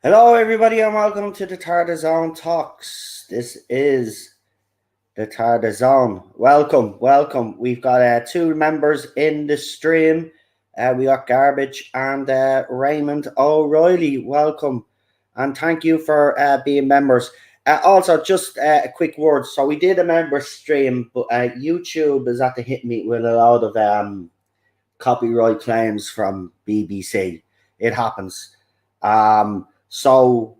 Hello, everybody, and welcome to the Tarda Zone Talks. This is the Tarda Zone. Welcome. We've got two members in the stream. We got Garbage and Raymond O'Reilly. Welcome, and thank you for being members. Also, just a quick word. So we did a member stream, but YouTube is at the hit me with a lot of copyright claims from BBC. It happens. So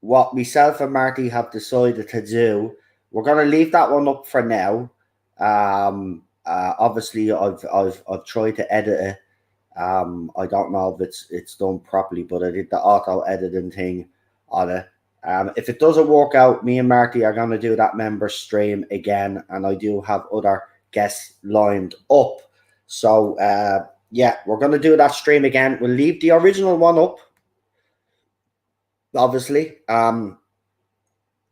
what myself and Marty have decided to do, we're going to leave that one up for now. Obviously, I've tried to edit it. I don't know if it's done properly, but I did the auto editing thing on it. If it doesn't work out, me and Marty are going to do that member stream again, and I do have other guests lined up. So yeah, we're going to do that stream again. We'll leave the original one up, obviously, for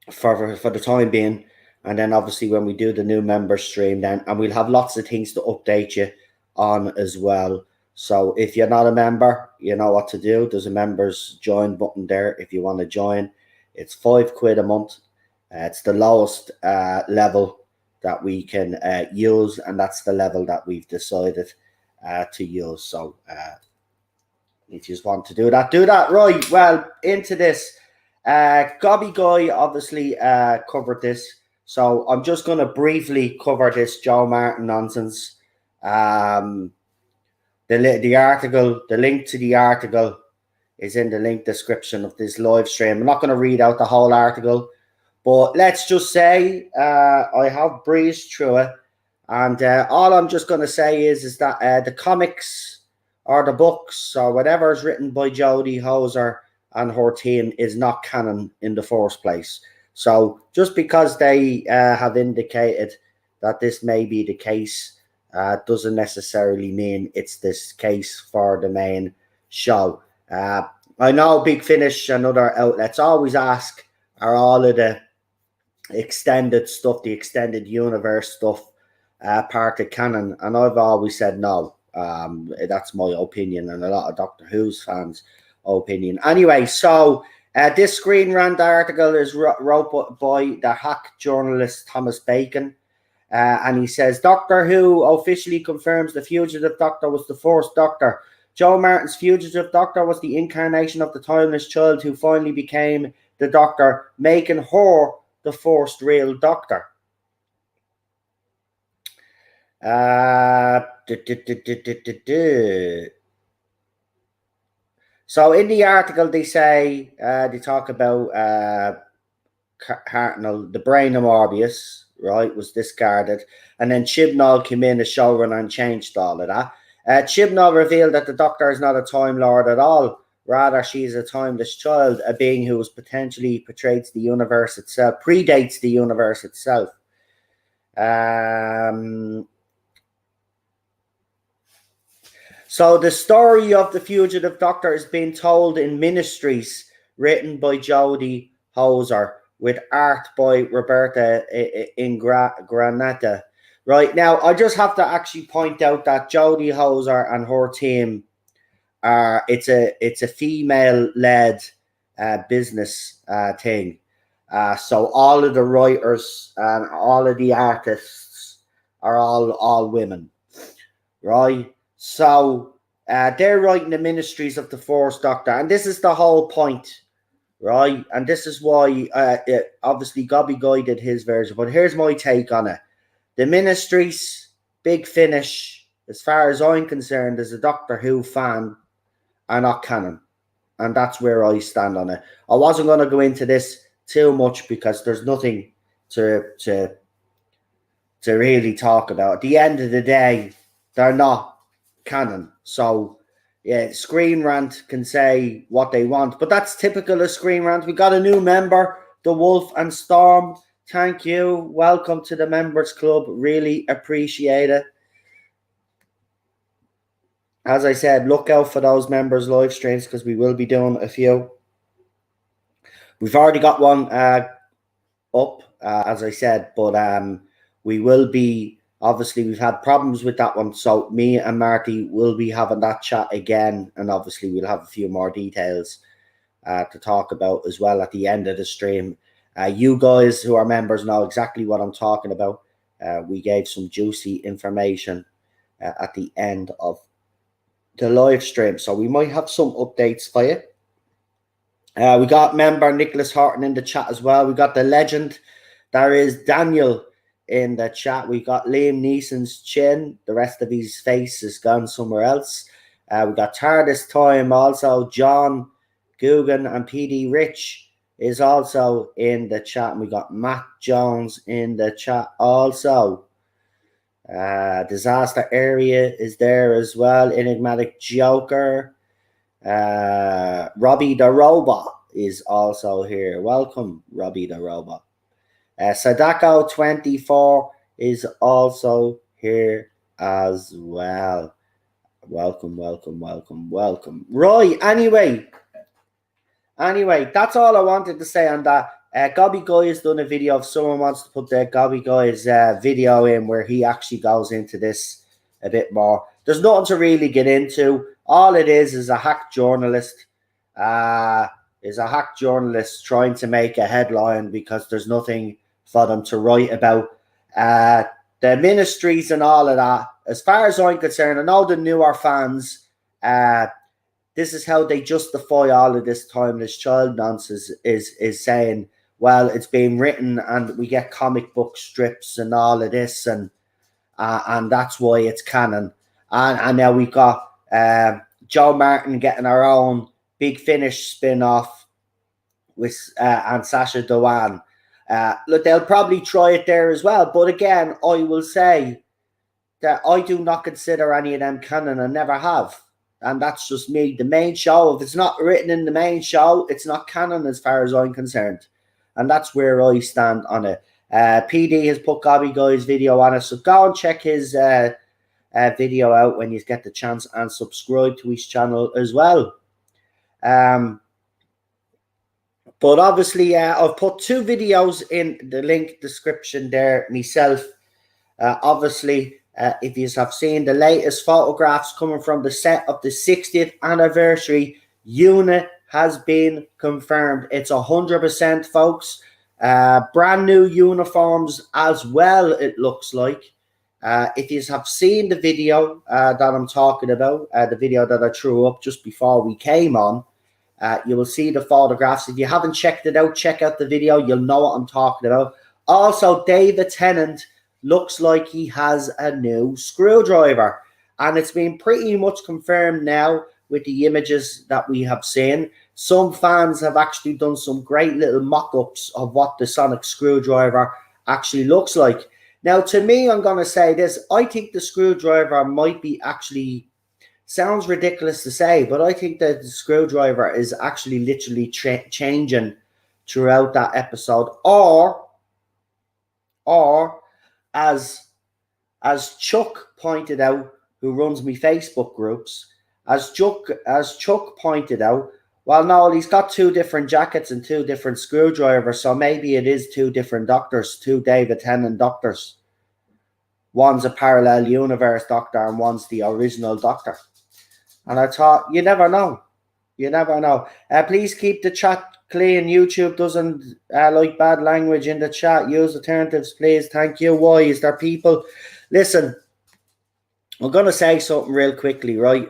the time being, and then obviously when we do the new member stream, then and we'll have lots of things to update you on as well. So if you're not a member, you know what to do. There's a members join button there if you want to join. It's £5 a month. It's the lowest level that we can use, and that's the level that we've decided to use. So if you just want to do that. Right, well, into this. Gobby Guy obviously covered this, so I'm just going to briefly cover this Joe Martin nonsense. The article, the link to the article is in the link description of this live stream. I'm not going to read out the whole article, but let's just say I have breezed through it, and all I'm just going to say is that the comics or the books or whatever is written by Jodie Houser and her team is not canon in the first place. So just because they have indicated that this may be the case doesn't necessarily mean it's this case for the main show. I know Big Finish and other outlets always ask, are all of the extended stuff, the extended universe stuff, part of canon? And I've always said no. That's my opinion, and a lot of Doctor Who's fans' opinion. Anyway, so this Screenrant article is wrote by the hack journalist Thomas Bacon, and he says, Doctor Who officially confirms the Fugitive Doctor was the first Doctor. Joe Martin's Fugitive Doctor was the incarnation of the timeless child who finally became the Doctor, making her the first real Doctor. So in the article they say they talk about Hartnell, the brain of Morbius, right, was discarded, and then Chibnall came in as showrunner and changed all of that. Chibnall revealed that the Doctor is not a Time Lord at all. Rather, she is a timeless child, a being who potentially predates the universe itself. So the story of the Fugitive Doctor is being told in Ministries, written by Jodie Houser, with art by Roberta Ingranata. Right, now, I just have to actually point out that Jodie Houser and her team it's a female-led business thing. So all of the writers and all of the artists are all women, right? So they're writing the Ministries of the First Doctor, and this is the whole point, right? And this is why obviously Gobby Guy did his version, but here's my take on it. The Ministries, Big Finish, as far as I'm concerned, as a Doctor Who fan, are not canon, and that's where I stand on it. I wasn't going to go into this too much because there's nothing to really talk about. At the end of the day, they're not canon. So yeah, Screenrant can say what they want, but that's typical of Screenrant. We got a new member, the Wolf and Storm. Thank you. Welcome to the members club. Really appreciate it. As I said, look out for those members live streams because we will be doing a few. We've already got one up, as I said, but we will be, obviously we've had problems with that one, so me and Marty will be having that chat again, and obviously we'll have a few more details to talk about as well at the end of the stream. You guys who are members know exactly what I'm talking about. We gave some juicy information at the end of the live stream, so we might have some updates for you. We got member Nicholas Horton in the chat as well. We got the legend. There is Daniel in the chat. We got Liam Neeson's chin. The rest of his face is gone somewhere else. We got TARDIS Time also. John Guggen and PD Rich is also in the chat. And we got Matt Jones in the chat also. Disaster Area is there as well. Enigmatic Joker. Robbie the Robot is also here. Welcome, Robbie the Robot. Sadako 24 is also here as well. Welcome. Right, anyway, that's all I wanted to say on that. Gobby Guy has done a video. If someone wants to put the Gobby Guy's video in where he actually goes into this a bit more. There's nothing to really get into. All it is a hack journalist. Trying to make a headline because there's nothing for them to write about. The ministries and all of that. As far as I'm concerned, I know the newer fans, this is how they justify all of this timeless child nonsense is saying, well, it's being written and we get comic book strips and all of this and that's why it's canon. And now we've got Joe Martin getting our own Big Finish spin-off with and Sacha Dhawan. Look, they'll probably try it there as well. But again, I will say that I do not consider any of them canon and never have. And that's just me. The main show, if it's not written in the main show, it's not canon as far as I'm concerned. And that's where I stand on it. PD has put Gobby Guy's video on it. So go and check his video out when you get the chance and subscribe to his channel as well. But obviously, I've put 2 videos in the link description there myself. Obviously, if you have seen the latest photographs coming from the set of the 60th anniversary, U.N.I.T has been confirmed. It's 100%, folks. Brand new uniforms as well, it looks like. If you have seen the video that I'm talking about, the video that I threw up just before we came on, you will see the photographs. If you haven't checked it out, check out the video. You'll know what I'm talking about. Also, David Tennant looks like he has a new screwdriver. And it's been pretty much confirmed now with the images that we have seen. Some fans have actually done some great little mock-ups of what the sonic screwdriver actually looks like. Now, to me, I'm going to say this. I think the screwdriver might be actually... Sounds ridiculous to say, but I think that the screwdriver is actually literally changing throughout that episode. Or as Chuck pointed out, who runs me Facebook groups, as Chuck pointed out, well, no, he's got 2 different jackets and 2 different screwdrivers, so maybe it is 2 different doctors, 2 David Tennant doctors. One's a parallel universe doctor and one's the original doctor. And I thought, you never know. You never know. Please keep the chat clean. YouTube doesn't like bad language in the chat. Use alternatives, please. Thank you. Why? Is there people? Listen, I'm going to say something real quickly, right?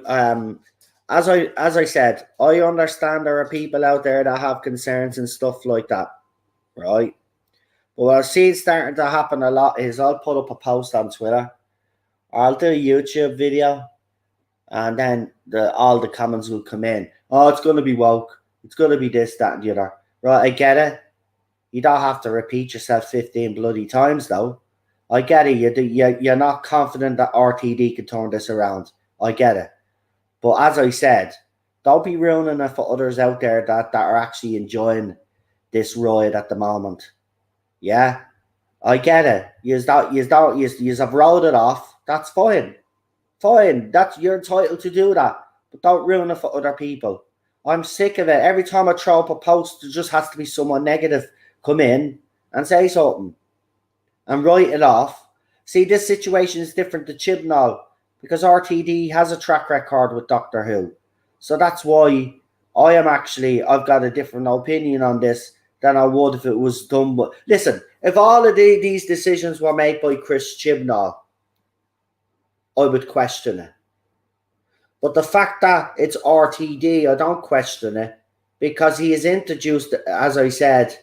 As I said, I understand there are people out there that have concerns and stuff like that, right? But what I see it's starting to happen a lot is I'll put up a post on Twitter. I'll do a YouTube video. And then all the comments will come in. Oh, it's going to be woke. It's going to be this, that, and the other. Right, I get it. You don't have to repeat yourself 15 bloody times, though. I get it. You're not confident that RTD can turn this around. I get it. But as I said, don't be ruining it for others out there that are actually enjoying this ride at the moment. Yeah? I get it. You have rolled it off. That's fine. Fine, you're entitled to do that, but don't ruin it for other people. I'm sick of it. Every time I throw up a post, there just has to be someone negative come in and say something and write it off. See, this situation is different to Chibnall because RTD has a track record with Doctor Who. So that's why I've got a different opinion on this than I would if it was done. But listen, if all of these decisions were made by Chris Chibnall, I would question it. But the fact that it's RTD, I don't question it because he has introduced, as I said,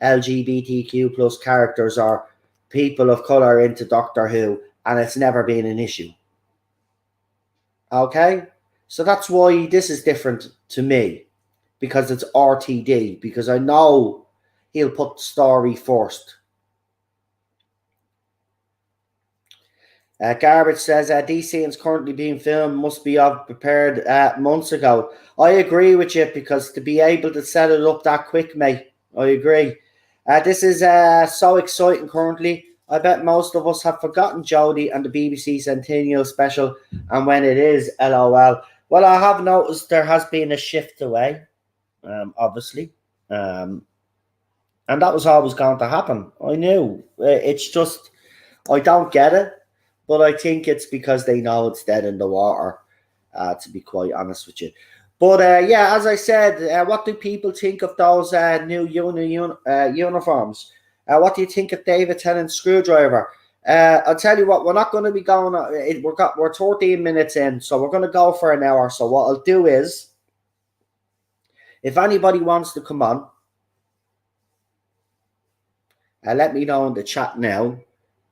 LGBTQ plus characters or people of color into Doctor Who, and it's never been an issue. Okay? So that's why this is different to me, because it's RTD, because I know he'll put the story first. Garbage says these scenes currently being filmed must be prepared months ago. I agree with you, because to be able to set it up that quick, mate, I agree. This is so exciting currently. I bet most of us have forgotten Jodie and the BBC Centennial special, and when it is, LOL. Well, I have noticed there has been a shift away, obviously. And that was always going to happen. I knew. It's just, I don't get it. But I think it's because they know it's dead in the water, to be quite honest with you. But yeah, as I said, what do people think of those new uniforms? What do you think of David Tennant's Screwdriver? I'll tell you what, we're not going to be going. We're 13 minutes in, so we're going to go for an hour. So what I'll do is, if anybody wants to come on, let me know in the chat now,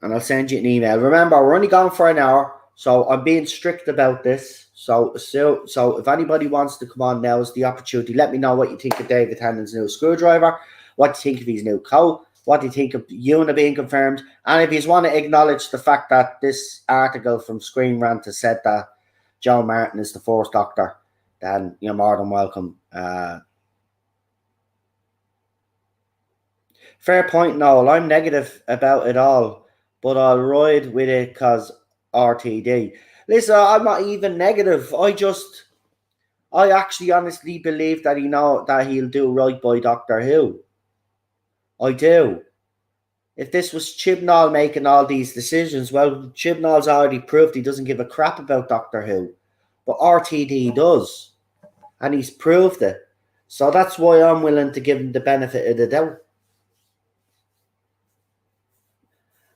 and I'll send you an email. Remember, we're only going for an hour, so I'm being strict about this. So if anybody wants to come on, now is the opportunity. Let me know what you think of David Tennant's new Screwdriver, what do you think of his new coat, what do you think of U.N.I.T being confirmed, and if you want to acknowledge the fact that this article from Screenrant has said that Joe Martin is the fourth Doctor, then you're more than welcome. Fair point, Noel. I'm negative about it all, but I'll ride with it because RTD. Listen, I'm not even negative. I actually honestly believe that he'll do right by Doctor Who. I do. If this was Chibnall making all these decisions, well, Chibnall's already proved he doesn't give a crap about Doctor Who, but RTD does, and he's proved it. So that's why I'm willing to give him the benefit of the doubt.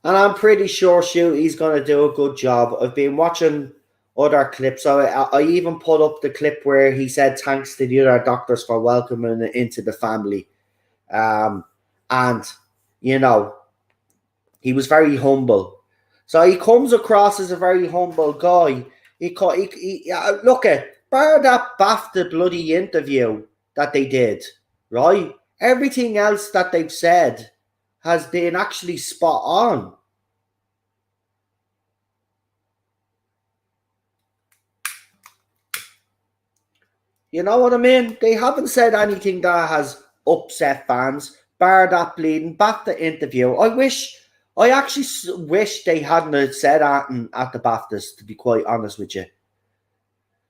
And I'm pretty sure he's going to do a good job. I've been watching other clips. I even put up the clip where he said thanks to the other doctors for welcoming it into the family. And, he was very humble. So he comes across as a very humble guy. Look at, bar that BAFTA bloody interview that they did, right? Everything else that they've said has been actually spot on. You know what I mean? They haven't said anything that has upset fans, bar that bleeding BAFTA interview. I actually wish they hadn't said that at the BAFTAs, to be quite honest with you.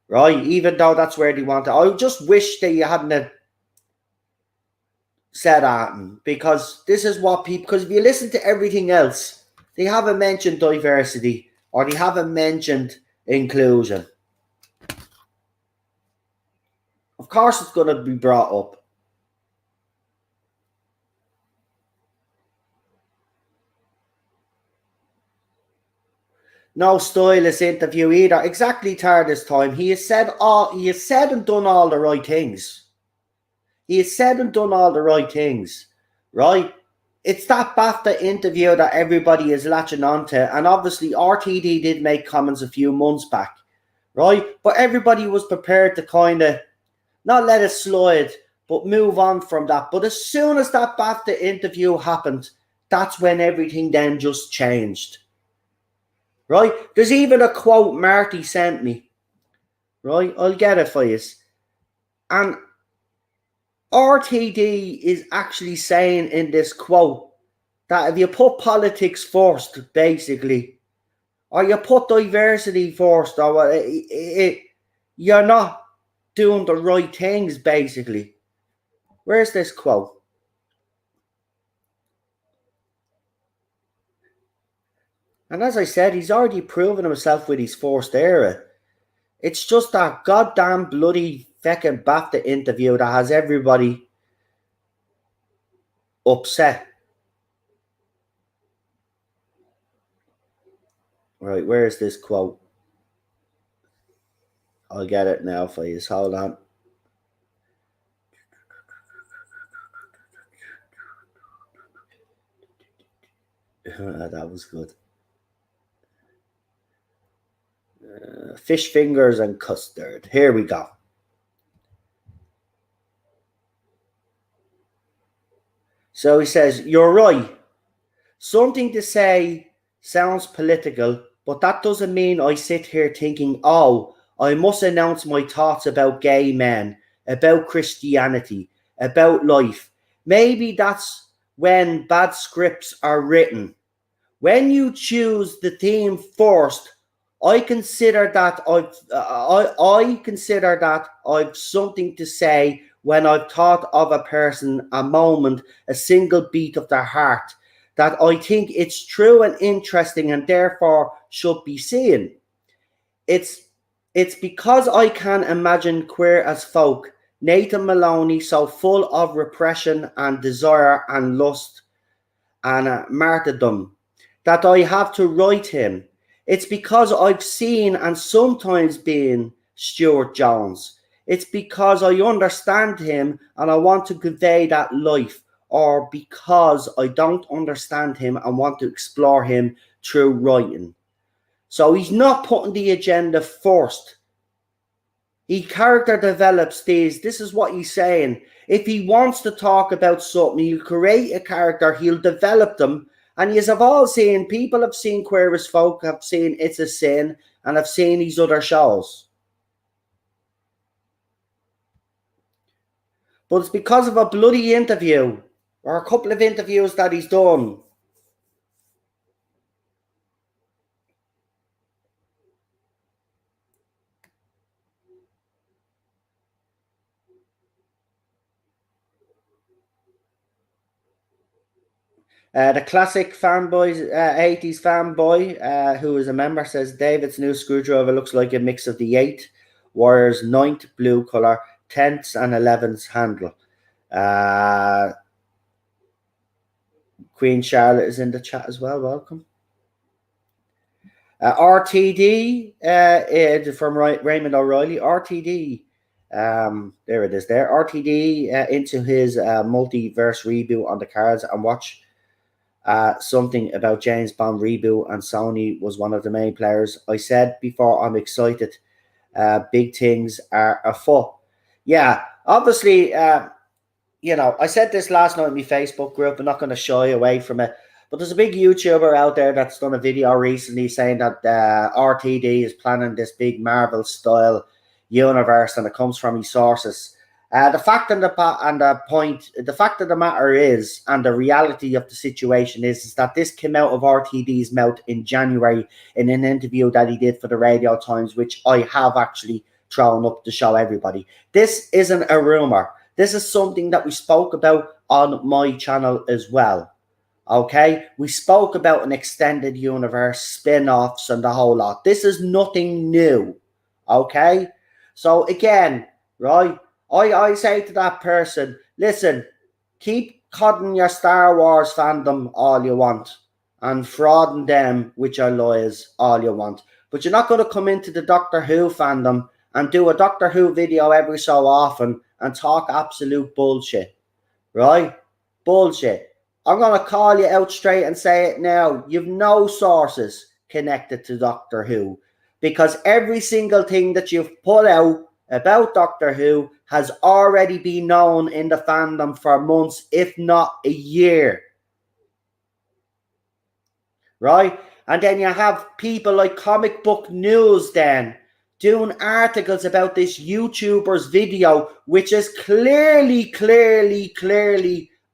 Right? Even though that's where they want it. I just wish they hadn't said that, because this is what people, because if you listen to everything else, they haven't mentioned diversity or they haven't mentioned inclusion. Of course it's going to be brought up. No stylist interview either. Exactly, this time. He has said and done all the right things. He has said and done all the right things, right? It's that BAFTA interview that everybody is latching onto, and obviously RTD did make comments a few months back, right? But everybody was prepared to kind of not let it slide, but move on from that. But as soon as that BAFTA interview happened, that's when everything then just changed, right? There's even a quote Marty sent me, right? I'll get it for you. And RTD is actually saying in this quote that if you put politics first, basically, or you put diversity first, or you're not doing the right things, basically. Where's this quote? And as I said, he's already proven himself with his first era. It's just that goddamn bloody fucking BAFTA interview that has everybody upset. Right, where is this quote? I'll get it now for you. Hold on. That was good. Fish fingers and custard. Here we go. So he says, "You're right. Something to say sounds political, but that doesn't mean I sit here thinking, oh, I must announce my thoughts about gay men, about Christianity, about life. Maybe that's when bad scripts are written. When you choose the theme first, I consider that I consider that I've something to say when I've thought of a person, a moment, a single beat of their heart, that I think it's true and interesting and therefore should be seen. It's it's because I can imagine queer as folk, Nathan Maloney so full of repression and desire and lust and martyrdom, that I have to write him. It's because I've seen and sometimes been Stuart Jones. It's because I understand him and I want to convey that life, or because I don't understand him and want to explore him through writing." So he's not putting the agenda first. He character develops these. This is what he's saying. If he wants to talk about something, he'll create a character, he'll develop them. And you have all seen, people have seen Queer as Folk, have seen It's a Sin, and have seen these other shows. But it's because of a bloody interview, or a couple of interviews that he's done. The classic fanboy, 80s fanboy, who is a member, says David's new screwdriver looks like a mix of the 8, Warriors 9th blue colour, 10th and 11th handle. Queen Charlotte is in the chat as well. Welcome. RTD from Raymond O'Reilly. RTD, there it is there. RTD into his multiverse reboot on the cards, and watch something about James Bond reboot, and Sony was one of the main players. I said before, I'm excited. Big things are afoot. Yeah, obviously, I said this last night in my Facebook group. I'm not going to shy away from it. But there's a big YouTuber out there that's done a video recently saying that RTD is planning this big Marvel-style universe, and it comes from his sources. The fact of the matter is, and the reality of the situation is that this came out of RTD's mouth in January in an interview that he did for the Radio Times, which I have actually thrown up to show everybody. This isn't a rumor. This is something that we spoke about on my channel as well. Okay, we spoke about an extended universe, spin-offs, and the whole lot. This is nothing new. Okay, so again, right, I say to that person, listen, keep codding your Star Wars fandom all you want and frauding them with your lies all you want. But you're not going to come into the Doctor Who fandom and do a Doctor Who video every so often and talk absolute bullshit, right? Bullshit. I'm going to call you out straight and say it now. You've no sources connected to Doctor Who, because every single thing that you've put out about Doctor Who has already been known in the fandom for months, if not a year. Right? And then you have people like Comic Book News then doing articles about this YouTuber's video, which is clearly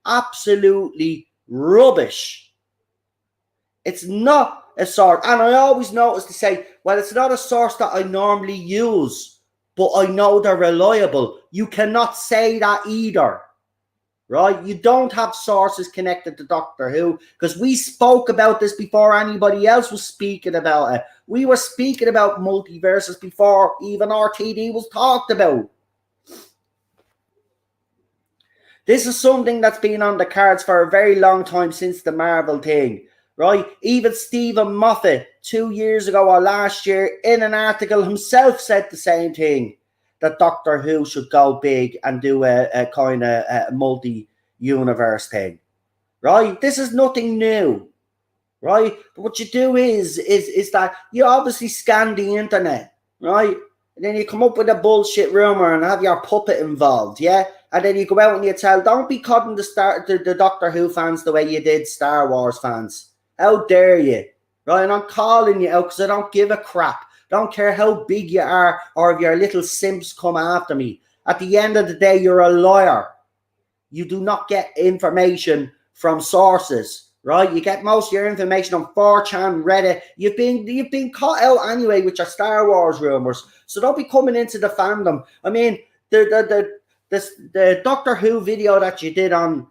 absolutely rubbish. It's not a source. And I always notice to say, well, it's not a source that I normally use, but I know they're reliable. You cannot say that either, right? You don't have sources connected to Doctor Who, because we spoke about this before anybody else was speaking about it. We were speaking about multiverses before even RTD was talked about. This is something that's been on the cards for a very long time since the Marvel thing, right? Even Stephen Moffat, 2 years ago or last year, in an article himself said the same thing, that Doctor Who should go big and do a kind of multi-universe thing, right? This is nothing new, right? But what you do is that you obviously scan the internet, right? And then you come up with a bullshit rumor and have your puppet involved, yeah? And then you go out and you tell, don't be cutting the Doctor Who fans the way you did Star Wars fans. How dare you? Right? And I'm calling you out because I don't give a crap. Don't care how big you are or if your little simps come after me. At the end of the day, you're a liar. You do not get information from sources, right? You get most of your information on 4chan, Reddit. You've been caught out anyway with your Star Wars rumors. So don't be coming into the fandom. I mean, the Doctor Who video that you did on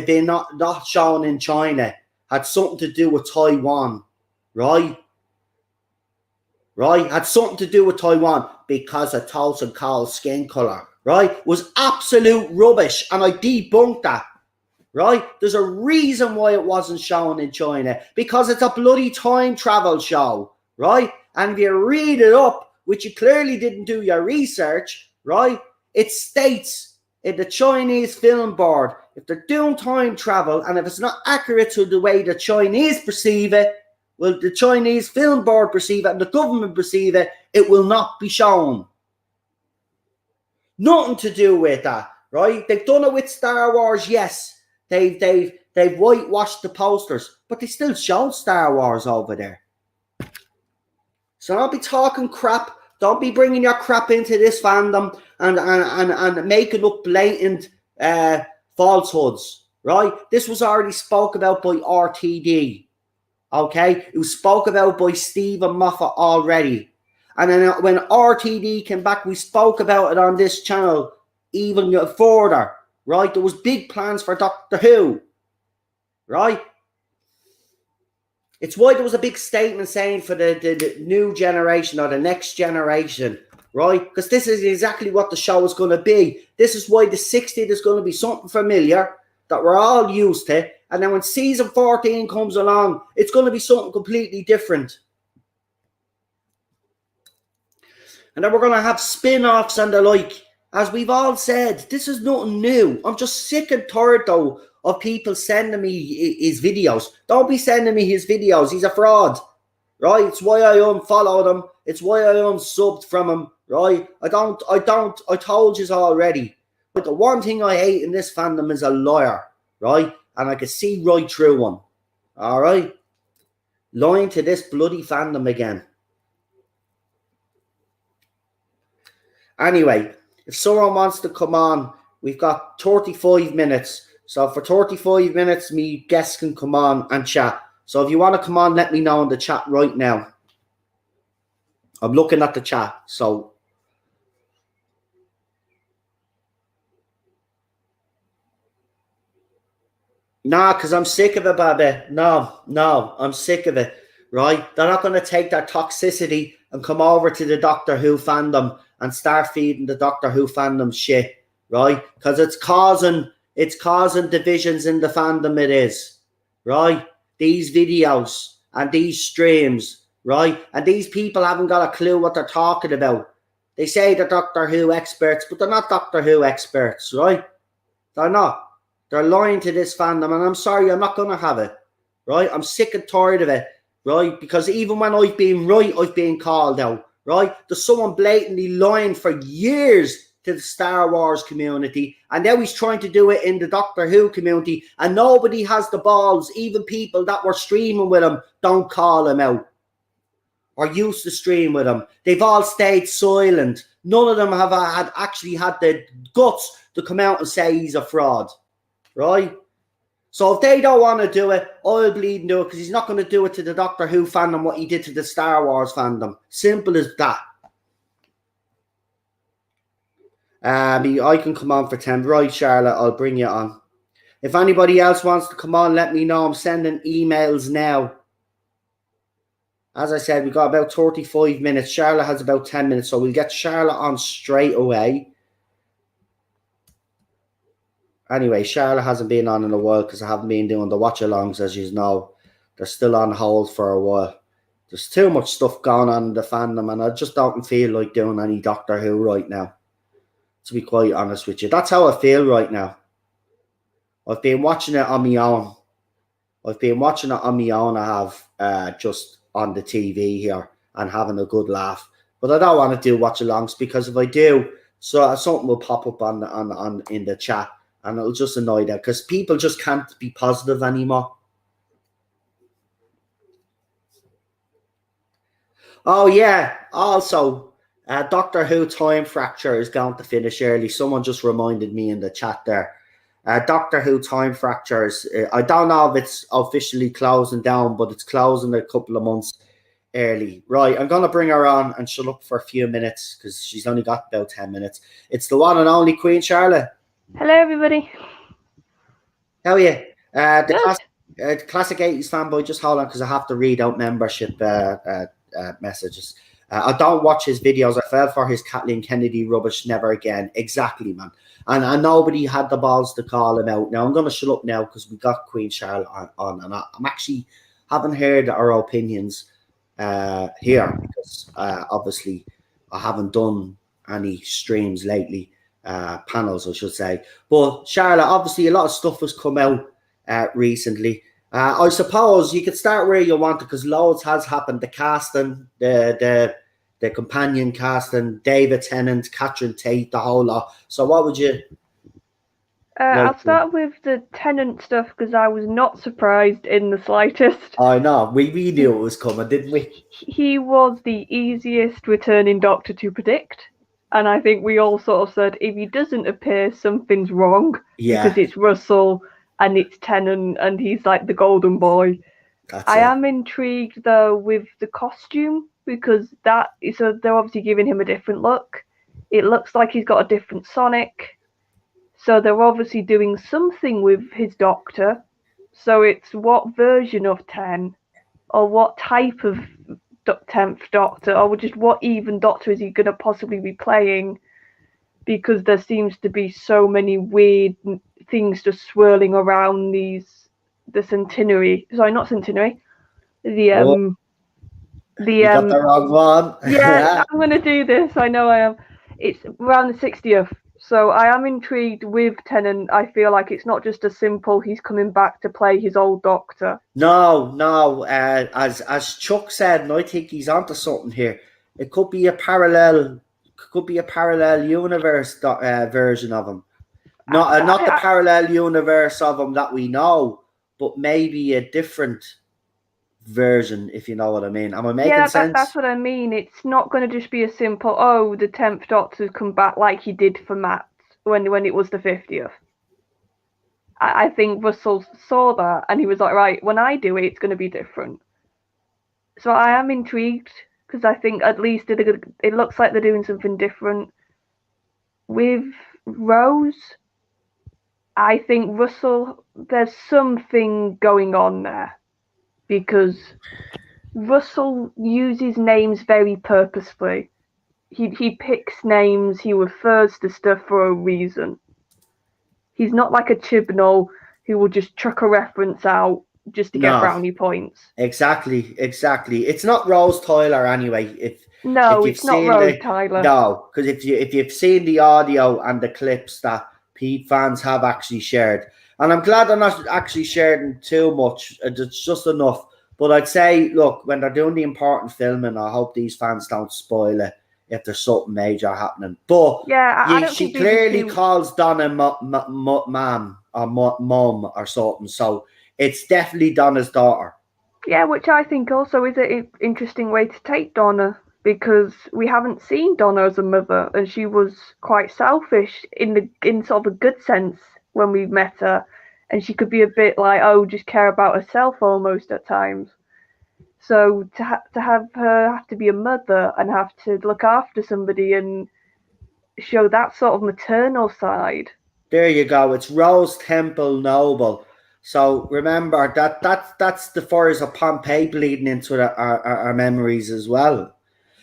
being not shown in China had something to do with Taiwan, right? Right? Had something to do with Taiwan because of Tosin Cole's skin colour, right? Was absolute rubbish, and I debunked that, right? There's a reason why it wasn't shown in China, because it's a bloody time travel show, right? And if you read it up, which you clearly didn't do your research, right? It states in the Chinese Film Board, if they're doing time travel and if it's not accurate to the way the Chinese perceive it, well, the Chinese Film Board perceive it and the government perceive it, it will not be shown. Nothing to do with that, right? They've done it with Star Wars, yes. They've whitewashed the posters, but they still showed Star Wars over there. So don't be talking crap. Don't be bringing your crap into this fandom and making up blatant falsehoods, right? This was already spoke about by RTD. Okay, it was spoke about by Stephen Moffat already. And then when RTD came back, we spoke about it on this channel even further, right? There was big plans for Doctor Who, right? It's why there was a big statement saying for the new generation or the next generation, right? Because this is exactly what the show is going to be. This is why the 60th is going to be something familiar that we're all used to. And then when season 14 comes along, it's going to be something completely different. And then we're going to have spin-offs and the like. As we've all said, this is nothing new. I'm just sick and tired, though, of people sending me his videos. Don't be sending me his videos. He's a fraud, right? It's why I unfollowed him. It's why I unsubbed from him, right? I told you already. But the one thing I hate in this fandom is a liar, right? And I can see right through one, all right? Lying to this bloody fandom again. Anyway, if someone wants to come on, we've got 35 minutes. So for 35 minutes, me guests can come on and chat. So if you want to come on, let me know in the chat right now. I'm looking at the chat, so... Nah, because I'm sick of it, baby. No, I'm sick of it, right? They're not going to take their toxicity and come over to the Doctor Who fandom and start feeding the Doctor Who fandom shit, right? Because it's causing divisions in the fandom, it is, right? These videos and these streams, right? And these people haven't got a clue what they're talking about. They say they're Doctor Who experts, but they're not Doctor Who experts, right? They're not. They're lying to this fandom, and I'm sorry, I'm not going to have it, right? I'm sick and tired of it, right? Because even when I've been right, I've been called out, right? There's someone blatantly lying for years to the Star Wars community, and now he's trying to do it in the Doctor Who community, and nobody has the balls. Even people that were streaming with him don't call him out or used to stream with him. They've all stayed silent. None of them have actually had the guts to come out and say he's a fraud. Right? So if they don't want to do it, I'll bleed and do it, because he's not going to do it to the Doctor Who fandom what he did to the Star Wars fandom. Simple as that. I can come on for 10. Right, Charlotte, I'll bring you on. If anybody else wants to come on, let me know. I'm sending emails now. As I said, we got about 35 minutes. Charlotte has about 10 minutes, so we'll get Charlotte on straight away. Anyway, Charlotte hasn't been on in a while because I haven't been doing the watch-alongs, as you know. They're still on hold for a while. There's too much stuff going on in the fandom, and I just don't feel like doing any Doctor Who right now, to be quite honest with you. That's how I feel right now. I've been watching it on my own. I have just on the TV here and having a good laugh. But I don't want to do watch-alongs because if I do, so something will pop up on in the chat and it'll just annoy them because people just can't be positive anymore. Oh yeah. Also, Doctor Who Time Fracture is going to finish early. Someone just reminded me in the chat there. Doctor Who Time Fractures. I don't know if it's officially closing down, but it's closing a couple of months early. Right, I'm going to bring her on and she'll up for a few minutes because she's only got about 10 minutes. It's the one and only Queen Charlotte. Hello, everybody. How are you? The Classic 80s fanboy, just hold on because I have to read out membership messages. I don't watch his videos. I fell for his Kathleen Kennedy rubbish. Never again. Exactly, man. And nobody had the balls to call him out. Now, I'm going to shut up now because we got Queen Charlotte on and I'm actually haven't heard our opinions here because obviously I haven't done any streams lately, panels, I should say. But Charlotte, obviously a lot of stuff has come out recently. I suppose you could start where you want because loads has happened. The casting, the companion casting, David Tennant, Catherine Tate, the whole lot. So what would you? I'll start with the Tennant stuff because I was not surprised in the slightest. I know. We knew it was coming, didn't we? He was the easiest returning Doctor to predict. And I think we all sort of said, if he doesn't appear, something's wrong. Yeah. Because it's Russell and it's Tennant and he's like the golden boy. I am intrigued, though, with the costume because so they're obviously giving him a different look. It looks like he's got a different Sonic. So they're obviously doing something with his Doctor. So it's what version of 10 or what type of 10th Doctor or just what even Doctor is he going to possibly be playing, because there seems to be so many weird things just swirling around the centenary. Sorry, not centenary. You got the wrong one. Yeah, I'm going to do this. I know I am. It's around the 60th. So I am intrigued with Tennant. I feel like it's not just a simple he's coming back to play his old Doctor. No. As Chuck said, and I think he's onto something here. It could be a parallel universe version of him. Not the parallel universe of him that we know, but maybe a different version, if you know what I mean. Am I making sense? That's what I mean. It's not going to just be a simple, the 10th Doctor's come back like he did for Matt when it was the 50th. I think Russell saw that and he was like, right, when I do it, it's going to be different. So I am intrigued because I think at least it looks like they're doing something different. With Rose, I think Russell, there's something going on there because Russell uses names very purposefully. He picks names, he refers to stuff for a reason. He's not like a Chibnall who will just chuck a reference out just to get brownie points. Exactly. It's not Rose Tyler anyway. It's not Rose Tyler. No, because if you've seen the audio and the clips that fans have actually shared, and I'm glad they're not actually sharing too much. It's just enough. But I'd say, look, when they're doing the important filming, I hope these fans don't spoil it if there's something major happening. But she clearly calls Donna mom or mom or something. So it's definitely Donna's daughter. Yeah, which I think also is an interesting way to take Donna, because we haven't seen Donna as a mother, and she was quite selfish in sort of a good sense when we met her, and she could be a bit like, just care about herself almost at times. So to have her have to be a mother and have to look after somebody and show that sort of maternal side. There you go. It's Rose Temple Noble. So remember that's the fires of Pompeii bleeding into our memories as well.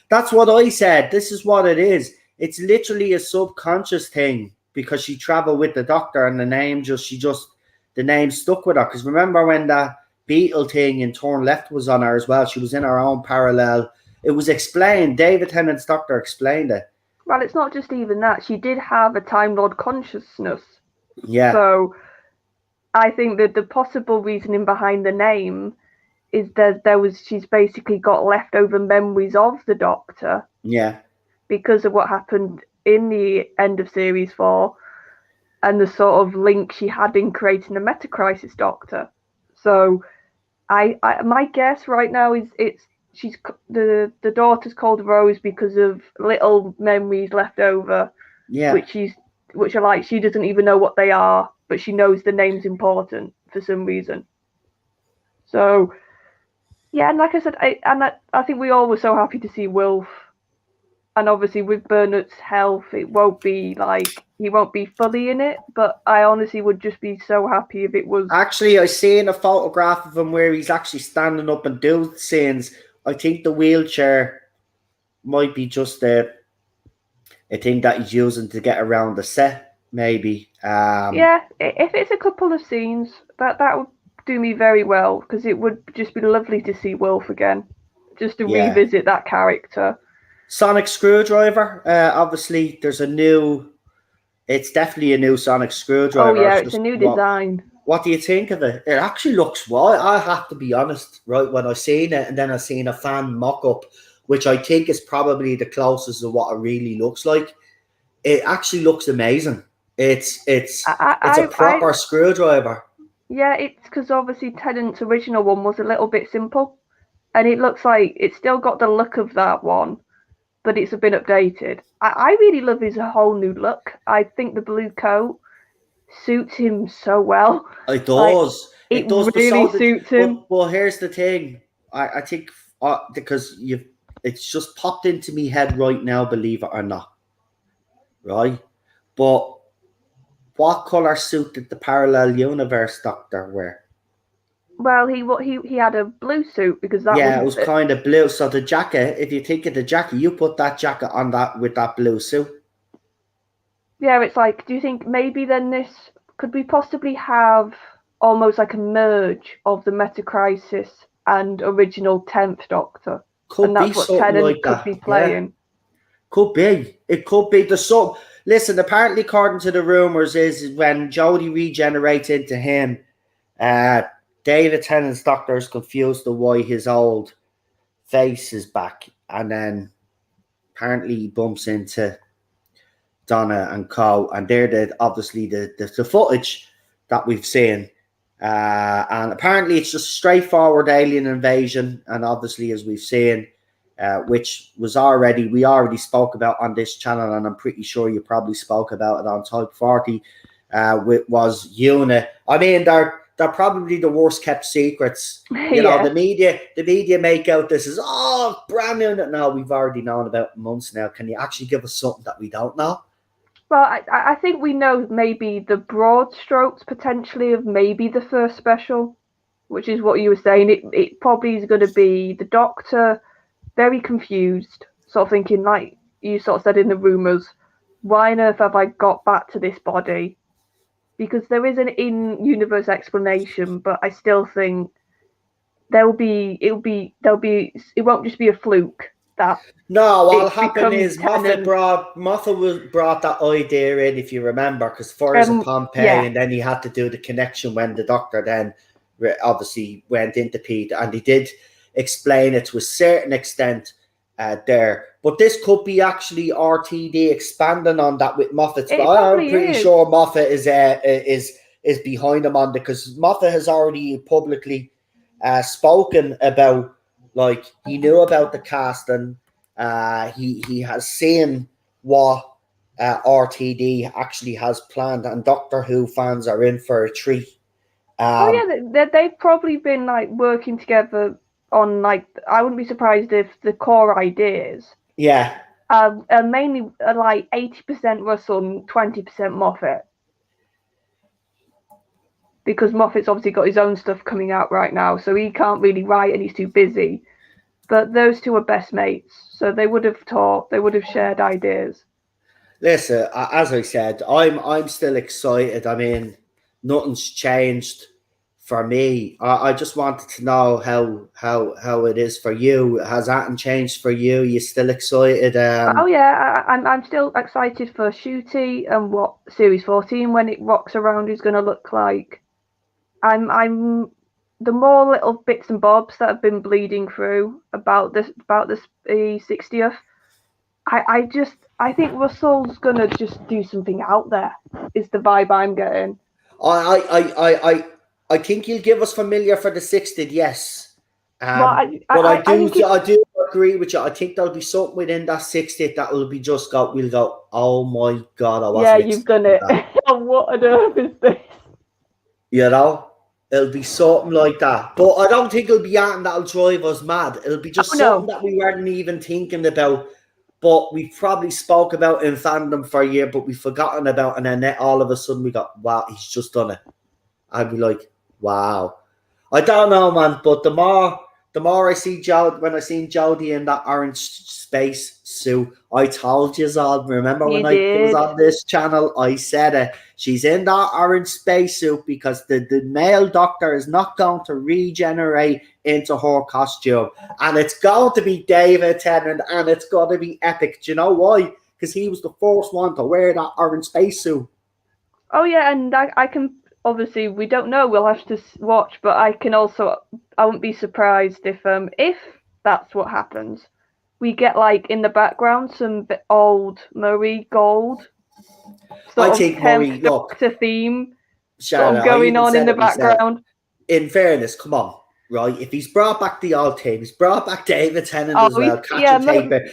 That's what I said. This is what it is. It's literally a subconscious thing because she traveled with the doctor, and the name stuck with her. Because remember when that beetle thing in Turn Left was on her as well? She was in her own parallel. It was explained. David Tennant's doctor explained it. Well, it's not just even that. She did have a Time Lord consciousness. Yeah. So I think that the possible reasoning behind the name is that she's basically got leftover memories of the Doctor. Yeah. Because of what happened in the end of Series 4 and the sort of link she had in creating the Metacrisis Doctor. So my guess right now is she's the daughter's called Rose because of little memories left over, which are like she doesn't even know what they are, but she knows the name's important for some reason. So yeah, and like I said, I think we all were so happy to see Wilf, and obviously with Burnett's health, it won't be like he won't be fully in it, but I honestly would just be so happy if it was. Actually, I seen a photograph of him where he's actually standing up and doing scenes. I think the wheelchair might be just a thing that he's using to get around the set, maybe. Yeah, if it's a couple of scenes, that would do me very well, because it would just be lovely to see Wilf again, just to revisit that character. Sonic Screwdriver. Obviously, it's definitely a new Sonic Screwdriver. Oh yeah, it's a new design. What do you think of it? It actually looks well. I have to be honest, right? When I seen it, and then I seen a fan mock-up, which I think is probably the closest to what it really looks like. It actually looks amazing. It's a proper screwdriver. Yeah, it's because obviously Tennant's original one was a little bit simple, and it looks like it's still got the look of that one, but it's been updated. I really love his whole new look. I think the blue coat suits him so well. It does. It does. Really suits him. Well, here's the thing. I think because it's just popped into me head right now, believe it or not. Right? But what colour suit did the parallel universe Doctor wear? Well, he had a blue suit because that it was kind of blue. So the jacket, if you think of the jacket, you put that jacket on that with that blue suit. Yeah, it's like, do you think maybe then could we possibly have almost like a merge of the Metacrisis and original 10th Doctor? And that's what Tennant could be playing. Yeah. Could be. It could be. Listen, apparently, according to the rumours, is when Jodie regenerates into him, David Tennant's Doctor is confused to why his old face is back. And then apparently he bumps into Donna and Co. And they're obviously the footage that we've seen. And apparently it's just straightforward alien invasion. And obviously, as we've seen, which we already spoke about on this channel, and I'm pretty sure you probably spoke about it on Type 40, was U.N.I.T. I mean, they're probably the worst kept secrets. You know, the media make out this is brand new. No, we've already known about months now. Can you actually give us something that we don't know? Well, I think we know maybe the broad strokes potentially of maybe the first special, which is what you were saying. It probably is going to be the Doctor very confused, sort of thinking, like you sort of said in the rumours, why on earth have I got back to this body? Because there is an in-universe explanation, but I still think it won't just be a fluke. What'll happen is Moffat brought that idea in, if you remember, because first of Pompeii, and then he had to do the connection when the Doctor then obviously went into Pete, and he did explain it to a certain extent there. But this could be actually RTD expanding on that with Moffat. I'm pretty sure Moffat is behind him on it, because Moffat has already publicly spoken about, like, he knew about the cast, and he has seen what RTD actually has planned, and Doctor Who fans are in for a treat. They've probably been like working together on, like, I wouldn't be surprised if the core ideas are mainly like 80% Russell and 20% Moffat, because Moffat's obviously got his own stuff coming out right now, so he can't really write and he's too busy. But those two are best mates, so they would have talked, they would have shared ideas. Listen, as I said, I'm still excited. I mean, nothing's changed for me. I just wanted to know how it is for you. Has that changed for you? You still excited? Oh yeah, I'm still excited for Shooty and what Series 14 when it rocks around is going to look like. I'm the more little bits and bobs that have been bleeding through about this the 60th. I think Russell's gonna just do something out there. Is the vibe I'm getting. I think you'll give us familiar for the 60th, yes. Well, But I think I do agree with you. I think there'll be something within that 60th that will be just we'll go, oh my god, I yeah, wasn't you've expecting done it. that. What on earth is this? You know? It'll be something like that. But I don't think it'll be anything that'll drive us mad. It'll be Oh just something no, that we weren't even thinking about. But we probably spoke about in fandom for a year, but we've forgotten about, and then all of a sudden we got, wow, he's just done it. I'd be like, wow. I don't know, man, but the more I see when I seen Jodie in that orange space suit, I told you all. Remember you when I was did. on this channel, I said it. She's in that orange space suit because the male doctor is not going to regenerate into her costume. And it's going to be David Tennant, and it's going to be epic. Do you know why? Because he was the first one to wear that orange space suit. Oh yeah, and I can obviously we don't know. We'll have to watch, but I wouldn't be surprised if that's what happens. We get like in the background some old Murray Gold I sort of think Murray, 10th look, Doctor theme sort of Charlotte, I going even on in said the it myself. background. In fairness, come on, right? If he's brought back the old team, he's brought back David Tennant Oh as well, yeah, catching taper.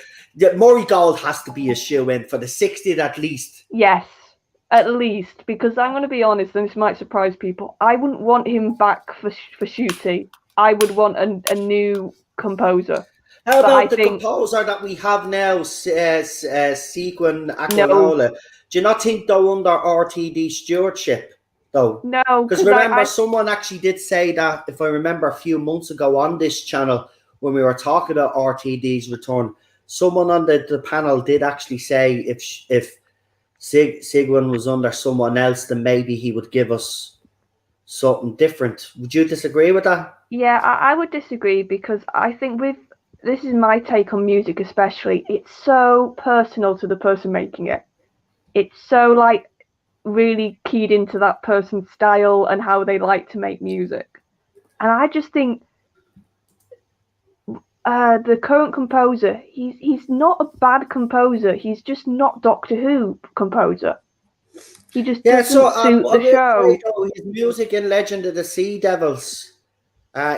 Murray Gold has to be a shoe in for the 60th at least. yes, at least because I'm going to be honest, and this might surprise people. I wouldn't want him back for Shooty. I would want a new composer. How But I about the think composer that we have now, Seguin no, Aquinola? Do you not think they're under RTD stewardship, though? no, Because because remember, I someone actually did say that, if I remember a few months ago on this channel, when we were talking about RTD's return, someone on the panel did actually say if Sigwin was under someone else, then maybe he would give us something different. Would you disagree with that? yeah, I would disagree because I think with this is my take on music, especially. It's so personal to the person making it. It's so like really keyed into that person's style and how they like to make music. And I just think the current composer, he's not a bad composer. He's just not Doctor Who composer. He just Yeah, so doesn't suit I the will say show. though, his music in Legend of the Sea Devils,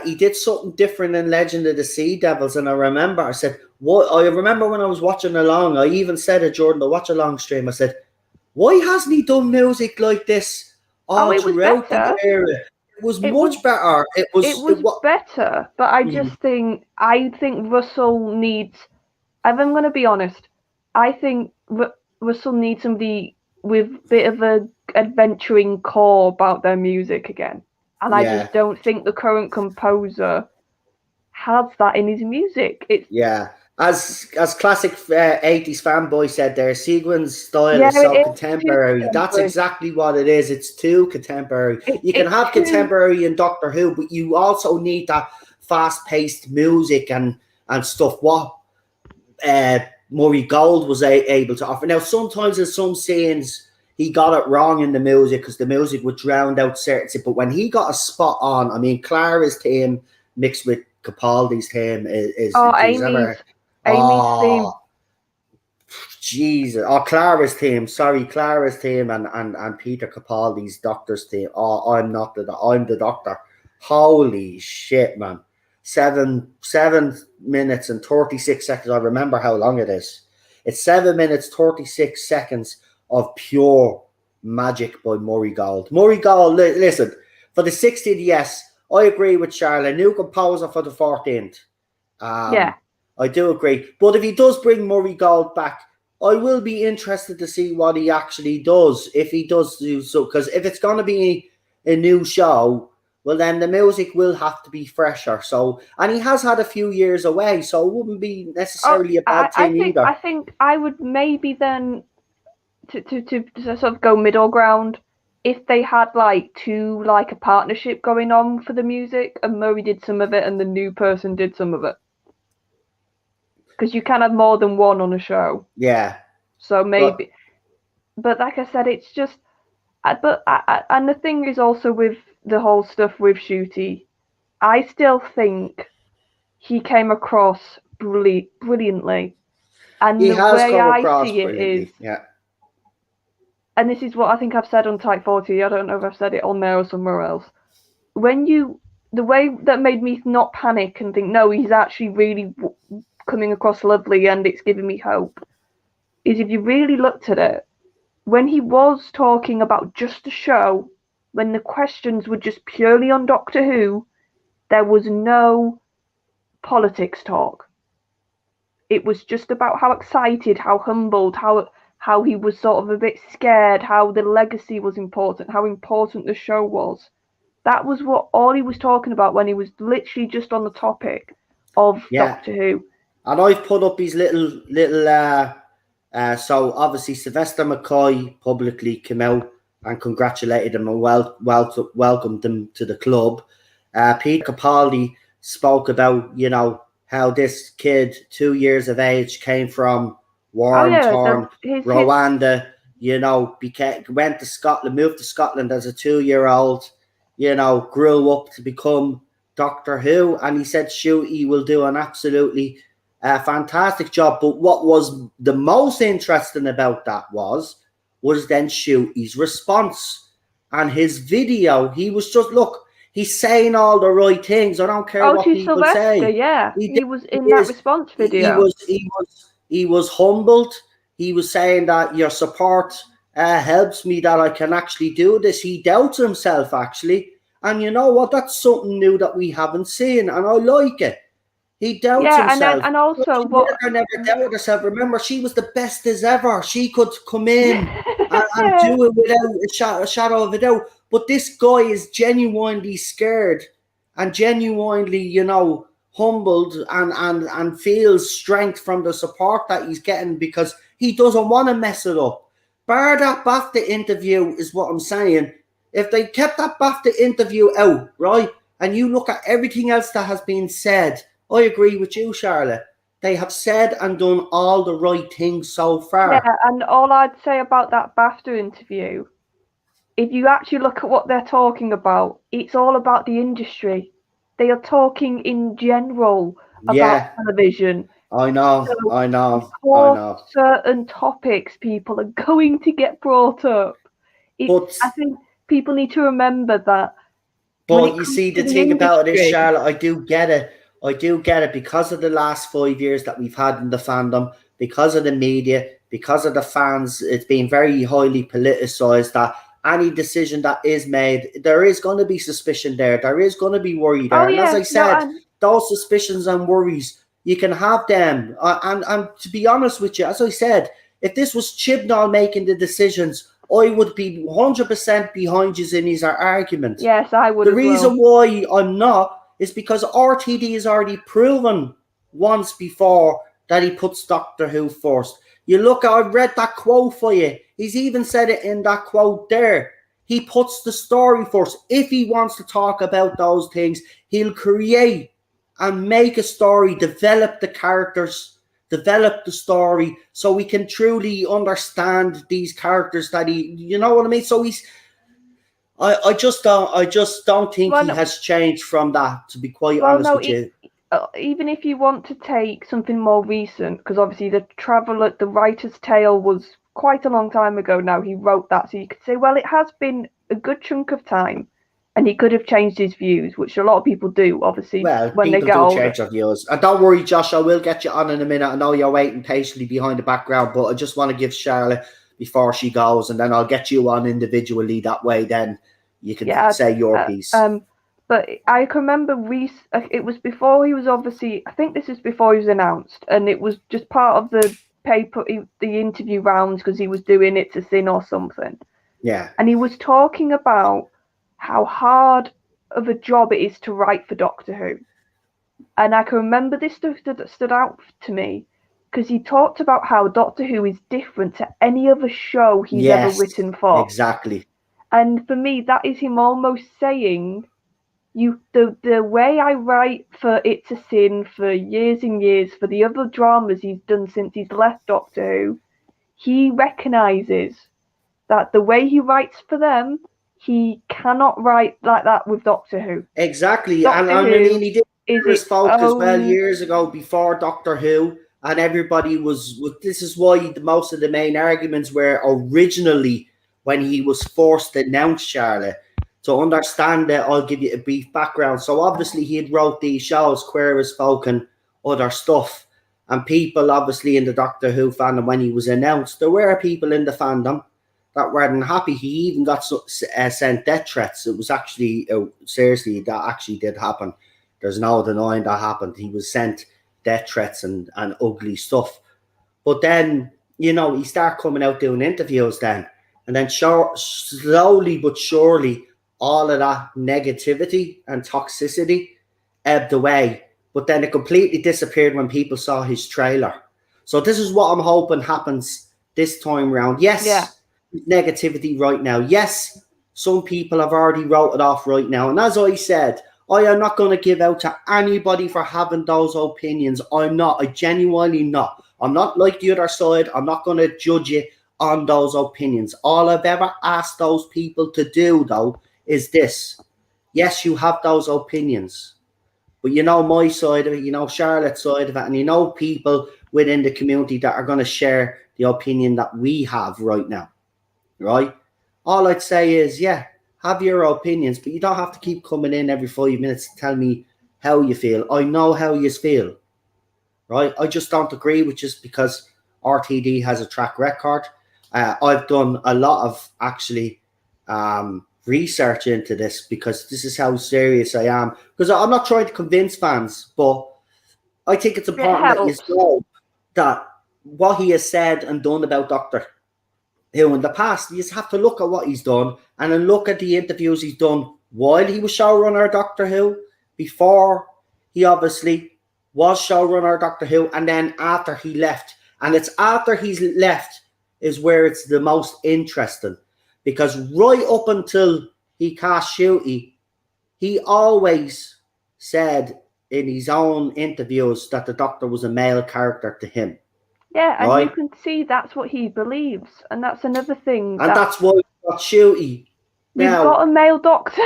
he did something different in Legend of the Sea Devils, and I remember I said, "What?" I remember when I was watching along, I even said it during the watch along stream. I said, "Why hasn't he done music like this Oh, all it was throughout the better. era?" It was It was much better. it was better, but I think Russell needs. If I'm going to be honest, I think Russell needs somebody with a bit of a adventuring core about their music again, and I Yeah, just don't think the current composer has that in his music. It's yeah. As classic 80s fanboy said there, Seguin's style yeah, is so it is too contemporary. That's contemporary. exactly what it is. It's too contemporary. You can It's have too contemporary in Doctor Who, but you also need that fast-paced music and stuff. What uh, Murray Gold was able to offer. Now, sometimes in some scenes, he got it wrong in the music because the music would drown out certain. But when he got a spot on, I mean, Clara's theme mixed with Capaldi's theme is oh do you ever? Amy's theme. Oh, Jesus. Oh, Clara's team. Sorry, Clara's team and Peter Capaldi's doctor's team. Oh, I'm the doctor. Holy shit, man. 7 minutes and 36 seconds. I remember how long it is. It's 7 minutes, 36 seconds of pure magic by Murray Gold. Murray Gold, listen, for the 60th, yes, I agree with Charlotte. New composer for the 14th. Yeah. I do agree. But if he does bring Murray Gold back, I will be interested to see what he actually does. If he does do so, because if it's going to be a new show, well, then the music will have to be fresher. So, and he has had a few years away, so it wouldn't be Oh, necessarily a bad thing either. I think I would maybe then to sort of go middle ground, if they had like a partnership going on for the music, and Murray did some of it and the new person did some of it, because you can have more than one on a show. Yeah. So maybe, but like I said, it's just, and the thing is also with the whole stuff with Shooty, I still think he came across brilliantly, and He the has way come I across see it is, brilliantly. Yeah. and this is what I think I've said on Type 40. I don't know if I've said it on there or somewhere else. The way that made me not panic and think, no, he's actually really coming across lovely and it's giving me hope, is if you really looked at it, when he was talking about just the show, when the questions were just purely on Doctor Who, there was no politics talk. It was just about how excited, how humbled, how he was sort of a bit scared, how the legacy was important, how important the show was. That was what all he was talking about when he was literally just on the topic of Doctor Who. And I've put up his little so obviously Sylvester McCoy publicly came out and congratulated him and welcomed him to the club. Peter Capaldi spoke about, how this kid, 2 years of age, came from war-torn Rwanda, went to Scotland, moved to Scotland as a 2-year-old, grew up to become Doctor Who, and he said Shooty will do an absolutely fantastic job. But what was the most interesting about that was then Shooty's response and his video. He was just, look, he's saying all the right things. I don't care what people Sylvester, say. yeah, he was in that response video. He was humbled. He was saying that your support helps me, that I can actually do this. He doubts himself, actually. And you know what? That's something new that we haven't seen, and I like it. He doubts himself. And also what I never doubted herself. Remember, she was the best as ever. She could come in and do it without a shadow of a doubt. But this guy is genuinely scared and genuinely, humbled and feels strength from the support that he's getting because he doesn't want to mess it up. Bar that BAFTA interview is what I'm saying. If they kept that BAFTA interview out, right, and you look at everything else that has been said, I agree with you, Charlotte. They have said and done all the right things so far. Yeah, and all I'd say about that BAFTA interview, if you actually look at what they're talking about, it's all about the industry. They are talking in general about television. I know. Certain topics people are going to get brought up. I think people need to remember that. But you see, the thing about it is, Charlotte, I do get it because of the last 5 years that we've had in the fandom, because of the media, because of the fans. It's been very highly politicized that any decision that is made, there is going to be suspicion there. There is going to be worry there. And as I said, those suspicions and worries, you can have them. And to be honest with you, as I said, if this was Chibnall making the decisions, I would be 100% behind you in his argument. Yes, I would. The reason why I'm not is because RTD has already proven once before that he puts Doctor Who first. You look, I've read that quote for you. He's even said it in that quote there. He puts the story first. If he wants to talk about those things, he'll create and make a story, develop the characters, develop the story, so we can truly understand these characters that you know what I mean? So I just don't think he has changed from that, to be quite honest with you. Even if you want to take something more recent, because obviously the Writer's Tale was quite a long time ago now. He wrote that, so you could say, well, it has been a good chunk of time, and he could have changed his views, which a lot of people do, obviously, when they get older. Change their views. And don't worry, Josh, I will get you on in a minute. I know you're waiting patiently behind the background, but I just want to give Charlotte before she goes, and then I'll get you on individually. That way, then you can say your piece. But I can remember it was before he was obviously, I think this is before he was announced, and it was just part of the paper, the interview rounds, because he was doing It's a Sin or something. Yeah. And he was talking about how hard of a job it is to write for Doctor Who. And I can remember this stuff that stood out to me, because he talked about how Doctor Who is different to any other show he's ever written for. Exactly. And for me, that is him almost saying, the way I write for It's a Sin for years and years, for the other dramas he's done since he's left Doctor Who, he recognises that the way he writes for them, he cannot write like that with Doctor Who. Exactly. Doctor I mean, he did its folk as well own... years ago before Doctor Who, and everybody was. This is why most of the main arguments were originally when he was forced to announce Charlotte. To understand that, I'll give you a brief background. So obviously he had wrote these shows, Queer as Folk and other stuff. And people obviously in the Doctor Who fandom, when he was announced, there were people in the fandom that weren't happy. He even got sent death threats. It was actually, seriously, that actually did happen. There's no denying that happened. He was sent death threats and ugly stuff. But then, he started coming out doing interviews then. And then slowly but surely, all of that negativity and toxicity ebbed away. But then it completely disappeared when people saw his trailer. So this is what I'm hoping happens this time around. Yes, negativity right now. Yes, some people have already wrote it off right now. And as I said, I am not going to give out to anybody for having those opinions. I'm not. I genuinely not. I'm not like the other side. I'm not going to judge you on those opinions. All I've ever asked those people to do, though, is this. Yes, you have those opinions, but my side of it, Charlotte's side of it, and people within the community that are going to share the opinion that we have right now, right? All I'd say is, yeah, have your opinions, but you don't have to keep coming in every 5 minutes to tell me how you feel. I know how you feel, right? I just don't agree with just because RTD has a track record. I've done a lot of actually research into this because this is how serious I am. Because I'm not trying to convince fans, but I think it's important that you know that what he has said and done about Doctor Who in the past, you just have to look at what he's done and then look at the interviews he's done while he was showrunner Doctor Who, before he obviously was showrunner Doctor Who, and then after he left. And it's after he's left is where it's the most interesting. Because right up until he cast Ncuti, he always said in his own interviews that the Doctor was a male character to him. Yeah, and right? You can see that's what he believes. And that's another thing. And that's why we got Ncuti. We've got a male Doctor.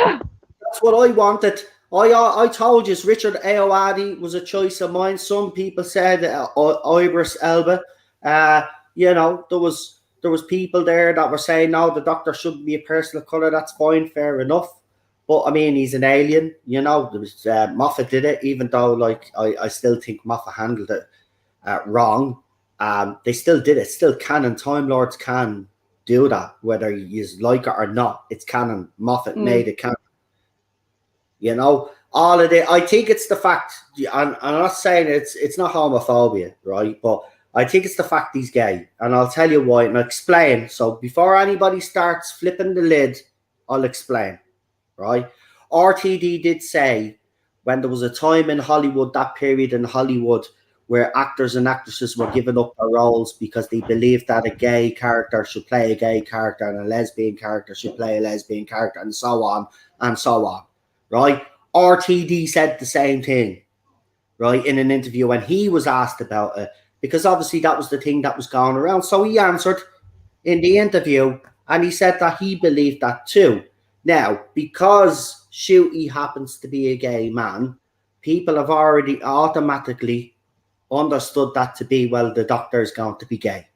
That's what I wanted. I told you, Richard Ayoade was a choice of mine. Some people said Idris Elba. There was people there that were saying, no, the Doctor shouldn't be a person of colour. That's fine, fair enough. But, I mean, he's an alien. There was, Moffat did it, even though, I still think Moffat handled it wrong. They still did it. Still canon. Time Lords can do that, whether you like it or not. It's canon. Moffat made it canon. All of it. I think it's the fact, and I'm not saying it's not homophobia, right? But I think it's the fact he's gay, and I'll tell you why, and I'll explain. So before anybody starts flipping the lid, I'll explain, right? RTD did say when there was a time in Hollywood, that period in Hollywood, where actors and actresses were giving up their roles because they believed that a gay character should play a gay character and a lesbian character should play a lesbian character, and so on and so on, right? RTD said the same thing, right, in an interview when he was asked about it, because obviously that was the thing that was going around. So he answered in the interview, and he said that he believed that too. Now, because Ncuti happens to be a gay man, people have already automatically understood that to be, well, the Doctor is going to be gay.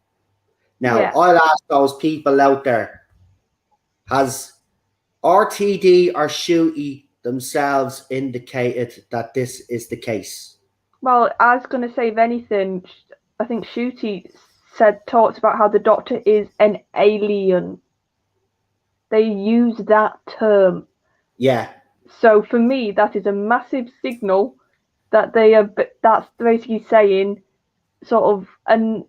Now, I'll ask those people out there, has RTD or Ncuti themselves indicated that this is the case? Well, I was going to say, if anything, I think Ncuti talked about how the Doctor is an alien. They use that term. Yeah. So for me, that is a massive signal that that's basically saying sort of, and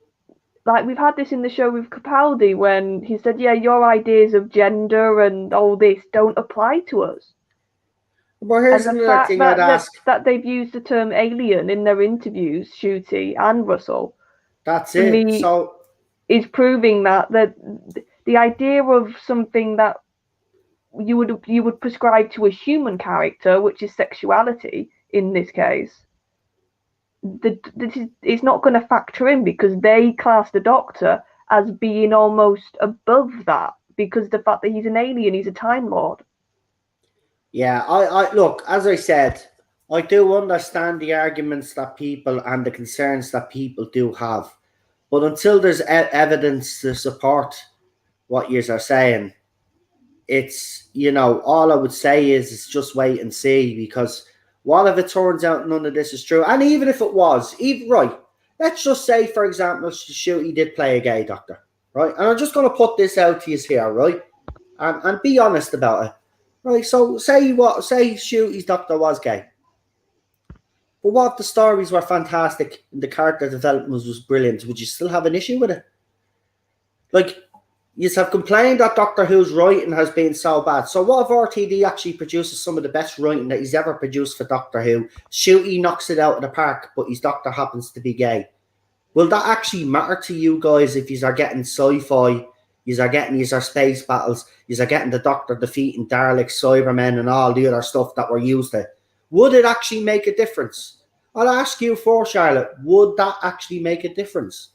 like we've had this in the show with Capaldi when he said, yeah, your ideas of gender and all this don't apply to us. Well, here's another thing I'd ask. That they've used the term alien in their interviews, Ncuti and Russell, That's for it. me, So is proving that the idea of something that you would prescribe to a human character, which is sexuality in this case, it's not going to factor in because they class the Doctor as being almost above that because the fact that he's an alien, he's a Time Lord. yeah, I look, as I said, I do understand the arguments that people and the concerns that people do have, but until there's evidence to support what you are saying, it's, all I would say is just wait and see, because what if it turns out none of this is true? And even if it was, even right, let's just say, for example, shoot, he did play a gay Doctor, right? And I'm just going to put this out to you here, right? And be honest about it, right? So say Shooty's Doctor was gay, but what if the stories were fantastic and the character development was brilliant? Would you still have an issue with it? Like, you have complained that Doctor Who's writing has been so bad. So what if RTD actually produces some of the best writing that he's ever produced for Doctor Who? Shooty knocks it out of the park, but his Doctor happens to be gay. Will that actually matter to you guys if you are getting sci-fi, you are getting these space battles, you are getting the Doctor defeating Daleks, Cybermen, and all the other stuff that we're used to? Would it actually make a difference? I'll ask you for Charlotte, would that actually make a difference?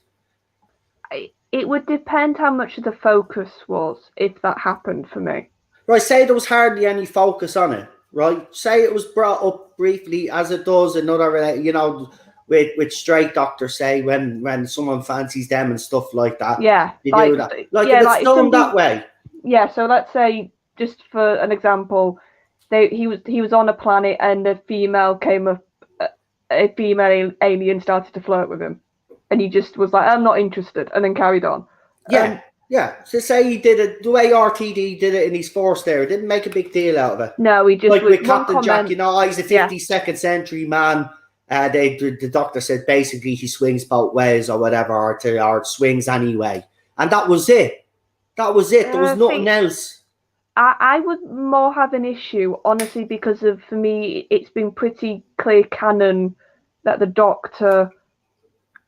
It would depend how much of the focus was if that happened for me. Right, say there was hardly any focus on it, right? Say it was brought up briefly, as it does in other, with straight Doctors, say when someone fancies them and stuff like that. Yeah, you do that. Like, if it's done that way. Yeah, so let's say, just for an example, he was on a planet and a female alien started to flirt with him, and he just was like, I'm not interested, and then carried on. Yeah. Yeah, so say he did it the way RTD did it in his force there. It didn't make a big deal out of it. No, he just, like with Captain Jack, he's a 52nd century man. The Doctor said basically he swings both ways or whatever, or swings anyway, and that was it. There was nothing else. I would more have an issue, honestly, because for me, it's been pretty clear canon that the Doctor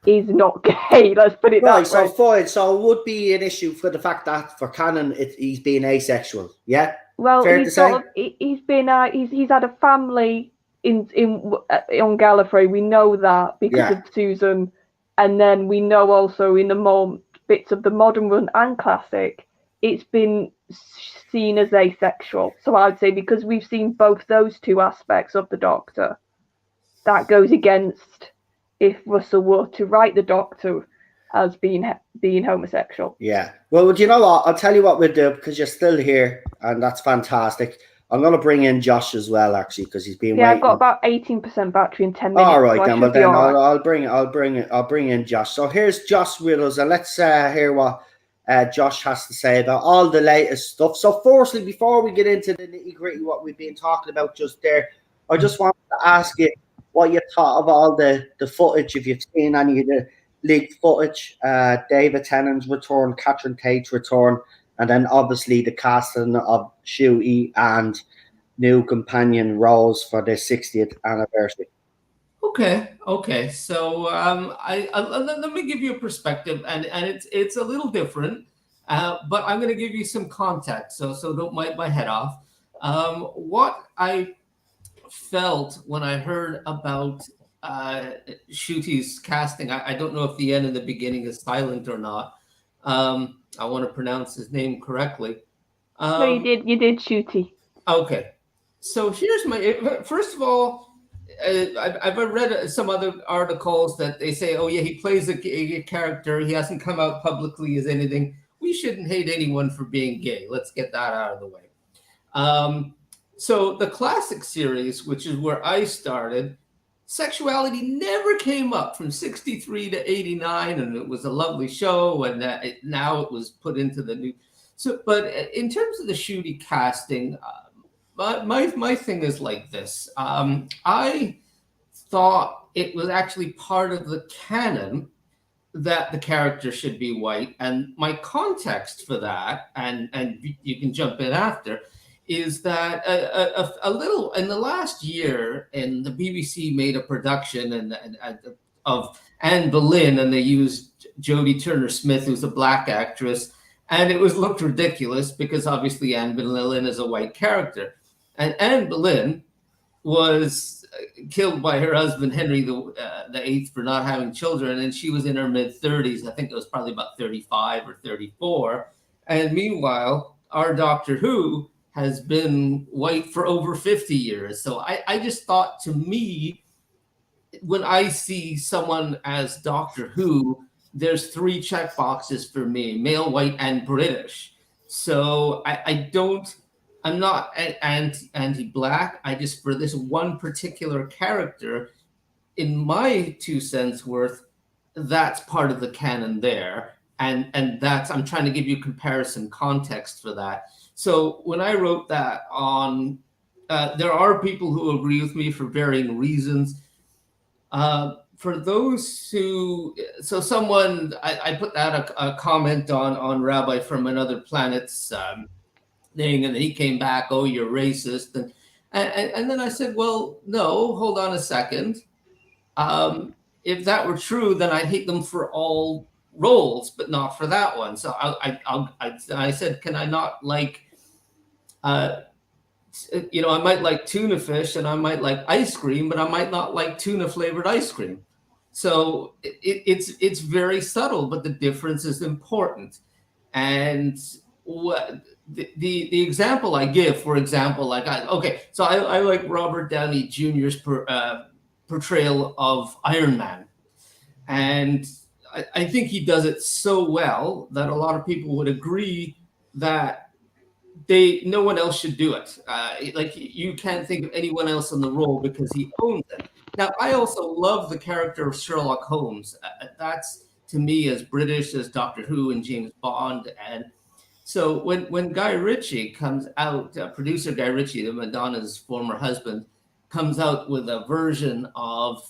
is not gay. Let's put it that way. So fine. So it would be an issue for the fact that for canon, he's being asexual. Yeah. Well, he's had a family on Gallifrey. We know that because of Susan, and then we know also in the more bits of the modern run and classic, it's been seen as asexual. So I'd say because we've seen both those two aspects of the Doctor, that goes against if Russell were to write the Doctor as being homosexual. Yeah. Well, do you know what? I'll tell you what we'll do, because you're still here, and that's fantastic. I'm going to bring in Josh as well, actually, because he's been waiting. I've got about 18% battery in 10 minutes. All right, so then. Well, then I'll bring in Josh. So here's Josh with us, and let's hear what Josh has to say about all the latest stuff. So, firstly, before we get into the nitty gritty, what we've been talking about just there, I just wanted to ask you what you thought of all the footage, if you've seen any of the leaked footage, David Tennant's return, Catherine Tate's return, and then obviously the casting of Shooty and new companion Rose for the 60th anniversary. Okay. So let me give you a perspective, and it's a little different, but I'm going to give you some context. So don't bite my head off. What I felt when I heard about Shooty's casting, I don't know if the end and the beginning is silent or not. I want to pronounce his name correctly. No, you did Shooty. Okay. So here's first of all, I've read some other articles that they say, oh yeah, he plays a character. He hasn't come out publicly as anything. We shouldn't hate anyone for being gay. Let's get that out of the way. So the classic series, which is where I started, sexuality never came up from 63 to 89, and it was a lovely show, and now it was put into the new. So, but in terms of the Shooty casting, my thing is like this. I thought it was actually part of the canon that the character should be white, and my context for that, and you can jump in after, is that a little in the last year, and the BBC made a production, and of Anne Boleyn, and they used Jodie Turner-Smith, who's a black actress, and it looked ridiculous because obviously Anne Boleyn is a white character, and Anne Boleyn was killed by her husband Henry the Eighth for not having children, and she was in her mid-30s. I think it was probably about 35 or 34. And meanwhile, our Doctor Who has been white for over 50 years. So I just thought, to me, when I see someone as Doctor Who, there's 3 check boxes for me: male, white, and British. So I'm not anti-black. I just, for this one particular character, in my 2 cents worth, that's part of the canon there. And that's, I'm trying to give you comparison context for that. So when I wrote that on, there are people who agree with me for varying reasons. For those who, so someone, I put out a comment on Rabbi from Another Planet's thing, and he came back, "Oh, you're racist," and then I said, "Well, no, hold on a second. If that were true, then I'd hate them for all roles, but not for that one." So I said, "Can I not like?" I might like tuna fish and I might like ice cream, but I might not like tuna flavored ice cream. So it's very subtle, but the difference is important. And what the example I give, for example, so I like Robert Downey Jr.'s portrayal of Iron Man, and I think he does it so well that a lot of people would agree that no one else should do it. Like, you can't think of anyone else in the role because he owns it. Now, I also love the character of Sherlock Holmes. That's, to me, as British as Doctor Who and James Bond. And so when Guy Ritchie comes out, producer Guy Ritchie, Madonna's former husband, comes out with a version of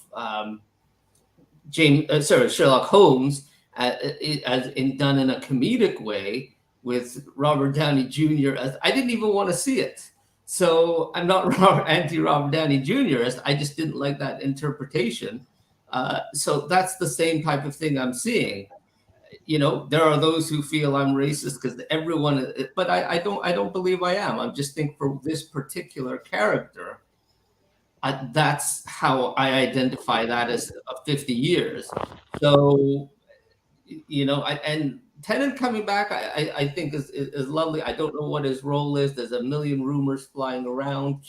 Sherlock Holmes done in a comedic way, with Robert Downey Jr. I didn't even want to see it. So I'm not anti-Robert Downey Jr. I just didn't like that interpretation. So that's the same type of thing I'm seeing. There are those who feel I'm racist because everyone, but I don't believe I am. I just think for this particular character, that's how I identify that as 50 years. So, and Tennant coming back, I think is lovely. I don't know what his role is. There's a million rumors flying around.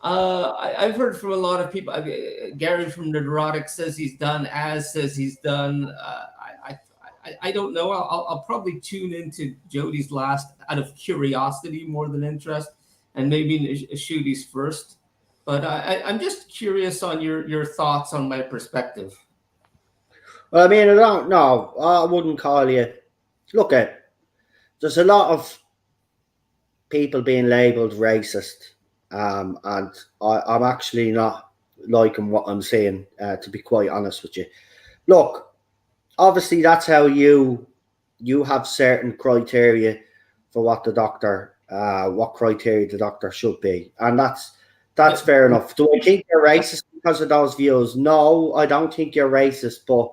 I've heard from a lot of people. Gary from Neurotic says he's done. Az says he's done. I don't know. I'll probably tune into Jodie's last out of curiosity more than interest, and maybe Ncudi's first. But I'm just curious on your thoughts on my perspective. Well, I mean, I don't know. I wouldn't call you. Look, there's a lot of people being labelled racist, and I'm actually not liking what I'm saying, to be quite honest with you. Look, obviously that's how you have certain criteria for what criteria the doctor should be, and that's fair enough. Do I think you're racist because of those views? No, I don't think you're racist, but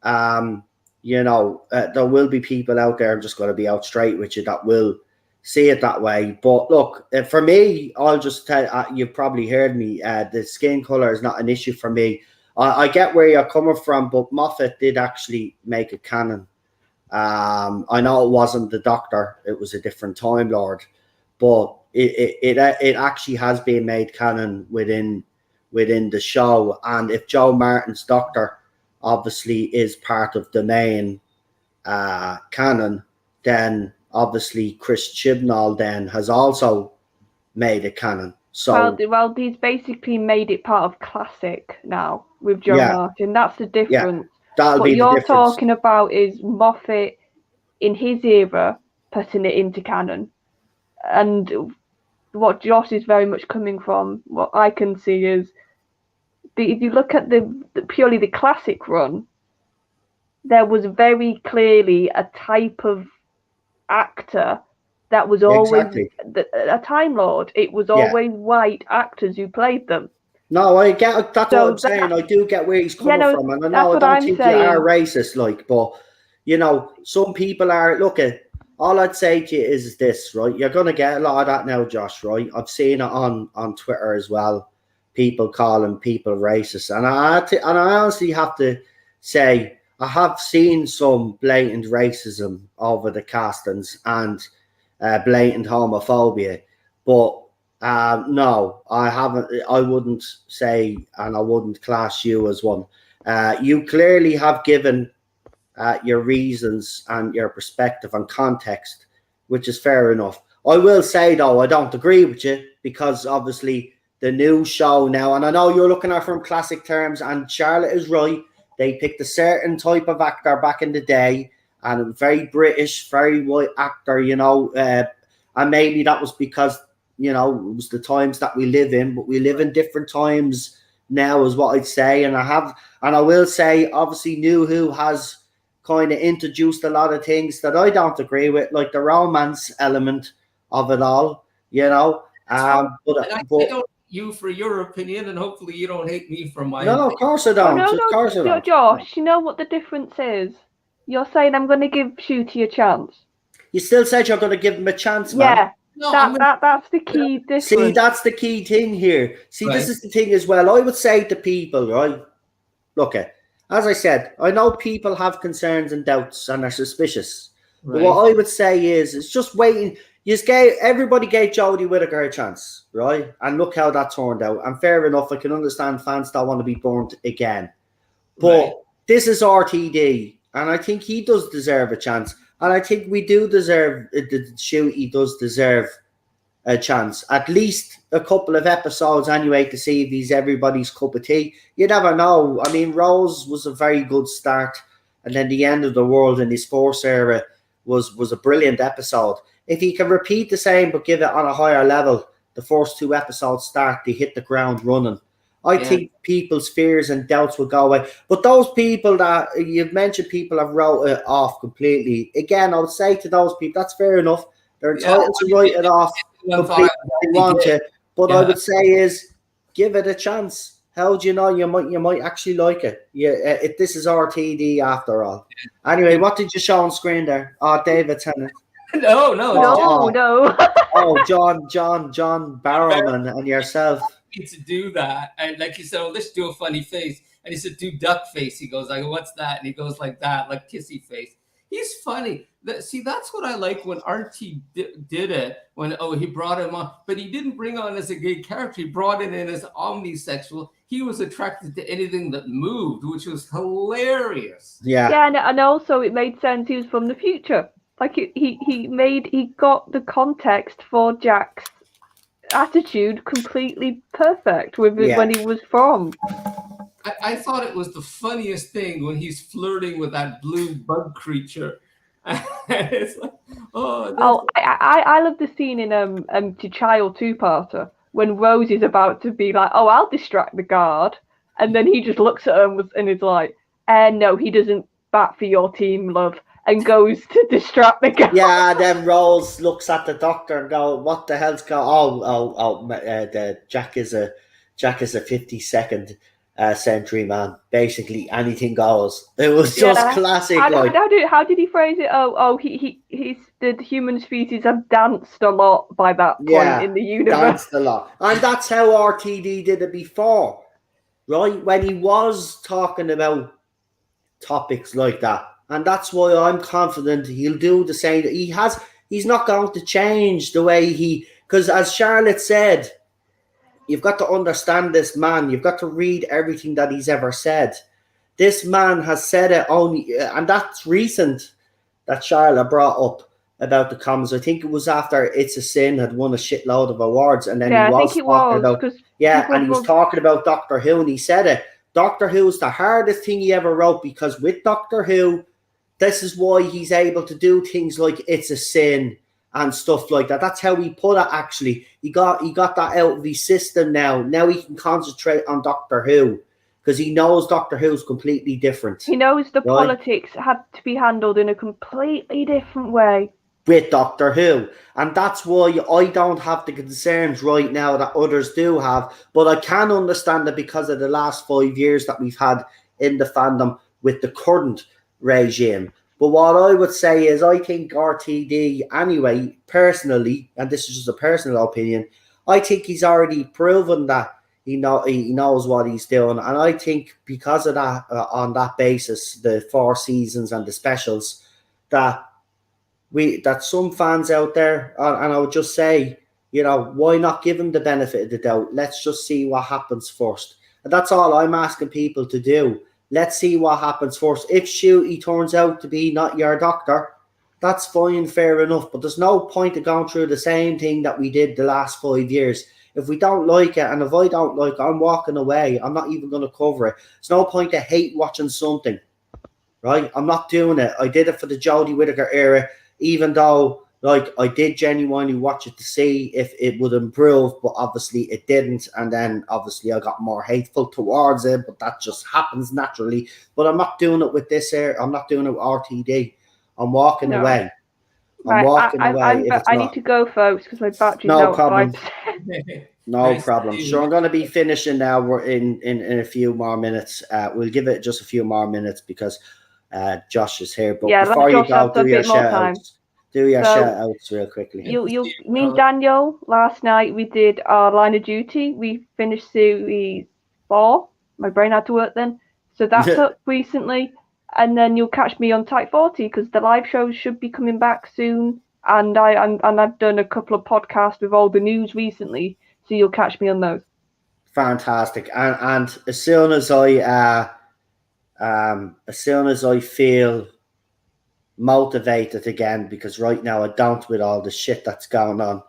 there will be people out there, I'm just going to be out straight with you, that will see it that way. But look, for me, I'll just tell you've probably heard me, the skin color is not an issue for me. I get where you're coming from, but Moffat did actually make a canon. I know it wasn't the Doctor, it was a different Time Lord, but it actually has been made canon within the show. And if Joe Martin's Doctor obviously is part of the main canon, then obviously Chris Chibnall then has also made a canon. So well, he's basically made it part of classic now with Joe Martin. That's the difference. That'll what be you're the difference. Talking about is Moffat in his era putting it into canon, and what Josh is very much coming from, what I can see is, if you look at the purely the classic run, there was very clearly a type of actor that was always a Time Lord. It was always white actors who played them. No, I get that's So what I'm saying. I do get where he's coming no, from, and I that's know I what don't I'm think you are saying. racist, like, but you know, some people are. Look at all I'd say to you is this, right? You're gonna get a lot of that now, Josh. Right? I've seen it on Twitter as well. People calling people racist, and I honestly have to say I have seen some blatant racism over the castings and blatant homophobia, but. No, I haven't. I wouldn't say, and I wouldn't class you as one. You clearly have given your reasons and your perspective and context, which is fair enough. I will say, though, I don't agree with you because obviously the new show now, and I know you're looking at it from classic terms, and Charlotte is right. They picked a certain type of actor back in the day, and a very British, very white actor, and maybe that was because it was the times that we live in, but we live in different times now, is what I'd say. And I will say, obviously, New Who has kind of introduced a lot of things that I don't agree with, like the romance element of it all, I But don't hate you for your opinion, and hopefully you don't hate me for my no, opinion. of course I don't. Of course I don't. Josh, you know what the difference is? You're saying I'm going to give Shooty a chance. You still said you're going to give him a chance, man. Yeah, no, that's the key difference. See, that's the key thing here. See, This is the thing as well. I would say to people, right, look, as I said, I know people have concerns and doubts and are suspicious. Right. But what I would say is, it's just waiting. Everybody gave Jodie Whittaker a chance, right? And look how that turned out. And fair enough, I can understand fans don't want to be burnt again. But this is RTD, and I think he does deserve a chance. And I think we do deserve, Shooty does deserve a chance. At least a couple of episodes anyway to see if he's everybody's cup of tea. You never know. I mean, Rose was a very good start, and then the end of the world in his Force era was a brilliant episode. If he can repeat the same but give it on a higher level, the first two episodes they hit the ground running. I think people's fears and doubts will go away. But those people that you've mentioned, people have wrote it off completely. Again, I would say to those people, that's fair enough. They're entitled to write it off completely if they want to. But I would say is give it a chance. How do you know you might actually like it? This is RTD after all. Anyway, what did you show on screen there? Oh, David Tennant. No. Oh, John Barrowman and yourself. To do that, and like he said, oh, let's do a funny face, and he said, do duck face. He goes like, what's that? And he goes like that, like kissy face. He's funny. See, that's what I like when RT did it, when he brought him on, but he didn't bring on as a gay character. He brought it in as omnisexual. He was attracted to anything that moved, which was hilarious. Yeah, and also it made sense he was from the future. Like he got the context for Jack's attitude completely perfect with it when he was from. I thought it was the funniest thing when he's flirting with that blue bug creature. It's like, I love the scene in To Child two-parter when Rose is about to be like, oh, I'll distract the guard, and then he just looks at her and is like, no, he doesn't bat for your team, love. And goes to distract the guy. Yeah, then Rose looks at the doctor and go, "What the hell's going? The Jack is a 52nd century man. Basically, anything goes." It was just classic. How did he phrase it? He's the human species have danced a lot by that point in the universe. Danced a lot, and that's how RTD did it before, right? When he was talking about topics like that. And that's why I'm confident he'll do the same. He's not going to change the way because as Charlotte said, you've got to understand this man. You've got to read everything that he's ever said. This man has said it only, and that's recent that Charlotte brought up about the comments. I think it was after It's a Sin had won a shitload of awards. And then he was talking about Doctor Who, and he said it. Doctor Who is the hardest thing he ever wrote because with Doctor Who, this is why he's able to do things like It's a Sin and stuff like that. That's how he put it, actually. He got that out of his system now. Now he can concentrate on Doctor Who because he knows Doctor Who's completely different. He knows the politics had to be handled in a completely different way. with Doctor Who. And that's why I don't have the concerns right now that others do have. But I can understand it because of the last 5 years that we've had in the fandom with the current regime. But what I would say is I think RTD, anyway, personally, and this is just a personal opinion, I think he's already proven that he knows what he's doing. And I think because of that, on that basis, the 4 seasons and the specials, that some fans out there, and I would just say, why not give him the benefit of the doubt? Let's just see what happens first. And that's all I'm asking people to do. Let's see what happens first. If Shooty turns out to be not your doctor, that's fine, fair enough. But there's no point of going through the same thing that we did the last 5 years. If we don't like it, and if I don't like it, I'm walking away. I'm not even going to cover it. There's no point to hate watching something, right? I'm not doing it. I did it for the Jodie Whittaker era, even though I did genuinely watch it to see if it would improve, but obviously it didn't. And then obviously I got more hateful towards it, but that just happens naturally. But I'm not doing it with this era. I'm not doing it with RTD. I'm walking away. I'm walking away. I need to go, folks, because my battery's no out. problem. 5%. No problem. Sure, I'm going to be finishing now. We're in a few more minutes. We'll give it just a few more minutes because Josh is here. But before you go, do your shout outs. Do your shout outs real quickly. Me and Daniel, last night we did our Line of Duty. We finished series 4. My brain had to work then. So that's up recently. And then you'll catch me on Type 40 because the live shows should be coming back soon. And I've done a couple of podcasts with all the news recently. So you'll catch me on those. Fantastic. And as soon as I feel motivated again, because right now I don't with all the shit that's going on.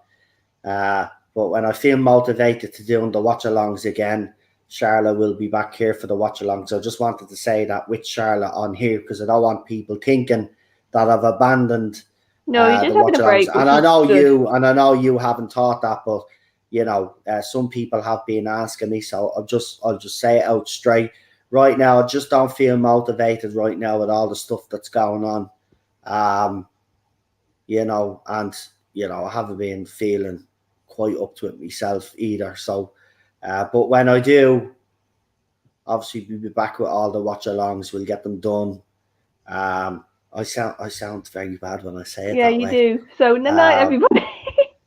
But when I feel motivated to doing the watch-alongs again, Charlotte will be back here for the watch-alongs. So I just wanted to say that with Charlotte on here because I don't want people thinking that I've abandoned No, you're just having a break. And I know you haven't thought that, but some people have been asking me, so I'll just say it out straight. Right now, I just don't feel motivated right now with all the stuff that's going on. I haven't been feeling quite up to it myself either. So, but when I do, obviously we'll be back with all the watch-alongs. We'll get them done. I sound very bad when I say it. Yeah, that you way. do. So, good night, everybody.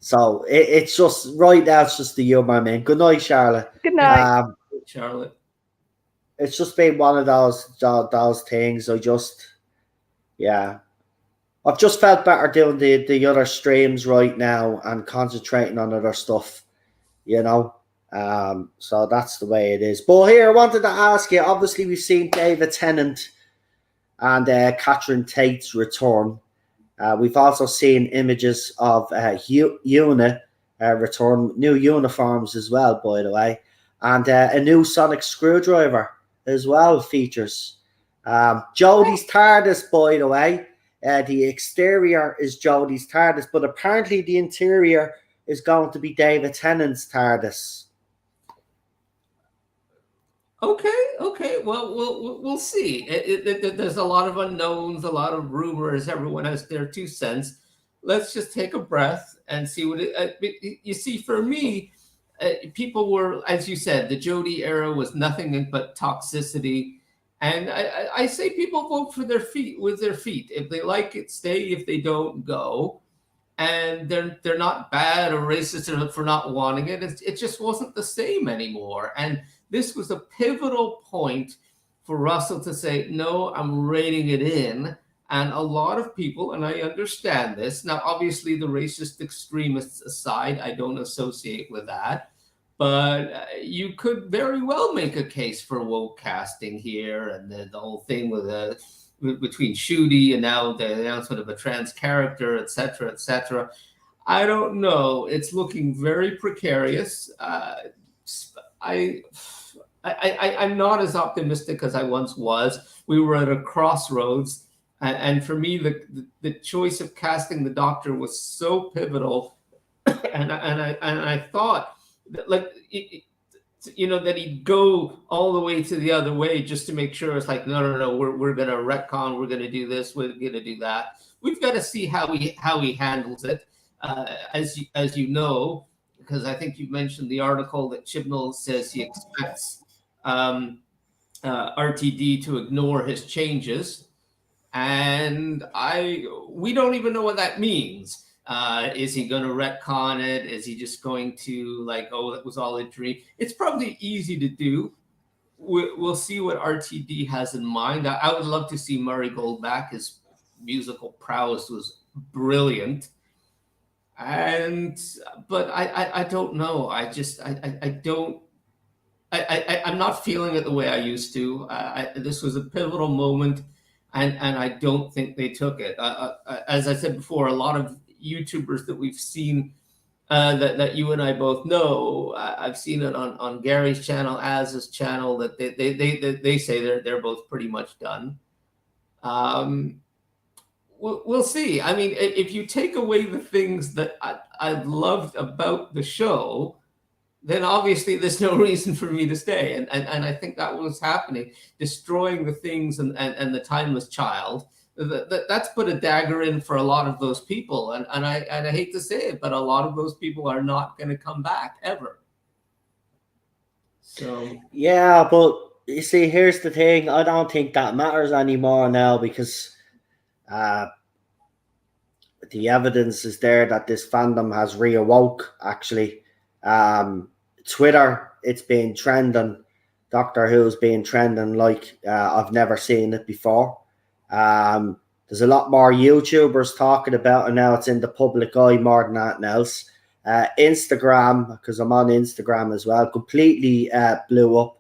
So it's just right now. It's just the humor, man. Good night, Charlotte. Good night, Charlotte. It's just been one of those things. I've just felt better doing the other streams right now and concentrating on other stuff. So that's the way it is. But here, I wanted to ask you. Obviously, we've seen David Tennant and Catherine Tate's return. We've also seen images of U.N.I.T return, new uniforms as well, by the way, and a new sonic screwdriver as well features. Jodie's TARDIS, by the way. The exterior is Jodie's TARDIS, but apparently the interior is going to be David Tennant's TARDIS. Okay. Well, we'll see. There's a lot of unknowns, a lot of rumors. Everyone has their 2 cents. Let's just take a breath and see what you see. For me, people were, as you said, the Jodie era was nothing but toxicity. And I say people vote for their feet with their feet. If they like it, stay. If they don't, go. And they're not bad or racist for not wanting it. It just wasn't the same anymore. And this was a pivotal point for Russell to say, no, I'm reining it in. And a lot of people, and I understand this. Now, obviously, the racist extremists aside, I don't associate with that. But you could very well make a case for woke casting here, and the whole thing with between Shooty and now the announcement of a trans character, et cetera, et cetera. I don't know. It's looking very precarious. I'm not as optimistic as I once was. We were at a crossroads, and for me, the choice of casting the Doctor was so pivotal, and I thought. that he'd go all the way to the other way just to make sure it's like, no, we're going to retcon, we're going to do this, we're going to do that. We've got to see how he handles it, as you know, because I think you mentioned the article that Chibnall says he expects RTD to ignore his changes, and we don't even know what that means. Is he going to retcon it? Is he just going to oh, that was all a dream? It's probably easy to do. We'll see what RTD has in mind. I would love to see Murray Gold back. His musical prowess was brilliant. But I don't know. I'm not feeling it the way I used to. This was a pivotal moment, and I don't think they took it. As I said before, a lot of YouTubers that we've seen, that you and I both know, I've seen it on Gary's channel, Az's channel, that they say they're both pretty much done. We'll see. I mean, if you take away the things that I loved about the show, then obviously there's no reason for me to stay. And I think that was happening, destroying the things and the timeless child. That's put a dagger in for a lot of those people. And I hate to say it, but a lot of those people are not going to come back ever. So yeah, but you see, here's the thing. I don't think that matters anymore now, because the evidence is there that this fandom has reawoke, actually. Twitter, it's been trending. Doctor Who's been trending like I've never seen it before. There's a lot more YouTubers talking about it now. It's in the public eye more than anything else. Instagram, because I'm on Instagram as well, completely blew up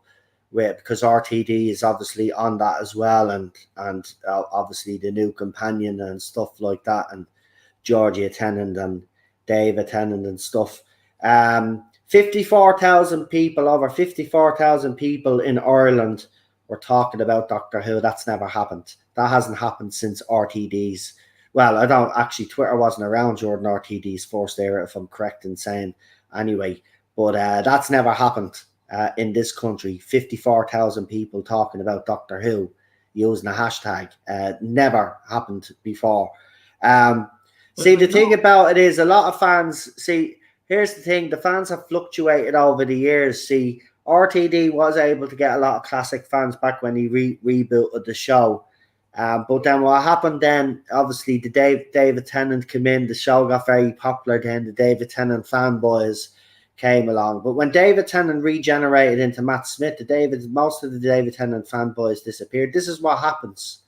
because RTD is obviously on that as well, and obviously the new companion and stuff like that, and Georgia Tennant and Dave Tennant and stuff. 54,000 people, over 54,000 people in Ireland were talking about Doctor Who. That's never happened. That hasn't happened since RTD's. Well, I don't actually, Twitter wasn't around during RTD's first era, if I'm correct in saying, anyway. But that's never happened in this country. 54,000 people talking about Doctor Who using a hashtag. Never happened before. See, the thing about it is, a lot of fans, see, here's the thing, the fans have fluctuated over the years. See, RTD was able to get a lot of classic fans back when he rebooted the show. But then what happened then, obviously, the David Tennant came in, the show got very popular then, the David Tennant fanboys came along. But when David Tennant regenerated into Matt Smith, most of the David Tennant fanboys disappeared. This is what happens.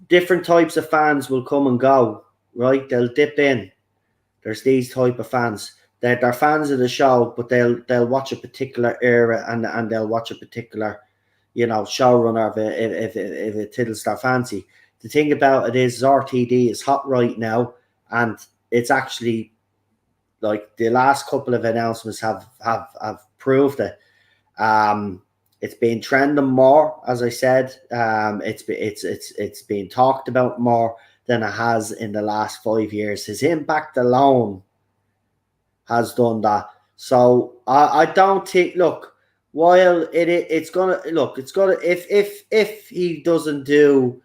Different types of fans will come and go, right? They'll dip in. There's these type of fans. They're fans of the show, but they'll watch a particular era and they'll watch a particular, showrunner if it tickles their fancy. The thing about it is RTD is hot right now, and it's actually like the last couple of announcements have proved it. It's been trending more, as I said. It's been talked about more than it has in the last 5 years. His impact alone has done that. So I don't think. Look, while it's gonna if he doesn't do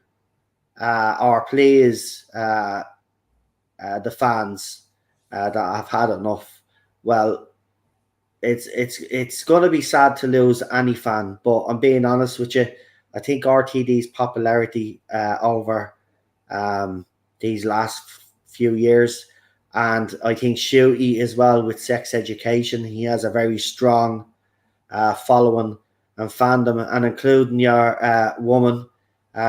or please the fans that have had enough, well, it's gonna be sad to lose any fan. But I'm being honest with you. I think RTD's popularity over these last few years, and I think Shooty as well with Sex Education, he has a very strong following and fandom, and including your woman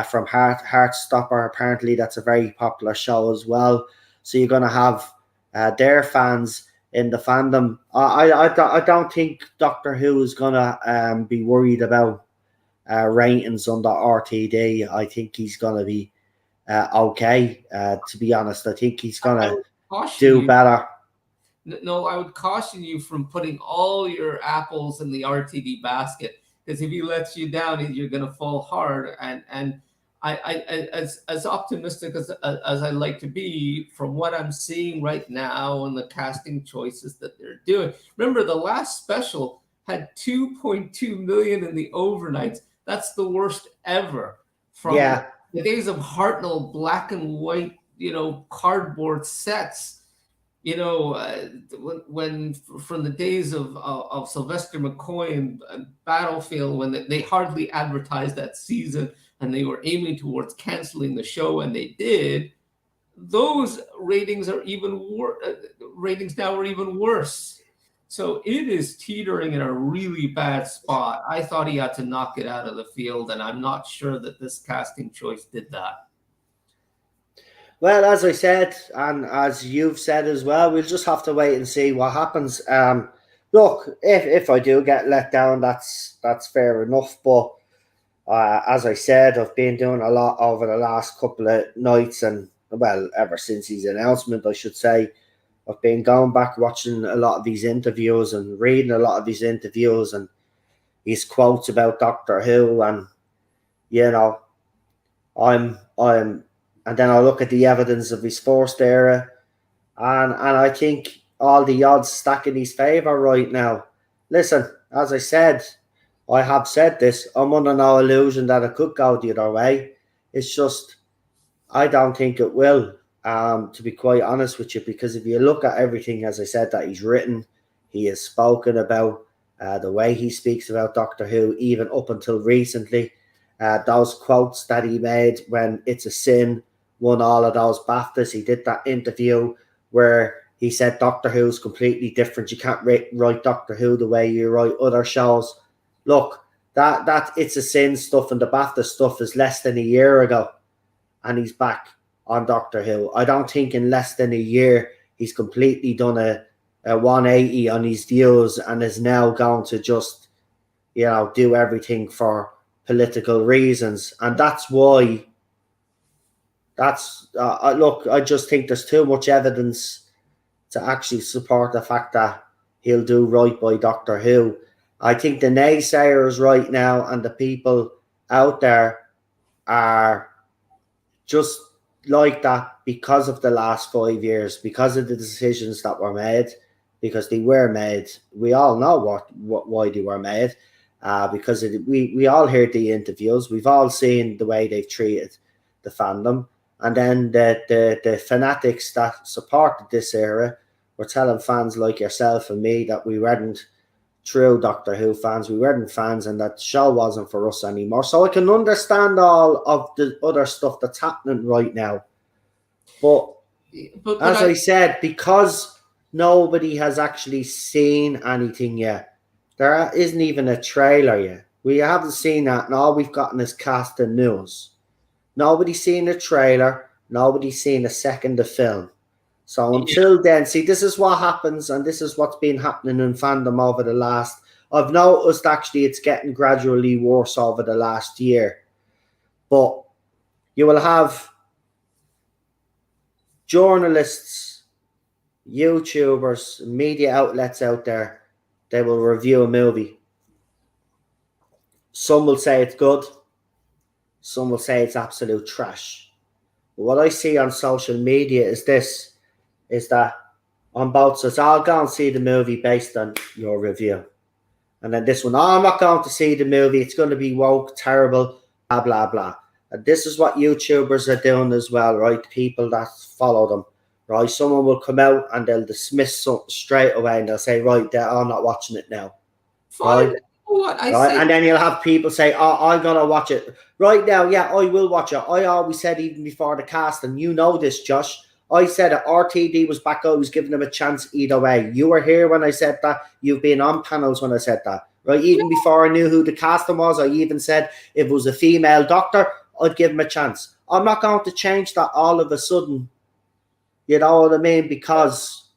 from Heartstopper. Apparently that's a very popular show as well, so you're going to have their fans in the fandom. I don't think Doctor Who is going to be worried about ratings under RTD. I think he's going to be okay. To be honest, I think he's going to do better. No, I would caution you from putting all your apples in the RTD basket, because if he lets you down, you're going to fall hard. And I as optimistic as I like to be, from what I'm seeing right now and the casting choices that they're doing. Remember, the last special had 2.2 million in the overnights. That's the worst ever. From Yeah. the days of Hartnell black and white, cardboard sets. When from the days of Sylvester McCoy and Battlefield, when they hardly advertised that season and they were aiming towards canceling the show, and they did, those ratings are ratings now are even worse. So it is teetering in a really bad spot. I thought he had to knock it out of the field, and I'm not sure that this casting choice did that. Well, as I said, and as you've said as well, we'll just have to wait and see what happens. Look, if I do get let down, that's fair enough. But as I said, I've been doing a lot over the last couple of nights, and well, ever since his announcement, I should say, I've been going back watching a lot of these interviews and reading a lot of these interviews and his quotes about Doctor Who, and I'm and then I look at the evidence of his first era, and I think all the odds stack in his favour right now. Listen, as I said, I have said this, I'm under no illusion that it could go the other way. It's just, I don't think it will, to be quite honest with you, because if you look at everything, as I said, that he's written, he has spoken about, the way he speaks about Doctor Who, even up until recently, those quotes that he made when It's a Sin won all of those BAFTAs. He did that interview where he said Doctor Who's completely different. You can't write Doctor Who the way you write other shows. Look, that It's a Sin stuff and the BAFTA stuff is less than a year ago, and he's back on Doctor Who. I don't think in less than a year he's completely done a 180 on his views and is now going to just, do everything for political reasons. And that's why look, I just think there's too much evidence to actually support the fact that he'll do right by Doctor Who. I think the naysayers right now and the people out there are just like that because of the last 5 years, because of the decisions that were made, because they were made. We all know why they were made, because we all heard the interviews. We've all seen the way they've treated the fandom. And then the fanatics that supported this era were telling fans like yourself and me that we weren't true Doctor Who fans, we weren't fans, and that the show wasn't for us anymore. So I can understand all of the other stuff that's happening right now. But as I said, because nobody has actually seen anything yet, there isn't even a trailer yet. We haven't seen that, and all we've gotten is cast and news. Nobody's seen a trailer. Nobody's seen a second of film. So until then, see, this is what happens, and this is what's been happening in fandom over the last... I've noticed, actually, it's getting gradually worse over the last year. But you will have journalists, YouTubers, media outlets out there, they will review a movie. Some will say it's good. Some will say it's absolute trash. But what I see on social media is this, is that on both sides, I'll go and see the movie based on your review. And then this one, I'm not going to see the movie. It's going to be woke, terrible, blah, blah, blah. And this is what YouTubers are doing as well, right? People that follow them, right? Someone will come out and they'll dismiss something straight away and they'll say, right, I'm not watching it now. Fine. Right? What I right? say. And then you'll have people say, oh, I'm going to watch it. Right now, yeah, I will watch it. I always said even before the cast, and you know this, Josh, I said it, RTD was back, I was giving them a chance either way. You were here when I said that. You've been on panels when I said that. Right? Even before I knew who the casting was, I even said if it was a female doctor, I'd give him a chance. I'm not going to change that all of a sudden. You know what I mean? Because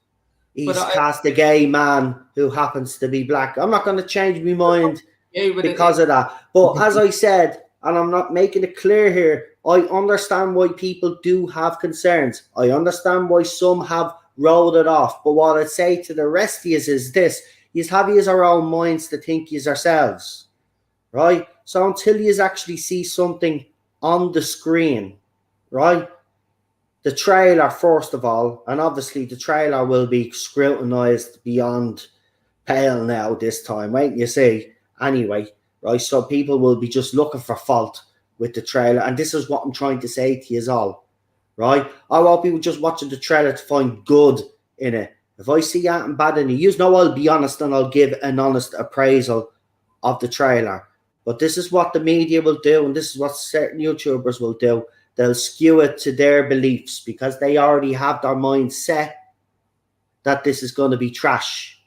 he's cast a gay man who happens to be black. I'm not going to change my mind because of that. But as I said, and I'm not making it clear here, I understand why people do have concerns. I understand why some have rolled it off. But what I'd say to the rest of you is this: you have our own minds to think you yourselves, right? So until you actually see something on the screen, right? The trailer, first of all, and obviously the trailer will be scrutinized beyond pale now this time, wait you see. Anyway, right, so people will be just looking for fault with the trailer, and this is what I'm trying to say to you all, right? I want people just watching the trailer to find good in it. If I see anything bad in it, you know, I'll be honest and I'll give an honest appraisal of the trailer. But this is what the media will do, and this is what certain YouTubers will do. They'll skew it to their beliefs because they already have their mind set that this is going to be trash,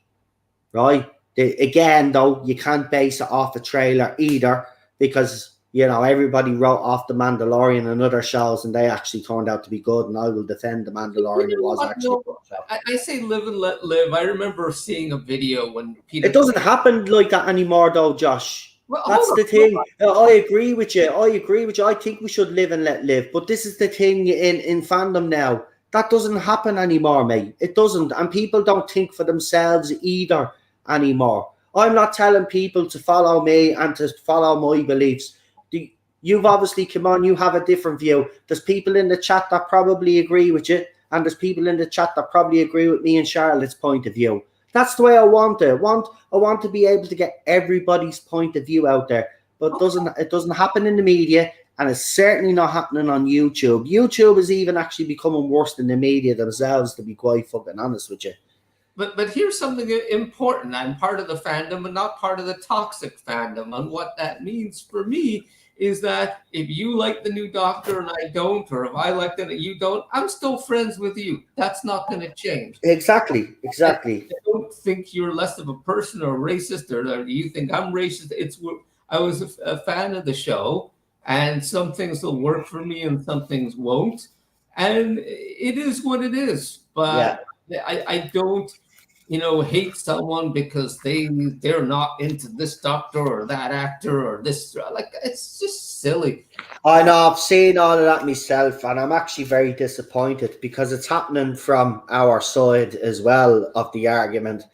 right? Again, though, you can't base it off a trailer either because, you know, everybody wrote off The Mandalorian and other shows and they actually turned out to be good, and I will defend The Mandalorian. It was actually a good show. I say live and let live. I remember seeing a video when Peter... It doesn't happen like that anymore, though, Josh. Well, That's the thing. I agree with you. I think we should live and let live. But this is the thing in fandom now. That doesn't happen anymore, mate. It doesn't. And people don't think for themselves either anymore. I'm not telling people to follow me and to follow my beliefs. You've obviously come on, you have a different view. There's people in the chat that probably agree with you, and there's people in the chat that probably agree with me and Charlotte's point of view. That's the way I want it. I want to be able to get everybody's point of view out there. But it doesn't happen in the media, and it's certainly not happening on YouTube. YouTube is even actually becoming worse than the media themselves, to be quite fucking honest with you. But here's something important. I'm part of the fandom and not part of the toxic fandom. And what that means for me is that if you like the new Doctor and I don't, or if I like it and you don't, I'm still friends with you. That's not going to change. Exactly. I don't think you're less of a person or racist, or you think I'm racist. I was a fan of the show, and some things will work for me and some things won't. And it is what it is. But yeah. I don't, hate someone because they're not into this doctor or that actor or this. Like, it's just silly. I know, I've seen all of that myself, and I'm actually very disappointed because it's happening from our side as well of the argument,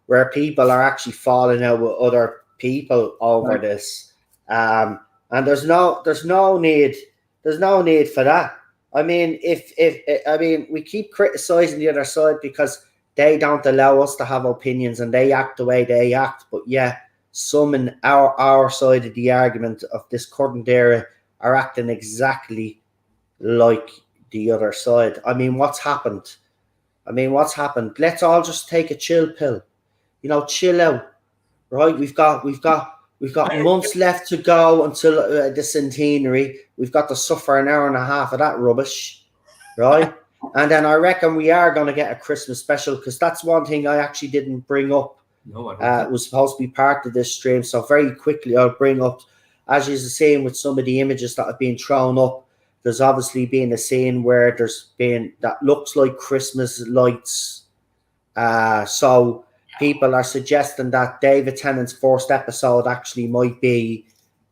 where people are actually falling out with other people over this. And there's no need for that. I mean, we keep criticizing the other side because they don't allow us to have opinions and they act the way they act. But yeah, some in our side of the argument of this current era are acting exactly like the other side. I mean, what's happened? Let's all just take a chill pill. Chill out, right? We've got months left to go until the centenary. We've got to suffer an hour and a half of that rubbish, right? And then I reckon we are going to get a Christmas special, because that's one thing I actually didn't bring up. No, I don't. It was supposed to be part of this stream. So very quickly I'll bring up, as you're saying with some of the images that have been thrown up, there's obviously been a scene where there's been, that looks like Christmas lights. So people are suggesting that David Tennant's first episode actually might be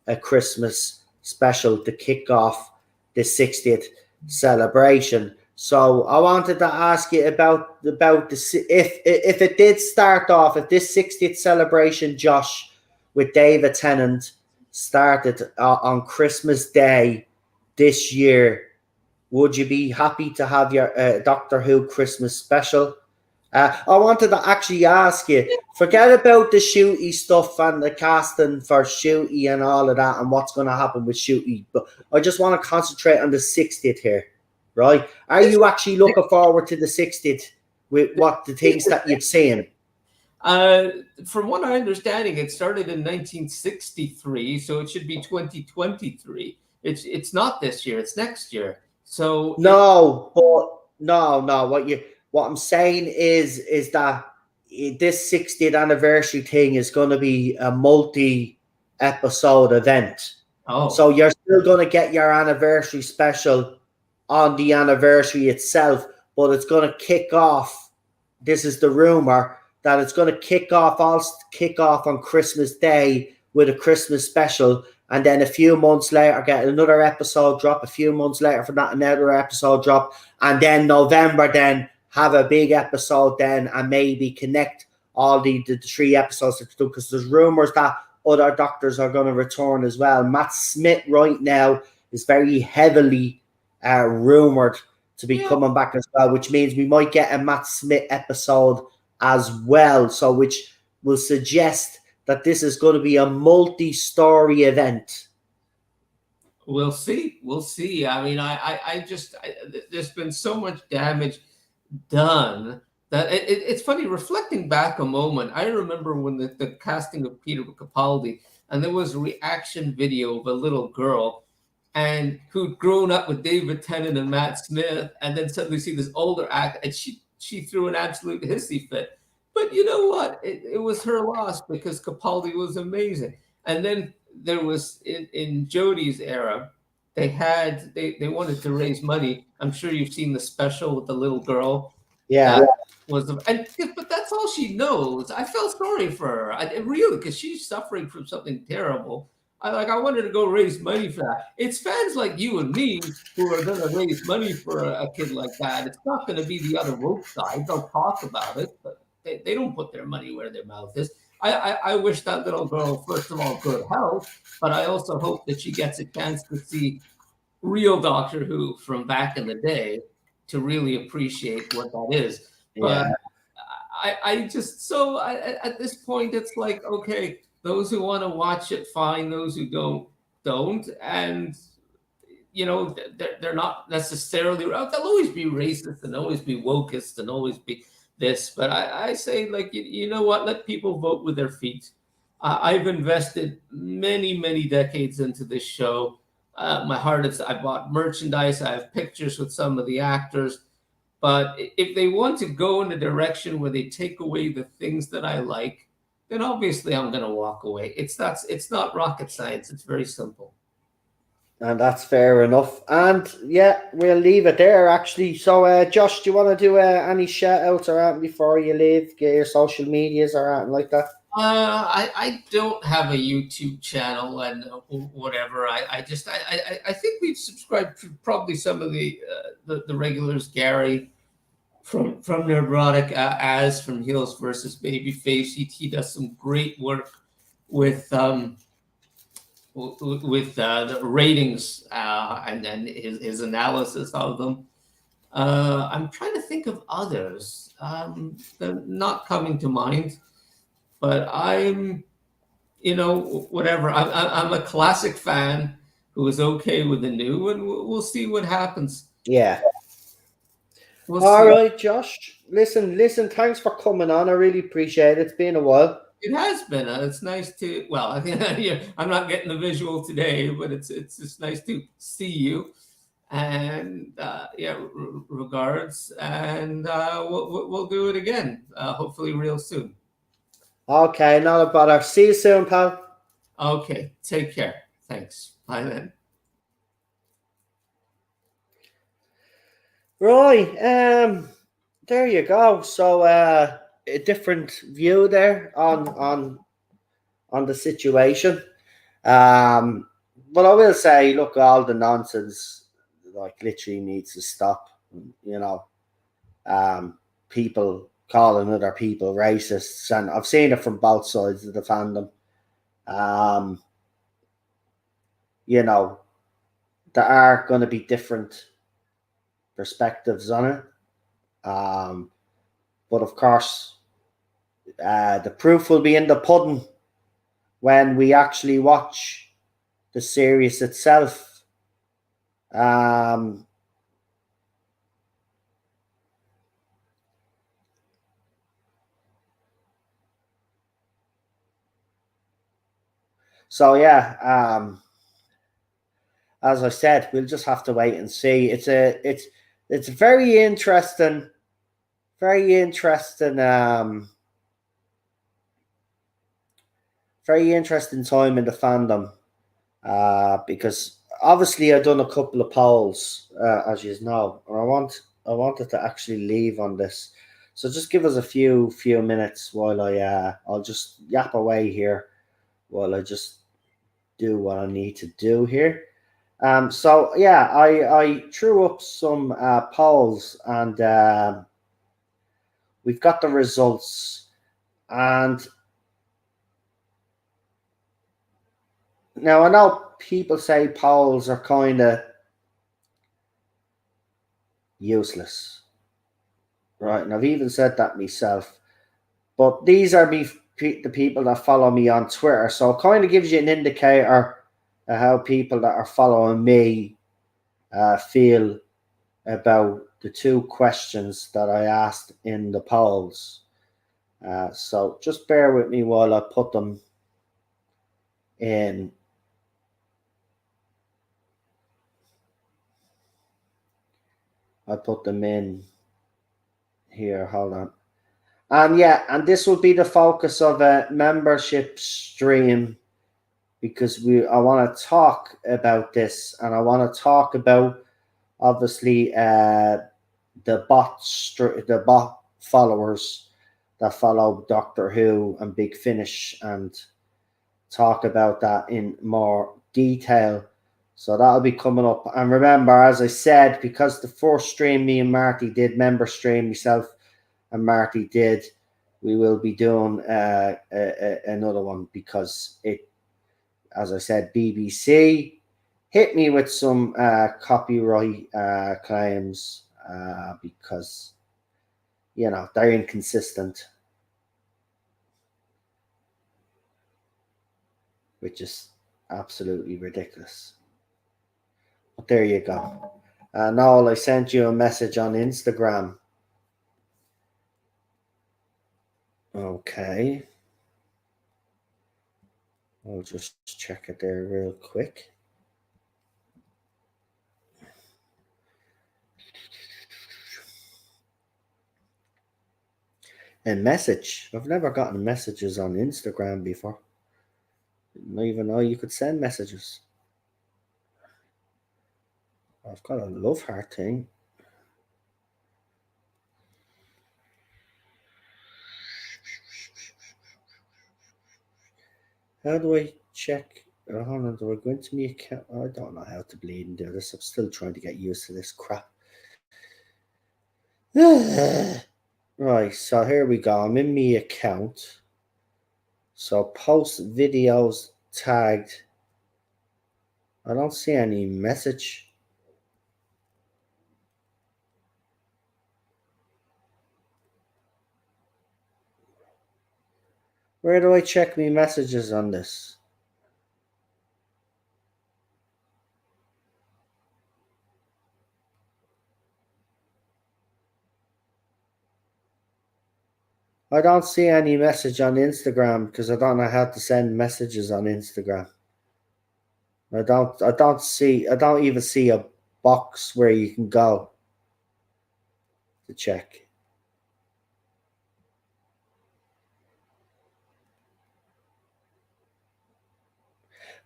a Christmas special to kick off the 60th celebration. So I wanted to ask you about if it did start off, if this 60th celebration, Josh, with David Tennant started on Christmas Day this year, would you be happy to have your Doctor Who Christmas special? I wanted to actually ask you, forget about the Shooty stuff and the casting for Shooty and all of that and what's going to happen with Shooty, but I just want to concentrate on the 60th here, right? Are you actually looking forward to the 60th with what the things that you've seen? From what I understanding, it started in 1963, so it should be 2023. It's not this year; it's next year. So no. What I'm saying is that this 60th anniversary thing is going to be a multi-episode event. Oh. So you're still going to get your anniversary special on the anniversary itself, but it's going to kick off. This is the rumor that it's going to kick off on Christmas Day with a Christmas special, and then a few months later get another episode drop. A few months later from that, another episode drop, and then November then have a big episode then, and maybe connect all the 3 episodes, because there's rumors that other doctors are going to return as well. Matt Smith right now is very heavily rumored to be coming back as well, which means we might get a Matt Smith episode as well. So which will suggest that this is going to be a multi-story event. We'll see. We'll see. I mean, there's been so much damage done that it's funny reflecting back a moment. I remember when the casting of Peter Capaldi, and there was a reaction video of a little girl and who'd grown up with David Tennant and Matt Smith, and then suddenly see this older act, and she threw an absolute hissy fit. But you know what? It was her loss because Capaldi was amazing. And then there was in Jodie's era, they wanted to raise money. I'm sure you've seen the special with the little girl. Yeah. But that's all she knows. I felt sorry for her. Really, because she's suffering from something terrible. I wanted to go raise money for that. It's fans like you and me who are going to raise money for a kid like that. It's not going to be the other woke side. They'll talk about it, but they don't put their money where their mouth is. I wish that little girl, first of all, good health, but I also hope that she gets a chance to see real Doctor Who from back in the day to really appreciate what that is. But at this point, it's like, okay, those who want to watch it, fine. Those who don't. And, you know, they're not necessarily, they'll always be racist and always be wokist and always be this. But I say, like, you know what? Let people vote with their feet. I've invested many, many decades into this show. My heart is, I bought merchandise. I have pictures with some of the actors. But if they want to go in a direction where they take away the things that I like, then obviously I'm going to walk away. It's not rocket science. It's very simple. And that's fair enough. And yeah, we'll leave it there, actually. So, Josh, do you want to do any shout outs or anything before you leave? Get your social medias or anything like that? I don't have a YouTube channel and whatever. I think we've subscribed to probably some of the regulars. Gary from Neurotic, as from Heels versus Babyface. He does some great work with the ratings and then his analysis of them. I'm trying to think of others. They're not coming to mind. But I'm, whatever. I'm a classic fan who is okay with the new, and we'll see what happens. Yeah. We'll All see. right, Josh. Listen. Thanks for coming on. I really appreciate it. It's been a while. It has been. It's nice to. Well, I'm not getting the visual today, but it's just nice to see you. And regards. And we'll do it again. Hopefully, real soon. Okay, not a bother. See you soon, pal. Okay, take care. Thanks. Bye then. Right, there you go. So, a different view there on the situation. But I will say, look, all the nonsense, like, literally needs to stop. People calling other people racists, and I've seen it from both sides of the fandom. There are going to be different perspectives on it, but of course, the proof will be in the pudding when we actually watch the series itself. So yeah, as I said, we'll just have to wait and see. It's a very interesting, very interesting time in the fandom, because obviously I've done a couple of polls, as you know, and I wanted to actually leave on this. So just give us a few minutes while I'll just yap away here while I just do what I need to do here. So yeah, I threw up some polls, and we've got the results. And now I know people say polls are kind of useless, right? And I've even said that myself. But these are the people that follow me on Twitter. So it kind of gives you an indicator of how people that are following me feel about the two questions that I asked in the polls. So just bear with me while I put them in. I put them in here. Hold on. And this will be the focus of a membership stream, because I want to talk about this, and I want to talk about obviously the bot followers that follow Doctor Who and Big Finish, and talk about that in more detail. So that'll be coming up. And remember, as I said, because the first stream me and Marty did, member stream, myself and Marty did, we will be doing another one, because it, as I said, BBC hit me with some copyright claims because, you know, they're inconsistent, which is absolutely ridiculous. But there you go. Noel, I sent you a message on Instagram. Okay. I'll just check it there real quick. A message. I've never gotten messages on Instagram before. Didn't even know you could send messages. I've got a love heart thing. How do I check? Hold on, do I go into my account? I don't know how to bleed and do this. I'm still trying to get used to this crap. Right, so here we go. I'm in my account. So post videos tagged. I don't see any message. Where do I check my messages on this? I don't see any message on Instagram, because I don't know how to send messages on Instagram. I don't even see a box where you can go to check.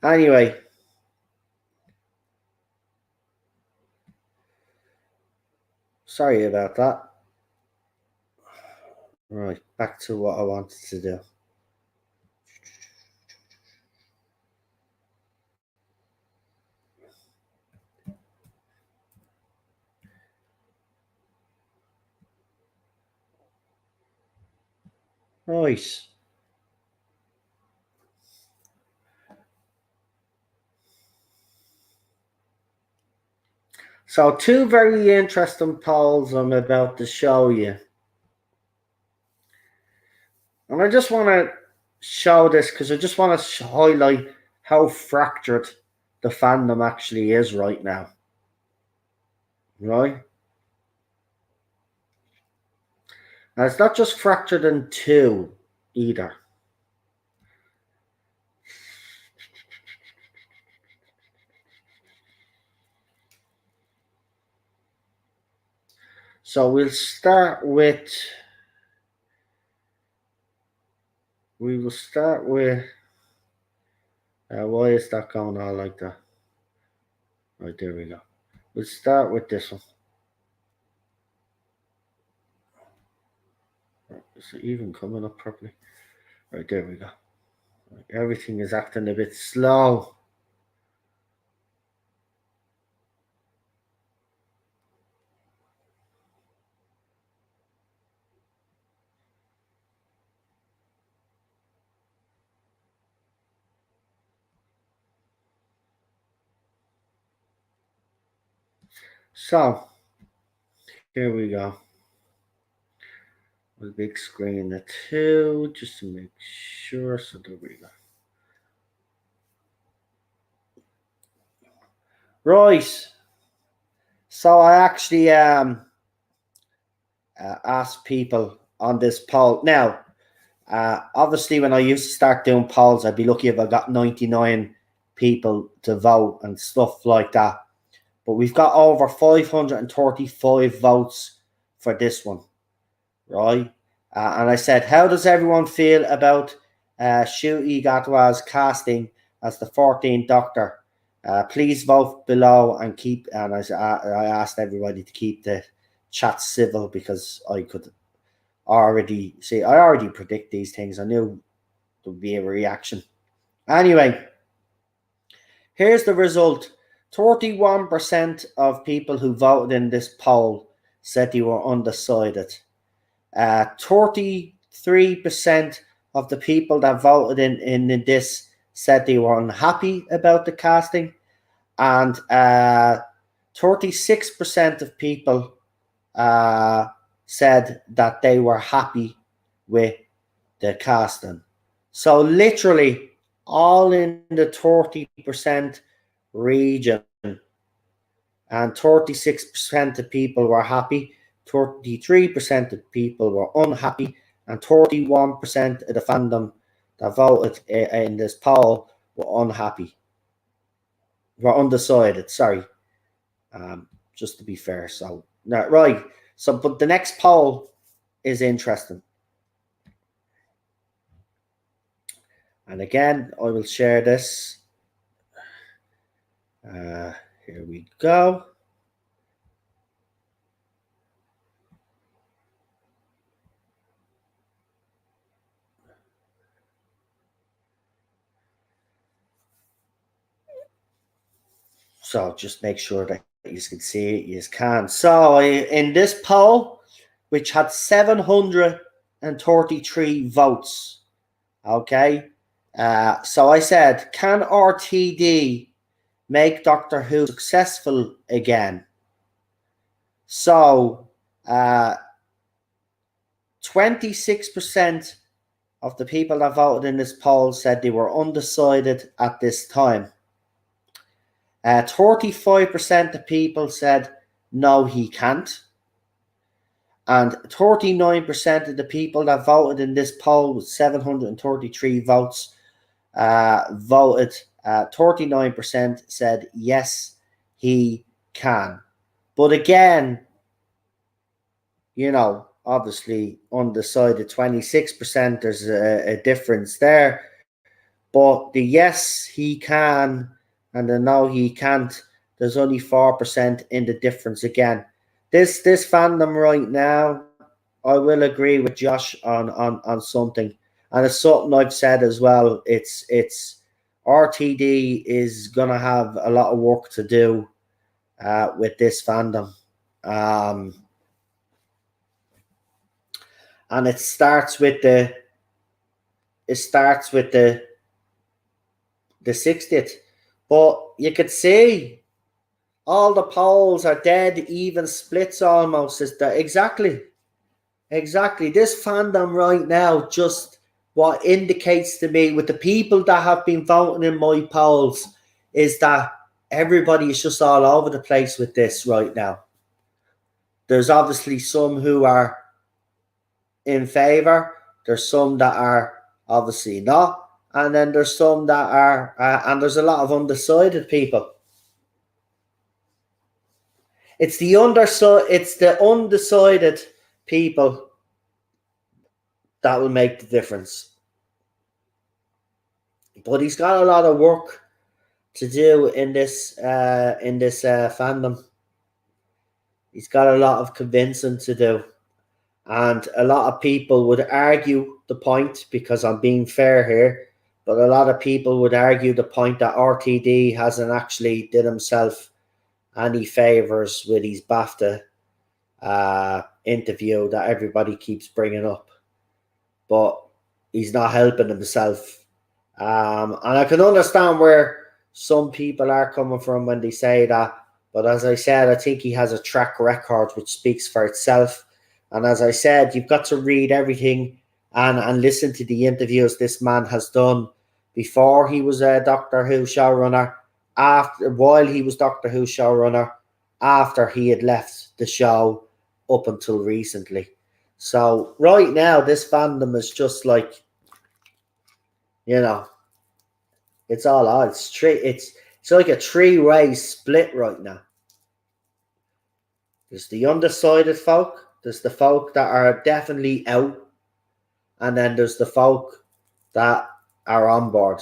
Anyway, sorry about that. Right, back to what I wanted to do. Right. So two very interesting polls I'm about to show you. And I just want to show this because I just want to highlight how fractured the fandom actually is right now. Right? And it's not just fractured in two either. So we will start with why is that going on like that? Right, there we go. We'll start with this one. Is it even coming up properly? Right, there we go. Right, everything is acting a bit slow. So, here we go. a big screen the two just to make sure. So there we go. Right. So I actually asked people on this poll. Now, obviously, when I used to start doing polls, I'd be lucky if I got 99 people to vote and stuff like that. But we've got over 535 votes for this one, right? And I said, how does everyone feel about Ncuti Gatwa's casting as the 14th Doctor? Please vote below and keep. And I asked everybody to keep the chat civil because I could already see. I already predict these things. I knew there would be a reaction. Anyway, here's the result. 31% of people who voted in this poll said they were undecided. 33% of the people that voted in this said they were unhappy about the casting, and 36% of people said that they were happy with the casting. So literally all in the 30% region, and 36% of people were happy, 33% of people were unhappy, and 31% of the fandom that voted in this poll were unhappy. Were undecided, sorry. Just to be fair. So, no, right. So, but the next poll is interesting. And again, I will share this. Here we go. So just make sure that you can see it, you can. So in this poll, which had 733 votes, okay, so I said, can RTD make Doctor Who successful again? So 26% of the people that voted in this poll said they were undecided at this time. 35% of people said no, he can't. And 39% of the people that voted in this poll with 733 votes voted, 39% said yes, he can. But again, you know, obviously undecided 26%, there's a difference there. But the yes, he can, and the no, he can't, there's only 4% in the difference again. This fandom right now, I will agree with Josh on something. And it's something I've said as well. It's RTD is going to have a lot of work to do with this fandom. And it starts with the 60th. But you could see all the polls are dead, even splits almost. Is that exactly? This fandom right now, just what indicates to me with the people that have been voting in my polls, is that everybody is just all over the place with this right now. There's obviously some who are in favor. There's some that are obviously not. And then there's some that are, and there's a lot of undecided people. It's the undecided people that will make the difference. But he's got a lot of work to do in this fandom. He's got a lot of convincing to do. And a lot of people would argue the point, because I'm being fair here, but a lot of people would argue the point that RTD hasn't actually did himself any favors with his BAFTA interview that everybody keeps bringing up. But he's not helping himself. And I can understand where some people are coming from when they say that. But as I said, I think he has a track record which speaks for itself. And as I said, you've got to read everything and listen to the interviews this man has done before he was a Doctor Who showrunner, while he was Doctor Who showrunner, after he had left the show up until recently. So right now, this fandom is just like, you know, it's all odds. It's like a three-way split right now. There's the undecided folk, there's the folk that are definitely out, and then there's the folk that are on board.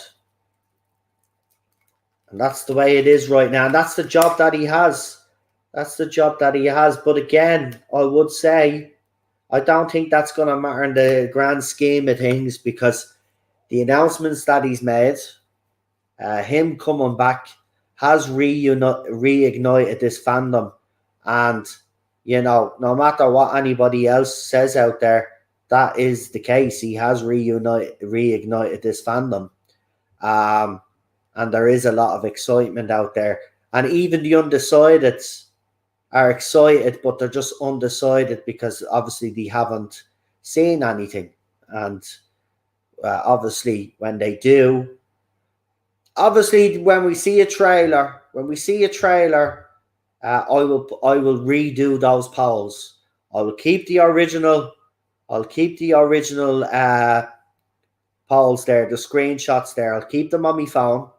And that's the way it is right now. And that's the job that he has. That's the job that he has. But again, I would say, I don't think that's going to matter in the grand scheme of things, because the announcements that he's made, him coming back, has reignited this fandom. And, you know, no matter what anybody else says out there, that is the case. He has reignited this fandom. And there is a lot of excitement out there. And even the undecideds are excited, but they're just undecided because obviously they haven't seen anything. And obviously when they do, obviously when we see a trailer, I will redo those polls. I will keep the original. I'll keep the original polls there, the screenshots there. I'll keep them on my phone,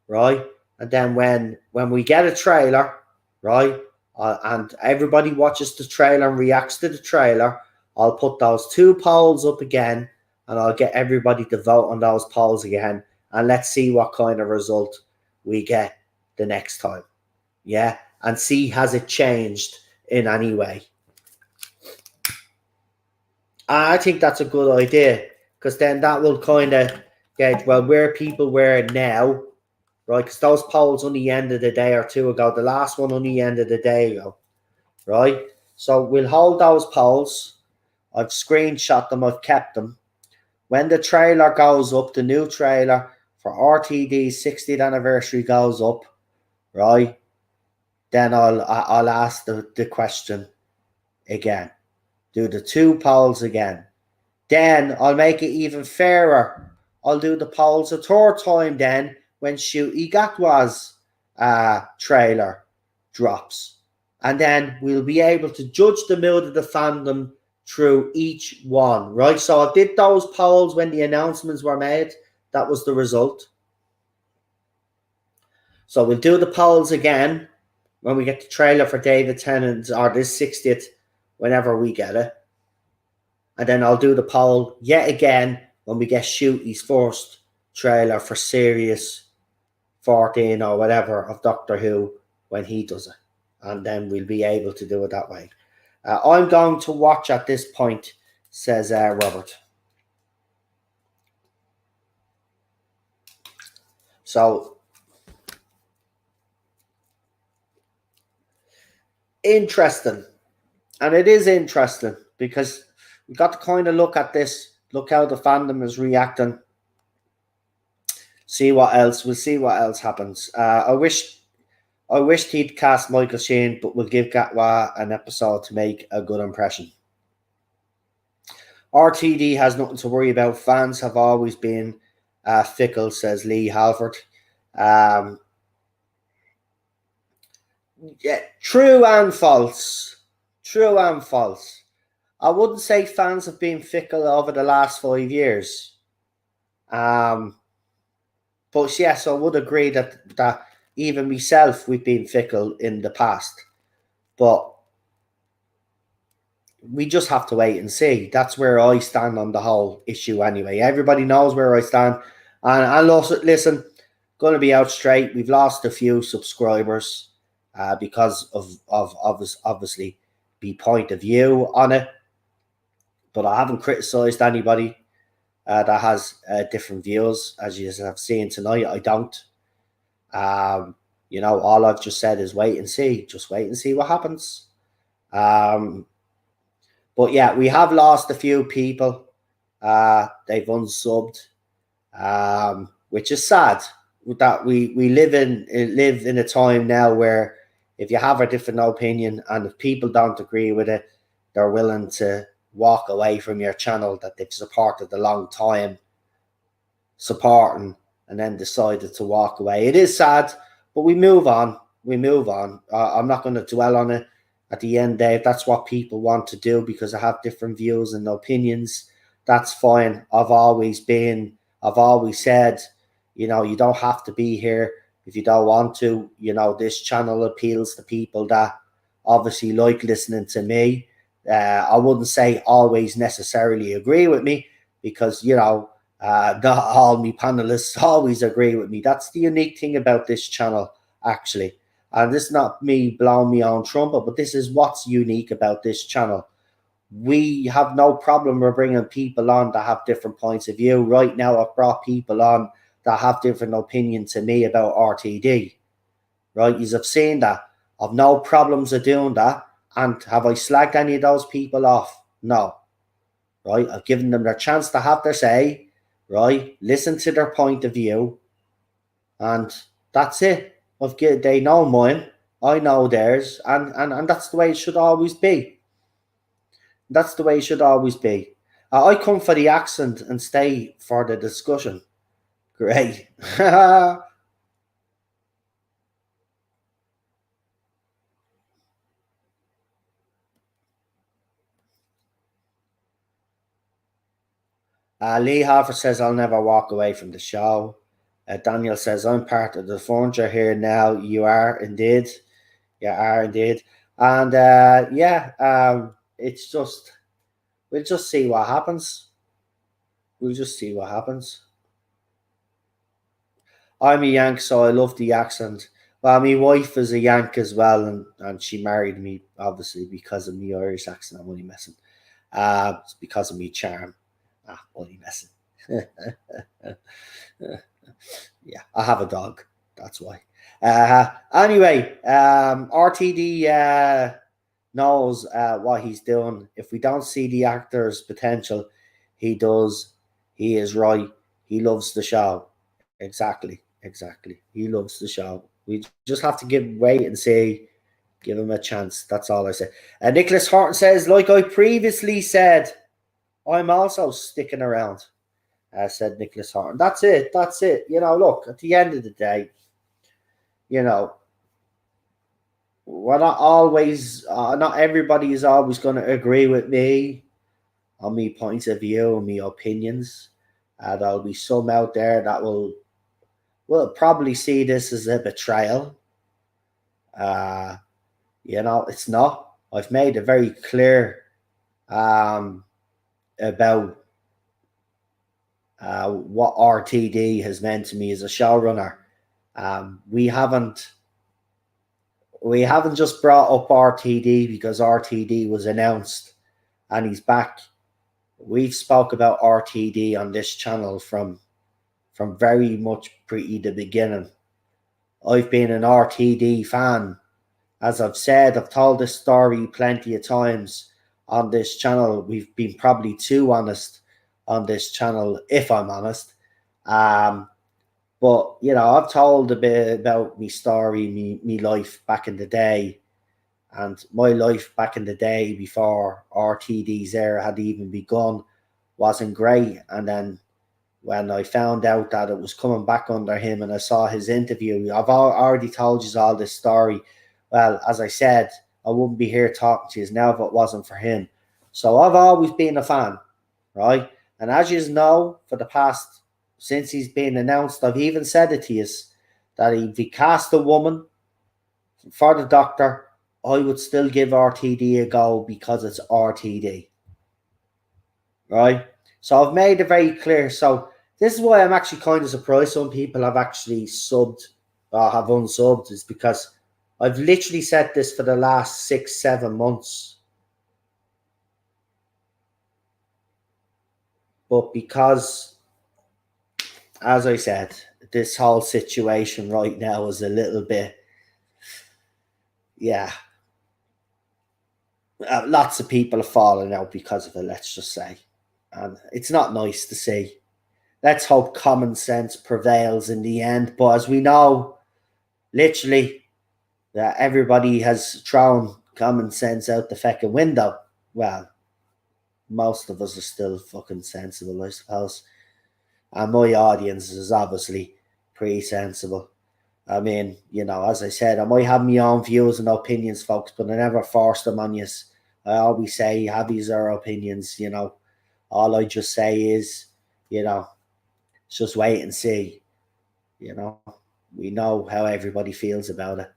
right? And then when we get a trailer, right, and everybody watches the trailer and reacts to the trailer, I'll put those two polls up again, and I'll get everybody to vote on those polls again, and let's see what kind of result we get the next time. Yeah, and see, has it changed in any way? I think that's a good idea, because then that will kind of gauge, well, where people were now, right? Because those polls only ended a day or two ago. The last one only ended a day ago, right? So we'll hold those polls. I've screenshot them. I've kept them. When the trailer goes up, the new trailer for RTD's 60th anniversary goes up, right? Then I'll ask the question again. Do the two polls again. Then I'll make it even fairer. I'll do the polls a third time then when Ncuti Gatwa's trailer drops. And then we'll be able to judge the mood of the fandom through each one, right? So I did those polls when the announcements were made. That was the result. So we'll do the polls again when we get the trailer for David Tennant's or this 60th, whenever we get it. And then I'll do the poll yet again when we get Ncuti's first trailer for Series 14 or whatever of Doctor Who when he does it. And then we'll be able to do it that way. I'm going to watch at this point, says Robert. So, interesting. And it is interesting because we got to kind of look at this, look how the fandom is reacting, see what else. We'll see what else happens. I wished he'd cast Michael Sheen, but we'll give Gatwa an episode to make a good impression. RTD has nothing to worry about. Fans have always been fickle, says Lee Halford. Yeah, true and false. True and false. I wouldn't say fans have been fickle over the last 5 years. But yes, I would agree that even myself, we've been fickle in the past. But we just have to wait and see. That's where I stand on the whole issue anyway. Everybody knows where I stand. And also, listen, going to be out straight. We've lost a few subscribers because of obviously the point of view on it. But I haven't criticised anybody that has different views. As you have seen tonight, I don't. You know, all I've just said is wait and see. Just wait and see what happens. But yeah, we have lost a few people. They've unsubbed, which is sad. That we live in a time now where if you have a different opinion and if people don't agree with it, they're willing to walk away from your channel that they've supported a long time supporting, and then decided to walk away. It is sad, but we move on. We move on. I'm not going to dwell on it. At the end, Dave, that's what people want to do because I have different views and opinions. That's fine. I've always said, you know, you don't have to be here if you don't want to. You know, this channel appeals to people that obviously like listening to me. I wouldn't say always necessarily agree with me because, you know, not all my panelists always agree with me. That's the unique thing about this channel, actually. And this is not me blowing me own trumpet, but this is what's unique about this channel. We have no problem with bringing people on that have different points of view. Right now, I've brought people on that have different opinions to me about RTD. Right? You have seen that. I've no problems of doing that. And have I slagged any of those people off? No. Right? I've given them their chance to have their say. Right? Listen to their point of view. And that's it. They know mine. I know theirs. And that's the way it should always be. That's the way it should always be. I come for the accent and stay for the discussion. Great. Lee Harford says, I'll never walk away from the show. Daniel says, I'm part of the furniture here now. You are indeed. You are indeed. And it's just, we'll just see what happens. We'll just see what happens. I'm a Yank, so I love the accent. Well, my wife is a Yank as well, and she married me, obviously, because of my Irish accent. I'm only messing. It's because of me charm. Only messing. Yeah, I have a dog. That's why. Anyway, RTD knows what he's doing. If we don't see the actor's potential, he does. He is right. He loves the show. Exactly. He loves the show. We just have to wait and see. Give him a chance. That's all I say. Nicholas Horton says, like I previously said, I'm also sticking around. Said Nicholas Horton. That's it. You know, look, at the end of the day, you know, we're not always, not everybody is always going to agree with me on my points of view and my opinions. There'll be some out there that will probably see this as a betrayal. You know, it's not. I've made it very clear about what RTD has meant to me as a showrunner. We haven't just brought up RTD because RTD was announced and he's back. We've spoke about RTD on this channel from very much pre the beginning. I've been an RTD fan. As I've said, I've told this story plenty of times on this channel. We've been probably too honest on this channel, if I'm honest. But, you know, I've told a bit about my story, me life back in the day. And my life back in the day before RTD's era had even begun wasn't great. And then when I found out that it was coming back under him and I saw his interview, I've already told you all this story. Well, as I said, I wouldn't be here talking to you now if it wasn't for him. So I've always been a fan, right? And as you know, for the past, since he's been announced, I've even said it to you, that if he cast a woman for the Doctor, I would still give RTD a go because it's RTD. Right? So I've made it very clear. So this is why I'm actually kind of surprised some people have actually subbed or have unsubbed, is because I've literally said this for the last 6-7 months. But because, as I said, this whole situation right now is a little bit, yeah. Lots of people are falling out because of it, let's just say. And it's not nice to see. Let's hope common sense prevails in the end. But as we know, literally, that everybody has thrown common sense out the fucking window. well, most of us are still fucking sensible, I suppose. And my audience is obviously pretty sensible. I mean, you know, as I said, I might have my own views and opinions, folks, but I never force them on you. I always say, have these are opinions, you know. All I just say is, you know, just wait and see. You know, we know how everybody feels about it.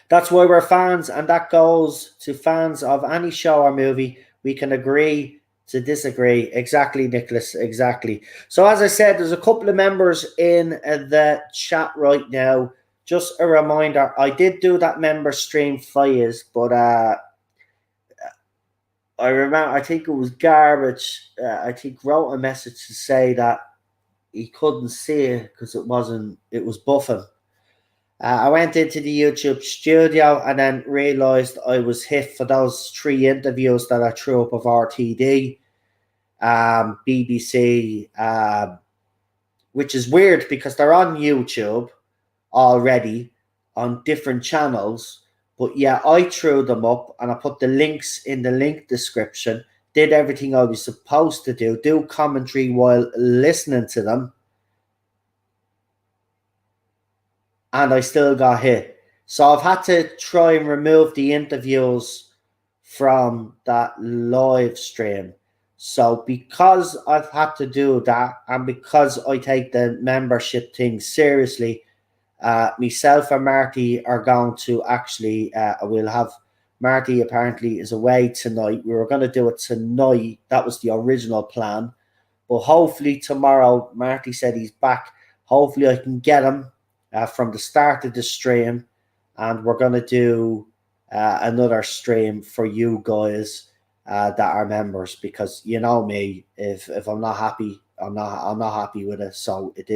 That's why we're fans, and that goes to fans of any show or movie. We can agree to disagree. Exactly, Nicholas. Exactly. So, as I said, there's a couple of members in the chat right now. Just a reminder, I did do that member stream for you, but I remember, I think it was Garbage. I think wrote a message to say that he couldn't see it because it was buffing. I went into the YouTube studio and then realised I was hit for those 3 interviews that I threw up of RTD, BBC, which is weird because they're on YouTube already on different channels. But yeah, I threw them up and I put the links in the link description, did everything I was supposed to do commentary while listening to them. And I still got hit. So I've had to try and remove the interviews from that live stream. So because I've had to do that, and because I take the membership thing seriously, myself and Marty are going to actually, we'll have, Marty apparently is away tonight. We were going to do it tonight. That was the original plan. But hopefully tomorrow, Marty said he's back. Hopefully I can get him from the start of the stream, and we're going to do another stream for you guys that are members, because you know me, if I'm not happy, I'm not happy with it. So it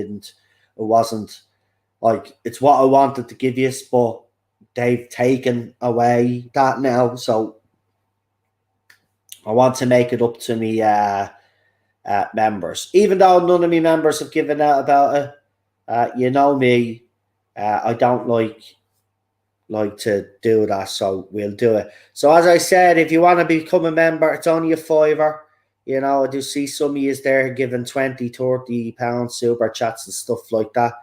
wasn't like, it's what I wanted to give you, but they've taken away that now. So I want to make it up to me members, even though none of me members have given out about it. You know me, I don't like to do that, so we'll do it. So as I said, if you want to become a member, it's only a $5. You know, I do see some of you there giving 20, 30 pounds super chats and stuff like that.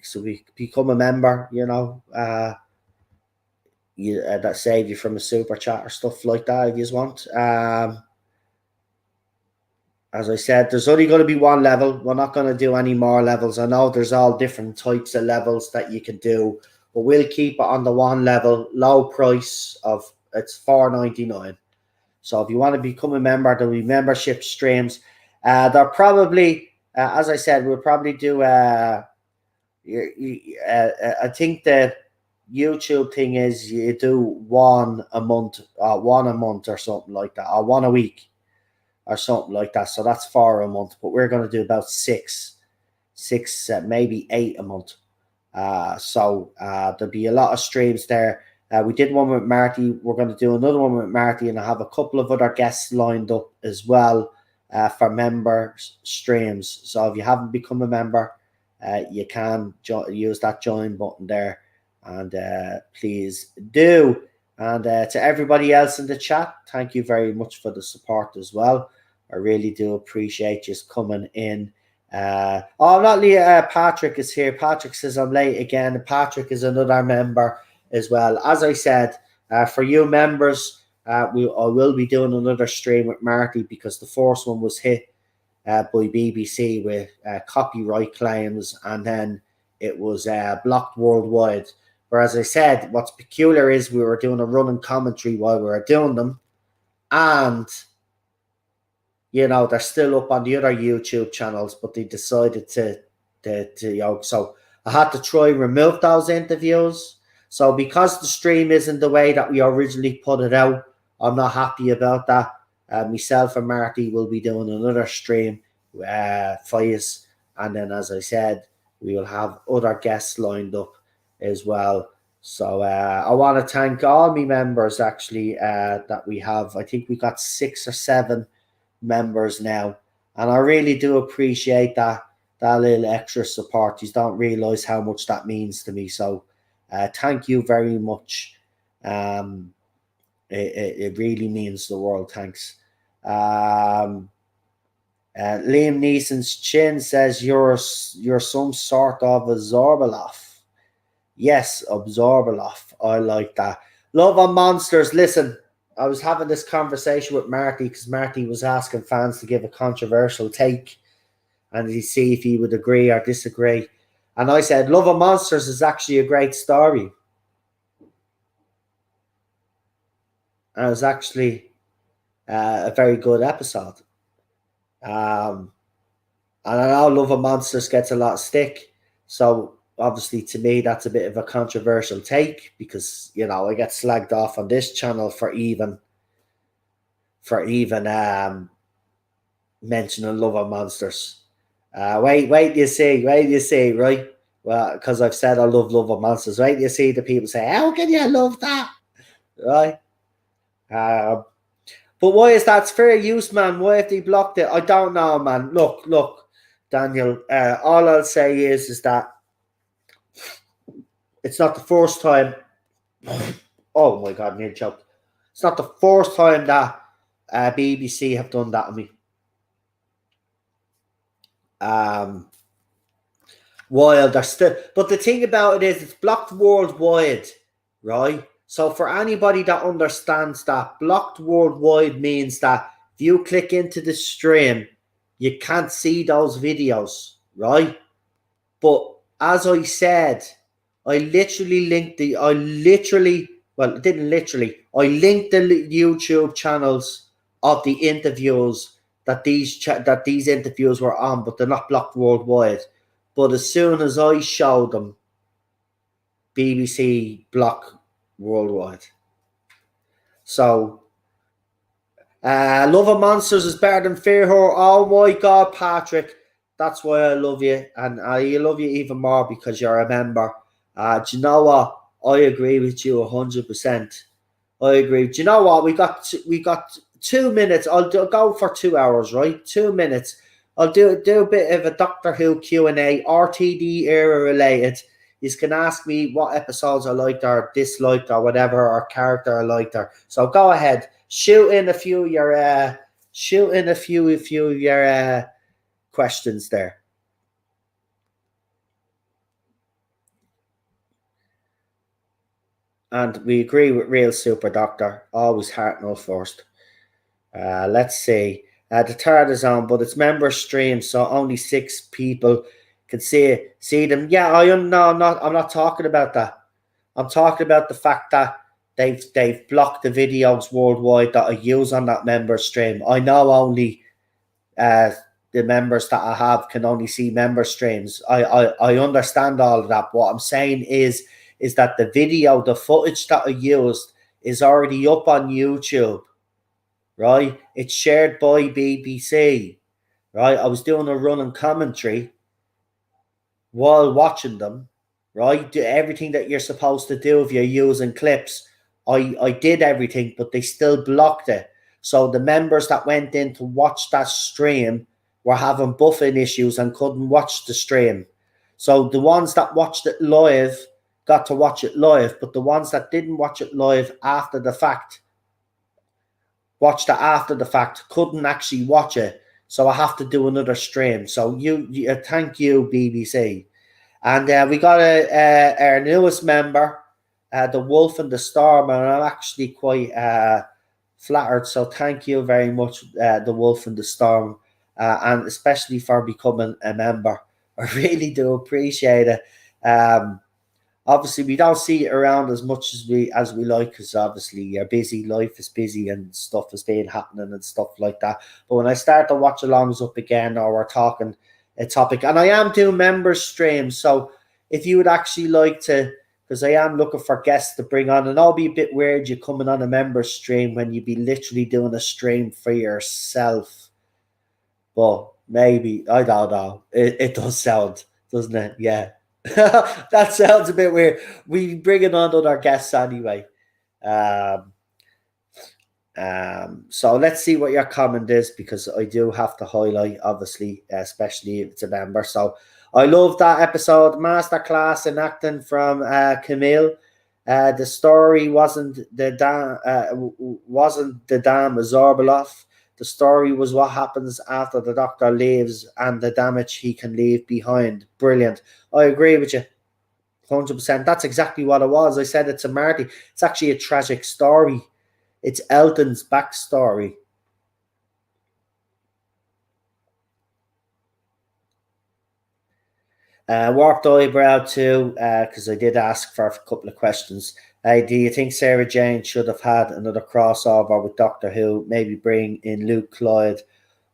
So we become a member, you know, that save you from a super chat or stuff like that if you want. As I said, there's only going to be one level. We're not going to do any more levels. I know there's all different types of levels that you can do, but we'll keep it on the one level, low price of, it's $4.99. So if you want to become a member, there'll be membership streams. They're probably, as I said, we'll probably do, I think the YouTube thing is you do one a month or something like that, or one a week or something like that. So that's 4 a month, but we're going to do about six, maybe 8 a month. So there'll be a lot of streams there. We did one with Marty. We're going to do another one with Marty, and I have a couple of other guests lined up as well for member streams. So if you haven't become a member, you can use that join button there, and please do. And to everybody else in the chat, thank you very much for the support as well. I really do appreciate you coming in. Not Leah, Patrick is here. Patrick says I'm late again. Patrick is another member as well. As I said, for you members, I will be doing another stream with Marty, because the first one was hit by BBC with copyright claims, and then it was blocked worldwide. Whereas I said, what's peculiar is we were doing a running commentary while we were doing them, and you know, they're still up on the other YouTube channels, but they decided to you know, so I had to try and remove those interviews. So because the stream isn't the way that we originally put it out, I'm not happy about that. Myself and Marty will be doing another stream for you. And then, as I said, we will have other guests lined up as well. So I want to thank all my members, actually, that we have. I think we got 6 or 7 members now, and I really do appreciate that little extra support. You don't realize how much that means to me. So thank you very much. It really means the world. Thanks. Liam Neeson's chin says you're some sort of a Zorbaloff. Yes, Absorbaloff. I like that. Love on Monsters. Listen, I was having this conversation with Marty because Marty was asking fans to give a controversial take and to see if he would agree or disagree. And I said, Love of Monsters is actually a great story. And it was actually a very good episode. And I know Love of Monsters gets a lot of stick. So obviously to me, that's a bit of a controversial take because, you know, I get slagged off on this channel for even mentioning Love of Monsters. Wait, you see, right? Well, because I've said I love of Monsters. Wait, you see the people say, how can you love that? Right? But why is that? It's fair use, man. Why have they blocked it? I don't know, man. Look, Daniel. All I'll say is that it's not the first time. Oh my God, nearly choked. It's not the first time that BBC have done that to me. While they're still, but the thing about it is, it's blocked worldwide, right? So for anybody that understands that, blocked worldwide means that if you click into the stream, you can't see those videos, right? But as I said, I linked the YouTube channels of the interviews that these interviews were on, but they're not blocked worldwide. But as soon as I showed them, BBC block worldwide. So, Love of Monsters is better than Fear Her. Oh my God, Patrick. That's why I love you. And I love you even more because you're a member. Do you know what? I agree with you 100%. I agree. Do you know what? We got 2 minutes. I'll go for 2 hours, right? 2 minutes. I'll do a bit of a Doctor Who Q&A, RTD era related. You can ask me what episodes I liked or disliked or whatever, or character I liked or. So go ahead, shoot in a few of your questions there. And we agree with Real Super Doctor. Always Hartnell first. Let's see. The third is on, but it's member stream, so only 6 people can see them. Yeah, I'm not talking about that. I'm talking about the fact that they've blocked the videos worldwide that I use on that member stream. I know only the members that I have can only see member streams. I understand all of that. What I'm saying is that the video, the footage that I used is already up on YouTube. Right, it's shared by BBC. Right, I was doing a running commentary while watching them. Right, do everything that you're supposed to do if you're using clips. I did everything, but they still blocked it. So the members that went in to watch that stream were having buffering issues and couldn't watch the stream. So the ones that watched it live got to watch it live, but the ones that didn't watch it live after the fact couldn't actually watch it, so I have to do another stream. So you thank you, BBC. And we got our newest member, the Wolf and the Storm, and I'm actually quite flattered, so thank you very much, the Wolf and the Storm, and especially for becoming a member. I really do appreciate it. Obviously, we don't see it around as much as we like, because obviously you're busy, life is busy, and stuff is being happening and stuff like that. But when I start to watch alongs up again, or we're talking a topic, and I am doing member streams, so if you would actually like to, because I am looking for guests to bring on, and I'll be a bit weird you coming on a member stream when you be literally doing a stream for yourself. But maybe, I don't know. It does sound, doesn't it? Yeah. That sounds a bit weird. We bringing on other guests anyway. So let's see what your comment is, because I do have to highlight, obviously, especially if it's a member. So I love that episode, masterclass in acting from Camille. The story wasn't the dam of Zorbalov. The story was what happens after the Doctor leaves and the damage he can leave behind. Brilliant. I agree with you. 100%. That's exactly what it was. I said it to Marty. It's actually a tragic story. It's Elton's backstory. Warped eyebrow too, because I did ask for a couple of questions. Do you think Sarah Jane should have had another crossover with Doctor Who? Maybe bring in Luke Clyde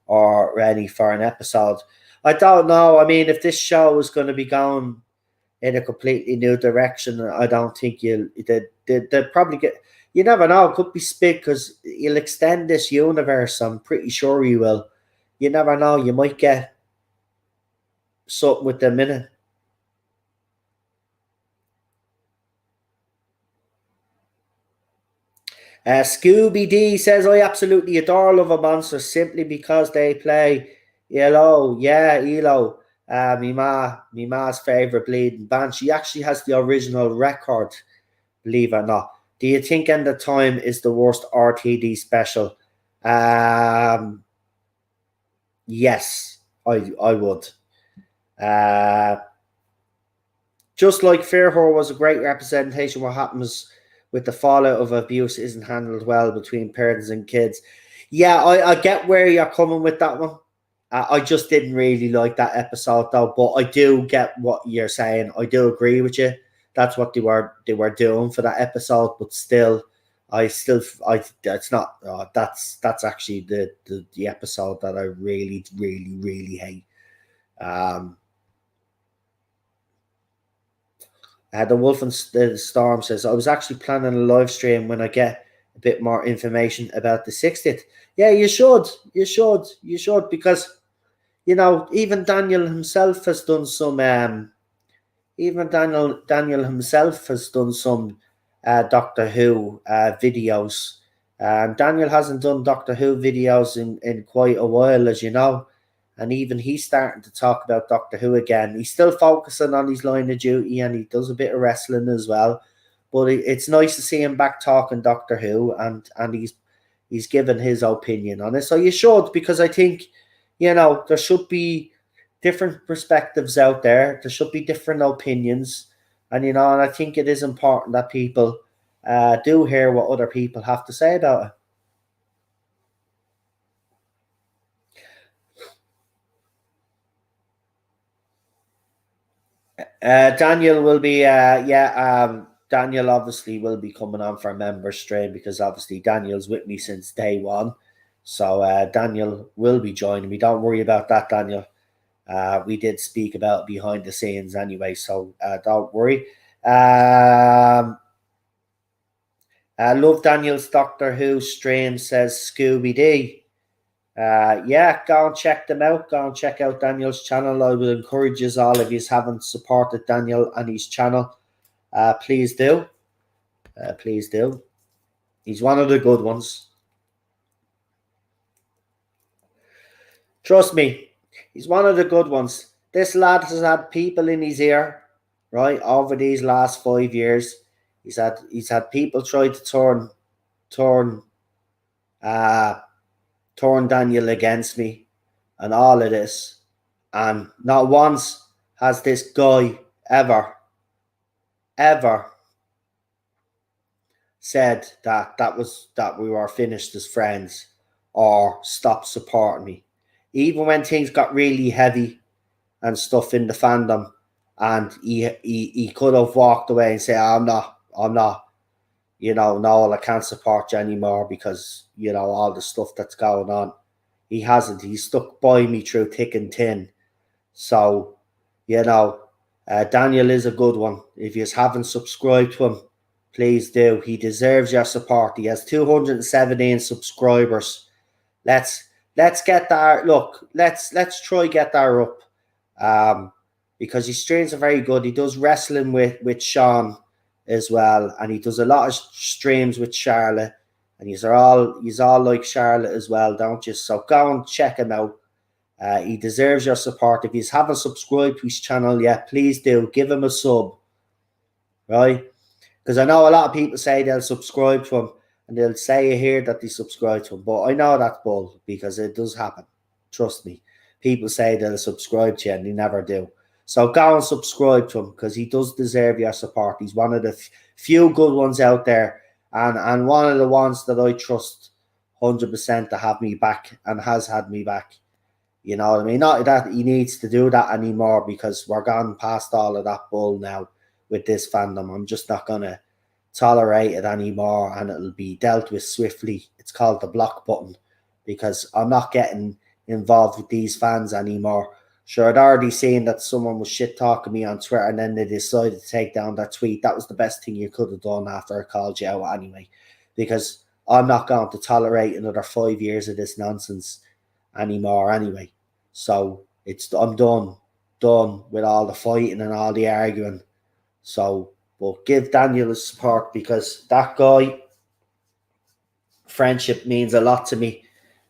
or Rennie for an episode? I don't know. I mean, if this show was going to be going in a completely new direction, I don't think they'd probably get. You never know. It could be spit because you'll extend this universe. I'm pretty sure you will. You never know. You might get something with them in it. Scooby D says, I absolutely adore Love of Monsters simply because they play ELO. Yeah, ELO. Me ma's favourite bleeding band. She actually has the original record, believe it or not. Do you think End of Time is the worst RTD special? Yes, I would. Just like Fear Horror was a great representation of what happens with the fallout of abuse isn't handled well between parents and kids. Yeah, I get where you're coming with that one. I just didn't really like that episode though, but I do get what you're saying. I do agree with you. That's what they were doing for that episode, but still, that's not. That's actually the episode that I really, really, really hate. The Wolf and the Storm says, I was actually planning a live stream when I get a bit more information about the 60th. Yeah, you should, because, even Daniel himself has done some, Doctor Who videos. Daniel hasn't done Doctor Who videos in quite a while, as you know. And even he's starting to talk about Doctor Who again. He's still focusing on his line of duty and he does a bit of wrestling as well. But it's nice to see him back talking Doctor Who and he's given his opinion on it. So you should, because I think, there should be different perspectives out there. There should be different opinions. And, and I think it is important that people do hear what other people have to say about it. Daniel will be, Daniel obviously will be coming on for a member stream because obviously Daniel's with me since day one. So Daniel will be joining me. Don't worry about that, Daniel. We did speak about behind the scenes anyway, so don't worry. Love Daniel's Doctor Who stream, says Scooby D. Go and check them out. Go and check out Daniel's channel. I will encourage you all, if you haven't supported Daniel and his channel, please do. Please do. He's one of the good ones. Trust me, he's one of the good ones. This lad has had people in his ear, right, over these last 5 years. He's had people try to turn Daniel against me and all of this, and not once has this guy ever said that we were finished as friends or stopped supporting me, even when things got really heavy and stuff in the fandom, and he could have walked away and said, I'm not, no, I can't support you anymore because, all the stuff that's going on. He hasn't. He's stuck by me through thick and thin. So, Daniel is a good one. If you haven't subscribed to him, please do. He deserves your support. He has 217 subscribers. Let's get that. Look, let's try get that up. Because his streams are very good. He does wrestling with Sean as well, and he does a lot of streams with Charlotte, and he's all like Charlotte as well, don't you? So go and check him out. He deserves your support. If you haven't subscribed to his channel yet, please do give him a sub, right? Because I know a lot of people say they'll subscribe to him and they'll say here that they subscribe to him. But I know that's bull because it does happen. Trust me. People say they'll subscribe to you and they never do. So go and subscribe to him because he does deserve your support. He's one of the few good ones out there and one of the ones that I trust 100% to have me back and has had me back. You know what I mean? Not that he needs to do that anymore because we're gone past all of that bull now with this fandom. I'm just not going to tolerate it anymore and it'll be dealt with swiftly. It's called the block button because I'm not getting involved with these fans anymore. Sure, I'd already seen that someone was shit talking me on Twitter and then they decided to take down that tweet. That was the best thing you could have done after I called you out anyway, because I'm not going to tolerate another 5 years of this nonsense anymore anyway. So I'm done with all the fighting and all the arguing. So we'll give Daniel his support because that guy, friendship means a lot to me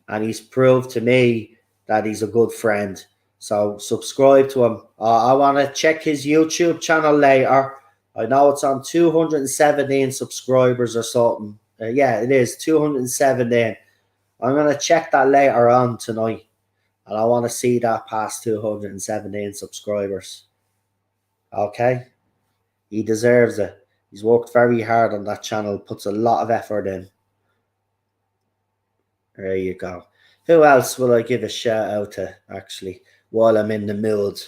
and he's proved to me that he's a good friend. So subscribe to him. I want to check his YouTube channel later. I know it's on 217 subscribers or something. Yeah, it is 217. I'm going to check that later on tonight. And I want to see that past 217 subscribers. Okay? He deserves it. He's worked very hard on that channel, puts a lot of effort in. There you go. Who else will I give a shout out to, actually, while I'm in the mood?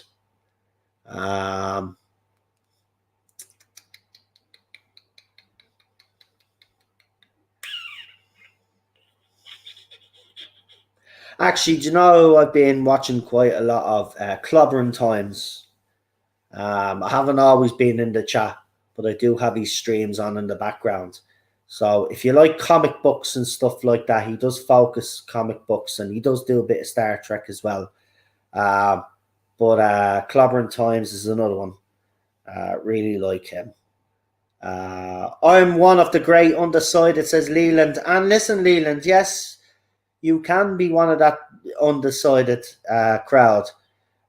Actually, do you know I've been watching quite a lot of Clobbering Times. I haven't always been in the chat, but I do have his streams on in the background. So if you like comic books and stuff like that, he does focus comic books and he does do a bit of Star Trek as well. But Clobbering Times is another one. Really like him. I'm one of the great undecided, says Leland. And listen, Leland, yes, you can be one of that undecided crowd.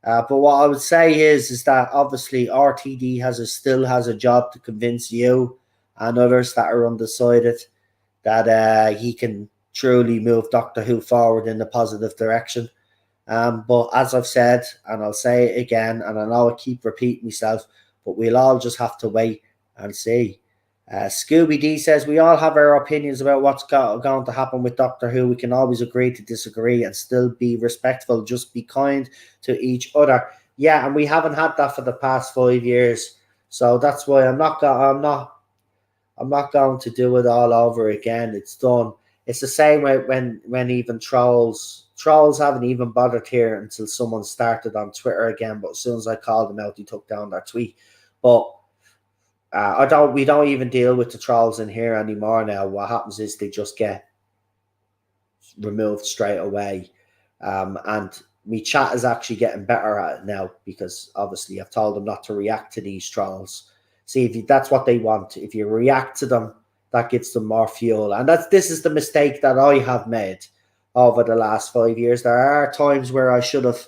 But what I would say is that obviously RTD still has a job to convince you and others that are undecided that he can truly move Doctor Who forward in a positive direction. But as I've said, and I'll say it again, and I know I keep repeating myself, but we'll all just have to wait and see. Scooby D says we all have our opinions about what's going to happen with Doctor Who. We can always agree to disagree and still be respectful. Just be kind to each other. Yeah, and we haven't had that for the past 5 years, so that's why I'm not going to do it all over again. It's done. It's the same way when even trolls haven't even bothered here until someone started on Twitter again. But as soon as I called them out, they took down their tweet. But we don't even deal with the trolls in here anymore now. What happens is they just get removed straight away. And me chat is actually getting better at it now because obviously I've told them not to react to these trolls. See, if that's what they want. If you react to them, that gives them more fuel. And this is the mistake that I have made over the last 5 years. There are times where I should have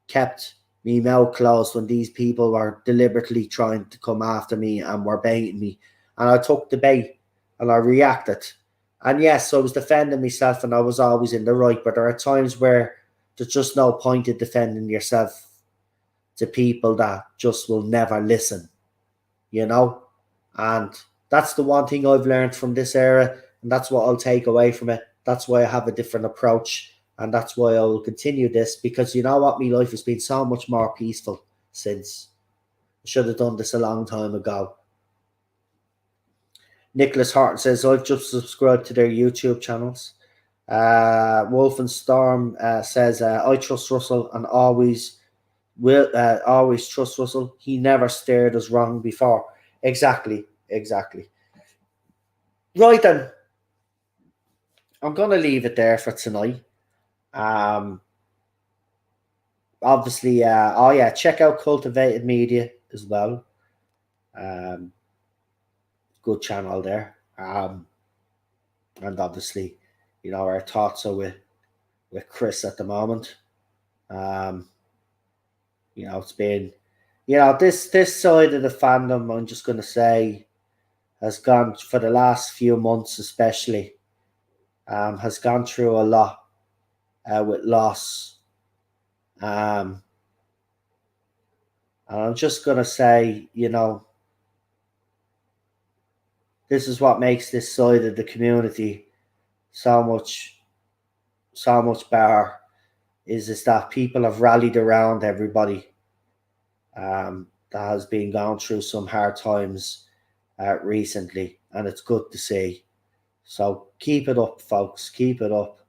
kept me mouth closed when these people were deliberately trying to come after me and were baiting me. And I took the bait and I reacted. And yes, I was defending myself and I was always in the right. But there are times where there's just no point in defending yourself to people that just will never listen, you know? And that's the one thing I've learned from this era. And that's what I'll take away from it. That's why I have a different approach. And that's why I will continue this, because you know what? My life has been so much more peaceful since. I should have done this a long time ago. Nicholas Horton says, I've just subscribed to their YouTube channels. Wolfenstorm says, I trust Russell and always trust Russell. He never steered us wrong before. Exactly. Right then. I'm going to leave it there for tonight. Obviously, check out Cultivated Media as well. Good channel there. And obviously, you know, our thoughts are with Chris at the moment. You know, it's been, you know, this side of the fandom, I'm just going to say, has gone for the last few months, especially, has gone through a lot with loss. And I'm just gonna say, this is what makes this side of the community so much better. Is that people have rallied around everybody that has been going through some hard times recently, and it's good to see. So keep it up, folks. Keep it up.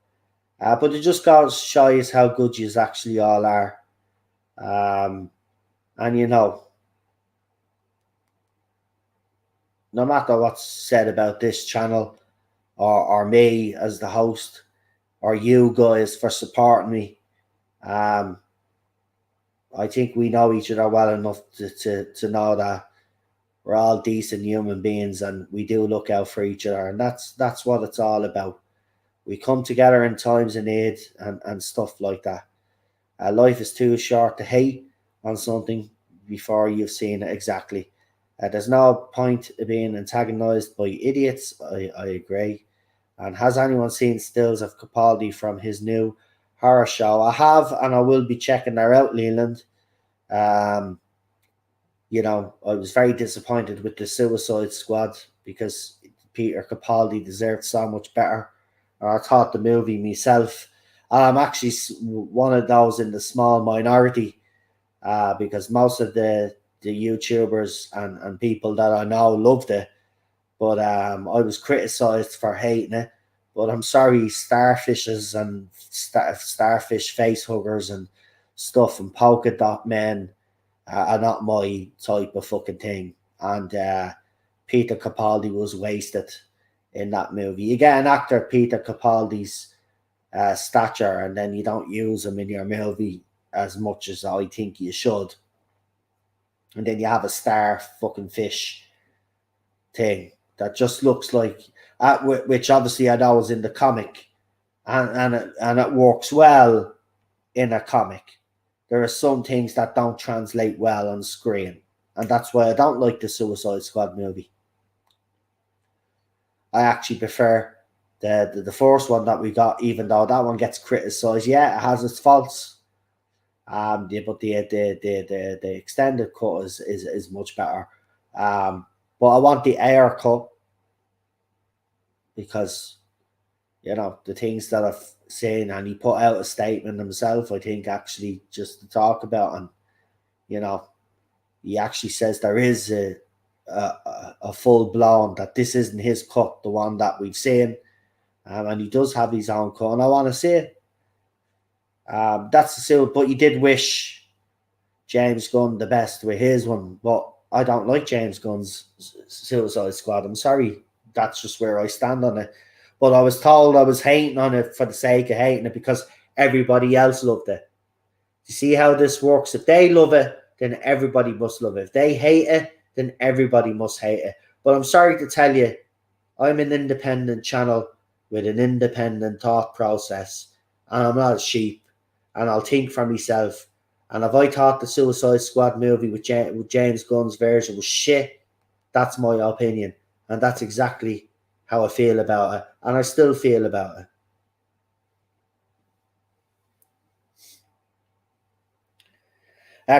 But it just goes to show you how good you actually all are. And no matter what's said about this channel, or me as the host, or you guys for supporting me, I think we know each other well enough to know that we're all decent human beings and we do look out for each other, and that's what it's all about. We come together in times of need and stuff like that. Life is too short to hate on something before you've seen it exactly. There's no point in being antagonized by idiots. I agree. And has anyone seen stills of Capaldi from his new horror show? I have, and I will be checking her out, Leland. I was very disappointed with the Suicide Squad because Peter Capaldi deserved so much better. I thought the movie myself. I'm actually one of those in the small minority because most of the YouTubers and people that I know loved it. But I was criticised for hating it. But I'm sorry, starfishes and starfish face huggers and stuff and polka dot men are not my type of fucking thing. And Peter Capaldi was wasted in that movie. You get an actor Peter Capaldi's stature, and then you don't use him in your movie as much as I think you should. And then you have a star fucking fish thing that just looks like, which obviously I know is in the comic, and it works well in a comic. There are some things that don't translate well on screen, and that's why I don't like the Suicide Squad movie. I actually prefer the first one that we got, even though that one gets criticized. Yeah, it has its faults. But the extended cut is much better. But I want the air cut because the things that I've seen, and he put out a statement himself, I think, actually just to talk about, and he actually says there is a full blown that this isn't his cut, the one that we've seen, and he does have his own cut, and I want to see it. That's the seal. But you did wish James Gunn the best with his one, but I don't like James Gunn's Suicide Squad. I'm sorry, that's just where I stand on it. But I was told I was hating on it for the sake of hating it because everybody else loved it. You see how this works? If they love it, then everybody must love it. If they hate it, then everybody must hate it. But I'm sorry to tell you, I'm an independent channel with an independent thought process, and I'm not a sheep, and I'll think for myself. And if I thought the Suicide Squad movie with James Gunn's version was shit, that's my opinion, and that's exactly how I feel about it, and I still feel about it.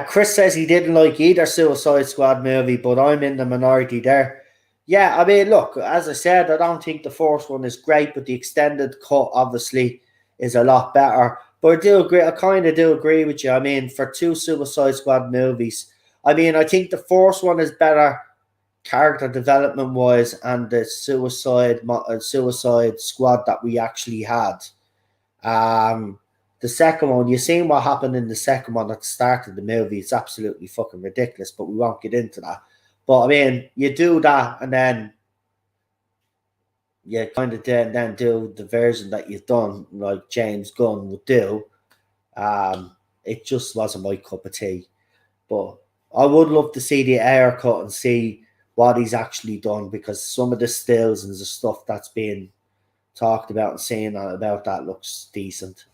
Chris says he didn't like either Suicide Squad movie, but I'm in the minority there. Yeah, I mean, look, as I said, I don't think the first one is great, but the extended cut obviously is a lot better. But I do agree. I kind of do agree with you. I mean, for two Suicide Squad movies, I mean, I think the first one is better character development wise, and the Suicide Squad that we actually had. The second one, you seen what happened in the second one at the start of the movie. It's absolutely fucking ridiculous, but we won't get into that. But I mean, you do that, and then you kind of then do the version that you've done, like James Gunn would do. It just wasn't my cup of tea. But I would love to see the air cut and see what he's actually done, because some of the stills and the stuff that's being talked about and saying about that looks decent.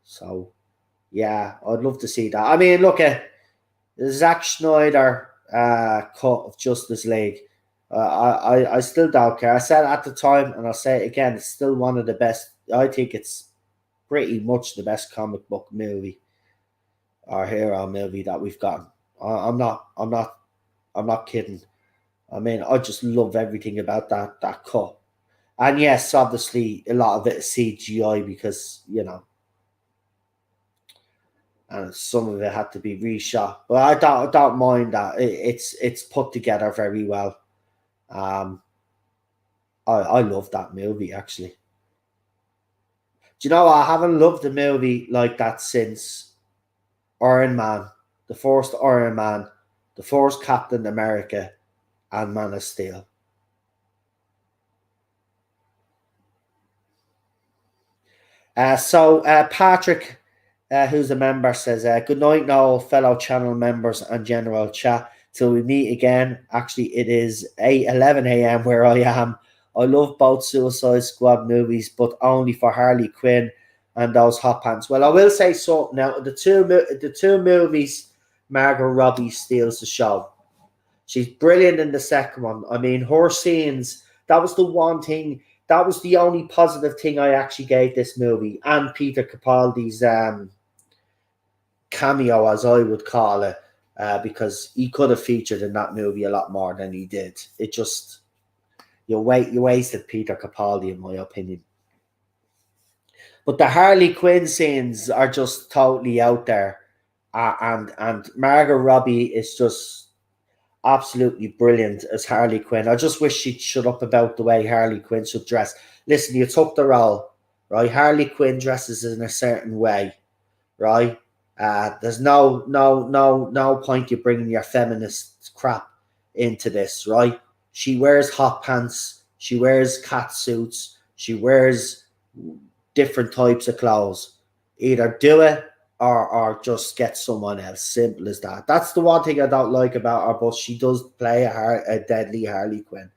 So, yeah, I'd love to see that. I mean, look at the Zack Snyder cut of Justice League. I still don't care. I said at the time, and I'll say it again, it's still one of the best. I think it's pretty much the best comic book movie or hero movie that we've gotten. I'm not kidding. I mean, I just love everything about that cut. And yes, obviously a lot of it is CGI because, you know, and some of it had to be reshot. But I don't mind that. It's put together very well. I love that movie actually. Do you know I haven't loved a movie like that since Iron Man, the first Iron Man, the first Captain America, and Man of Steel. Patrick, who's a member, says, good night now, fellow channel members and general chat. Till we meet again. Actually, it is 11 a.m. where I am. I love both Suicide Squad movies, but only for Harley Quinn and those hot pants. Well, I will say something now. The two movies, Margot Robbie steals the show. She's brilliant in the second one. I mean, her scenes, that was the one thing, that was the only positive thing I actually gave this movie, and Peter Capaldi's cameo, as I would call it, because he could have featured in that movie a lot more than he did. It just, you wasted Peter Capaldi, in my opinion. But the Harley Quinn scenes are just totally out there, and Margot Robbie is just absolutely brilliant as Harley Quinn. I just wish she'd shut up about the way Harley Quinn should dress. Listen, you took the role, right? Harley Quinn dresses in a certain way, right? There's no point you bringing your feminist crap into this, right? She wears hot pants, she wears cat suits, she wears different types of clothes. Either do it or just get someone else. Simple as that. That's the one thing I don't like about her, but she does play a deadly Harley Quinn.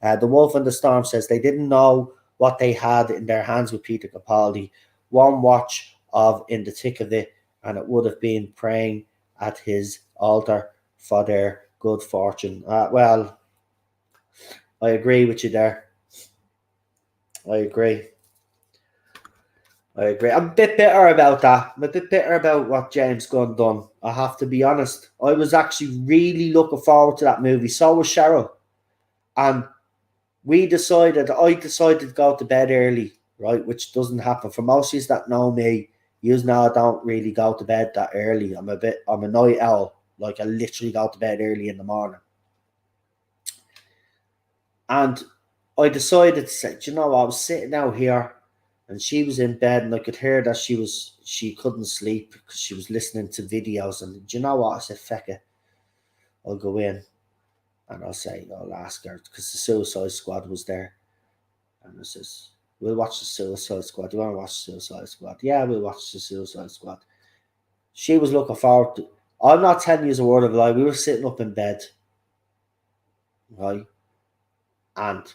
The Wolf and the Storm says they didn't know what they had in their hands with Peter Capaldi. One watch of In the Thick of It, and it would have been praying at his altar for their good fortune. Well, I agree with you there. I agree. I'm a bit bitter about that. I'm a bit bitter about what James Gunn done. I have to be honest. I was actually really looking forward to that movie. So was Cheryl. And I decided to go to bed early, right? Which doesn't happen. For most of you that know me, you know I don't really go to bed that early. I'm a night owl. Like I literally go to bed early in the morning. And I decided to say, you know, I was sitting out here and she was in bed and I could hear that she couldn't sleep because she was listening to videos. And do you know what? I said, feck it. I'll go in and I'll ask her because the Suicide Squad was there. And I says, we'll watch the Suicide Squad. Do you want to watch the Suicide Squad? Yeah, we'll watch the Suicide Squad. She was looking forward to. I'm not telling you a word of a lie. We were sitting up in bed, right? And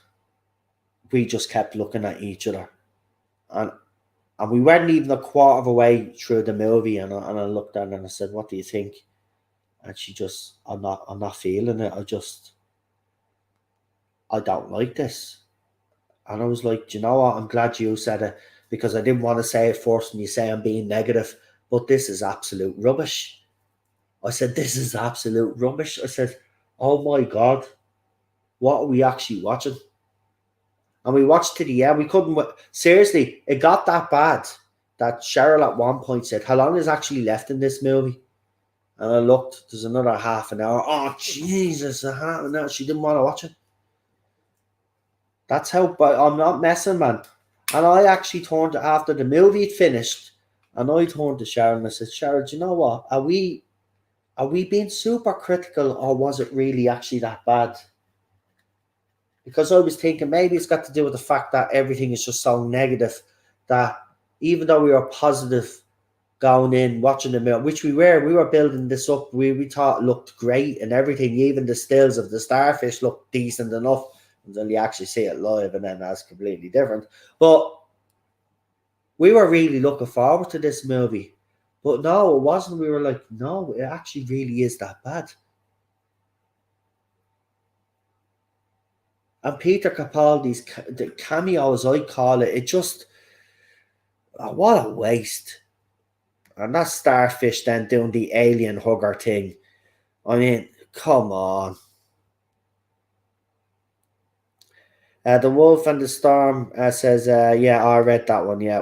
we just kept looking at each other. And we weren't even a quarter of a way through the movie. And I looked at her and I said, what do you think? And she just, I'm not feeling it. I don't like this. And I was like, do you know what? I'm glad you said it because I didn't want to say it first and you say I'm being negative, but this is absolute rubbish. I said, this is absolute rubbish. I said, oh my God, what are we actually watching? And we watched to the end. We couldn't, seriously, it got that bad that Cheryl at one point said, how long is actually left in this movie? And I looked, there's another half an hour. Oh, Jesus, a half an hour. She didn't want to watch it. That's how, but I'm not messing, man. And I actually turned after the movie had finished, and I turned to Sharon and I said, Sharon, do you know what? Are we being super critical, or was it really actually that bad? Because I was thinking maybe it's got to do with the fact that everything is just so negative that even though we were positive going in, watching the movie, which we were building this up, we thought it looked great and everything, even the stills of the starfish looked decent enough until you actually see it live, and then that's completely different. But we were really looking forward to this movie. But no, it wasn't. We were like, no, it actually really is that bad. And Peter Capaldi's the cameo, as I call it, it just, what a waste. And that starfish then doing the alien hugger thing. I mean, come on. The Wolf and the Storm says, yeah, I read that one. Yeah,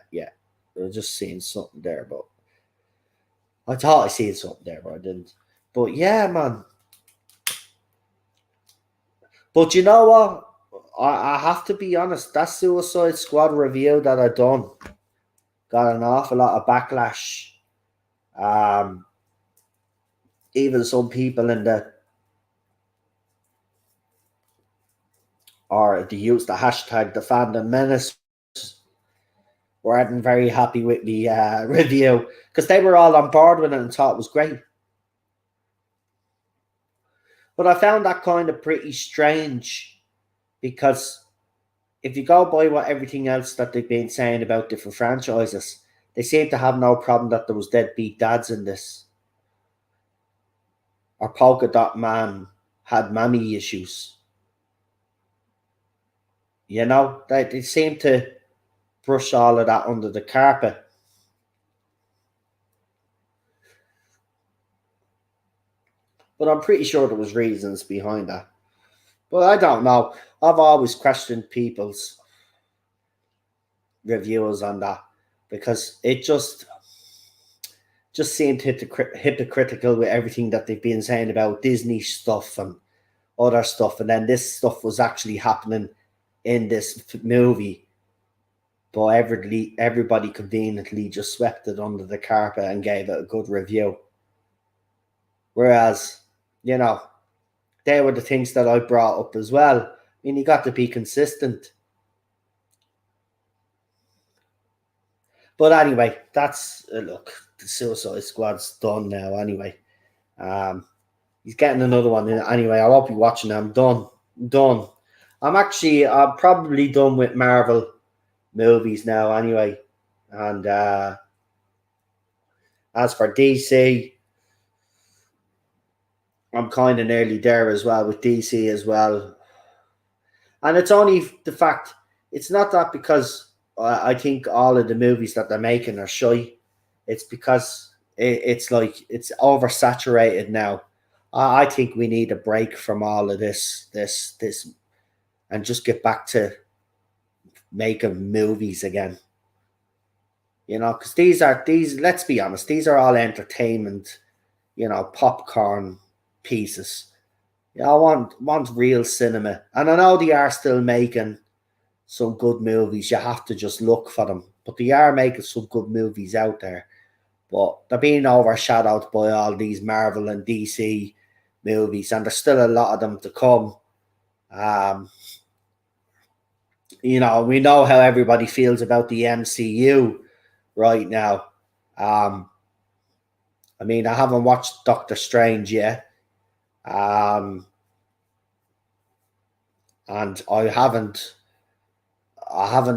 yeah. I was just seeing something there, but I thought I seen something there, but I didn't. But yeah, man. But you know what? I have to be honest. That Suicide Squad review that I done got an awful lot of backlash. Even some people in the use the hashtag the fandom menace weren't very happy with the review because they were all on board with it and thought it was great. But I found that kind of pretty strange because if you go by what everything else that they've been saying about different franchises, they seem to have no problem that there was deadbeat dads in this. Or Polka Dot Man had mammy issues. You know, they seem to brush all of that under the carpet. But I'm pretty sure there was reasons behind that. But I don't know. I've always questioned people's reviews on that because it just seemed hypocritical with everything that they've been saying about Disney stuff and other stuff. And then this stuff was actually happening in this movie. But everybody conveniently just swept it under the carpet and gave it a good review. Whereas, you know, they were the things that I brought up as well. I mean, you got to be consistent. But anyway, that's look, the Suicide Squad's done now anyway. He's getting another one anyway. I won't be watching them. Done. I'm probably done with Marvel movies now anyway. And as for DC, I'm kind of nearly there as well with DC as well. And it's only the fact, it's not that because I think all of the movies that they're making are shy. It's because it's like, it's oversaturated now. I think we need a break from all of this, and just get back to making movies again. You know, because these, let's be honest, these are all entertainment, you know, popcorn pieces. Yeah, I want real cinema. And I know they are still making some good movies. You have to just look for them. But they are making some good movies out there. But they're being overshadowed by all these Marvel and DC movies. And there's still a lot of them to come. You know, we know how everybody feels about the MCU right now. I mean, I haven't watched Doctor Strange yet. And I haven't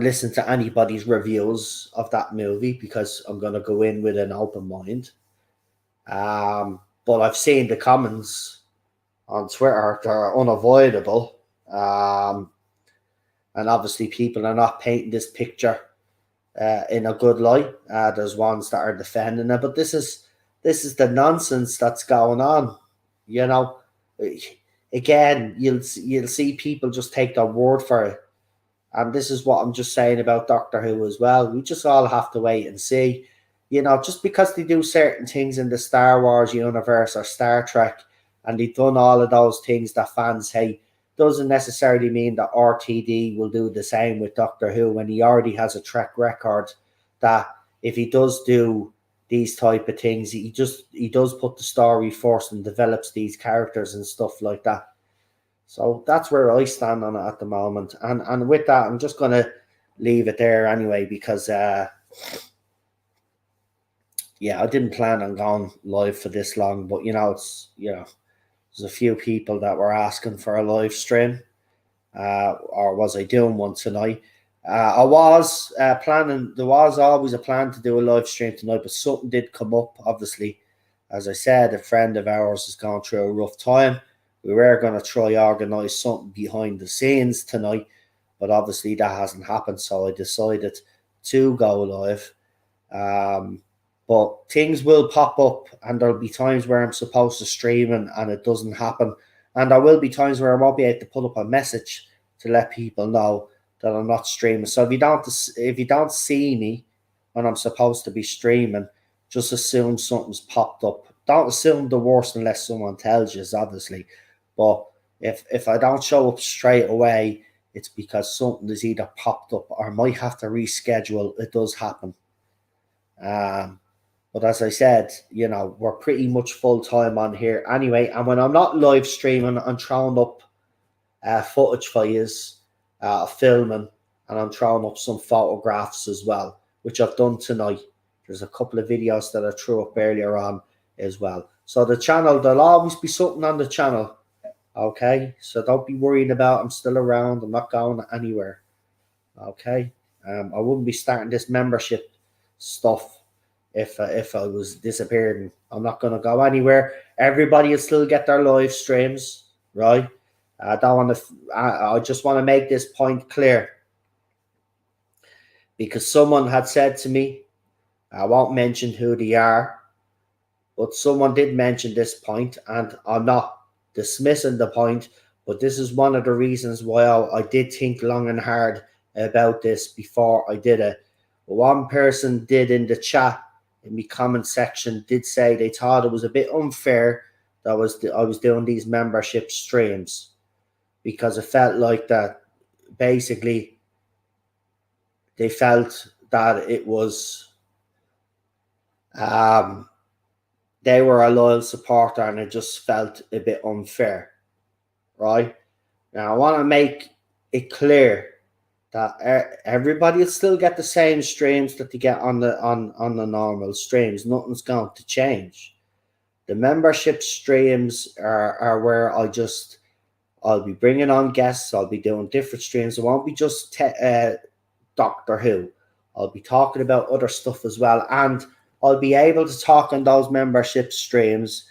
listened to anybody's reviews of that movie because I'm going to go in with an open mind. But I've seen the comments on Twitter. They're unavoidable. And obviously people are not painting this picture in a good light. There's ones that are defending it, but this is the nonsense that's going on. You know, again, you'll see people just take their word for it. And this is what I'm just saying about Doctor Who as well. We just all have to wait and see. You know, just because they do certain things in the Star Wars universe or Star Trek, and they've done all of those things that fans hate, doesn't necessarily mean that RTD will do the same with Doctor Who when he already has a track record that if he does do these type of things, he does put the story first and develops these characters and stuff like that. So that's where I stand on it at the moment. And with that, I'm just going to leave it there anyway because, yeah, I didn't plan on going live for this long. But, there's a few people that were asking for a live stream. Or was I doing one tonight? I was planning. There was always a plan to do a live stream tonight, but something did come up, obviously. As I said, a friend of ours is going through a rough time. We were going to try organise something behind the scenes tonight, but obviously that hasn't happened, so I decided to go live. But things will pop up, and there'll be times where I'm supposed to stream and it doesn't happen. And there will be times where I won't be able to put up a message to let people know that I'm not streaming. So if you don't see me when I'm supposed to be streaming, just assume something's popped up. Don't assume the worst unless someone tells you, obviously. But if I don't show up straight away, it's because something is either popped up or I might have to reschedule. It does happen. But as I said, we're pretty much full time on here anyway. And when I'm not live streaming, I'm throwing up footage for you, filming, and I'm throwing up some photographs as well, which I've done tonight. There's a couple of videos that I threw up earlier on as well. So the channel, there'll always be something on the channel. Okay, so don't be worried about I'm still around. I'm not going anywhere. Okay, I wouldn't be starting this membership stuff if I was disappearing. I'm not going to go anywhere. Everybody will still get their live streams, right? I don't want to. I just want to make this point clear because someone had said to me, I won't mention who they are, but someone did mention this point, and I'm not dismissing the point, but this is one of the reasons why I did think long and hard about this before I did it. One person did in the chat, in the comment section, did say they thought it was a bit unfair that I was doing these membership streams because it felt like that basically they felt that it was they were a loyal supporter and it just felt a bit unfair, right? Now I want to make it clear that everybody will still get the same streams that they get on the normal streams. Nothing's going to change. The membership streams are where I'll be bringing on guests. I'll be doing different streams. It won't be just Doctor Who. I'll be talking about other stuff as well, and I'll be able to talk on those membership streams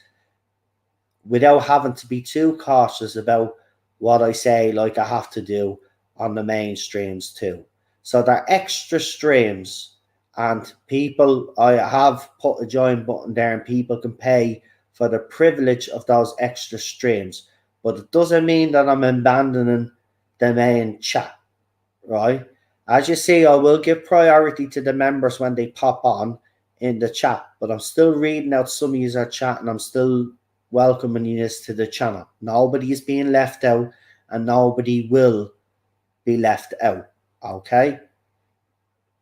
without having to be too cautious about what I say, like I have to do on the main streams too. So they're extra streams, and people, I have put a join button there, and people can pay for the privilege of those extra streams. But it doesn't mean that I'm abandoning the main chat, right? As you see, I will give priority to the members when they pop on in the chat, but I'm still reading out some of you are chat, and I'm still welcoming you to the channel. Nobody is being left out, and nobody will be left out. Okay,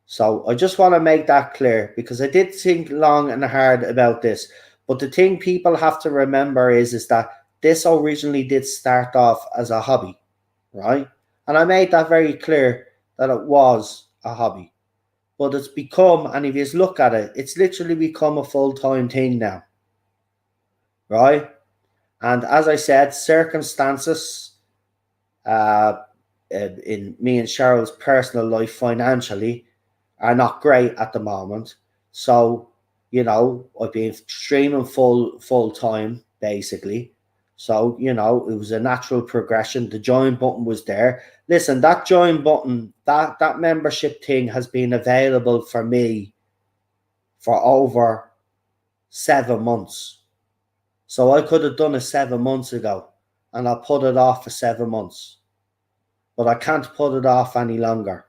so I just want to make that clear because I did think long and hard about this. But the thing people have to remember is that this originally did start off as a hobby, right? And I made that very clear that it was a hobby. But it's become, and if you look at it, it's literally become a full-time thing now, right? And as I said, circumstances in me and Cheryl's personal life financially are not great at the moment. So, I've been streaming full time, basically. So, it was a natural progression. The join button was there. Listen, that join button, that membership thing has been available for me for over 7 months. So I could have done it 7 months ago, and I put it off for 7 months. But I can't put it off any longer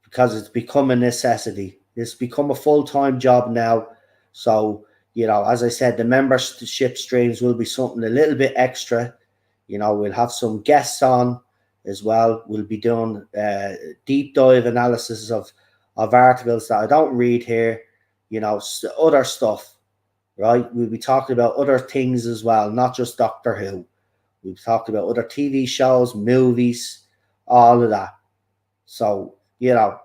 because it's become a necessity. It's become a full-time job now. So, as I said, the membership streams will be something a little bit extra. We'll have some guests on as well. We'll be doing deep dive analysis of articles that I don't read here, other stuff, right? We'll be talking about other things as well, not just Doctor Who. We've talked about other TV shows, movies, all of that. So,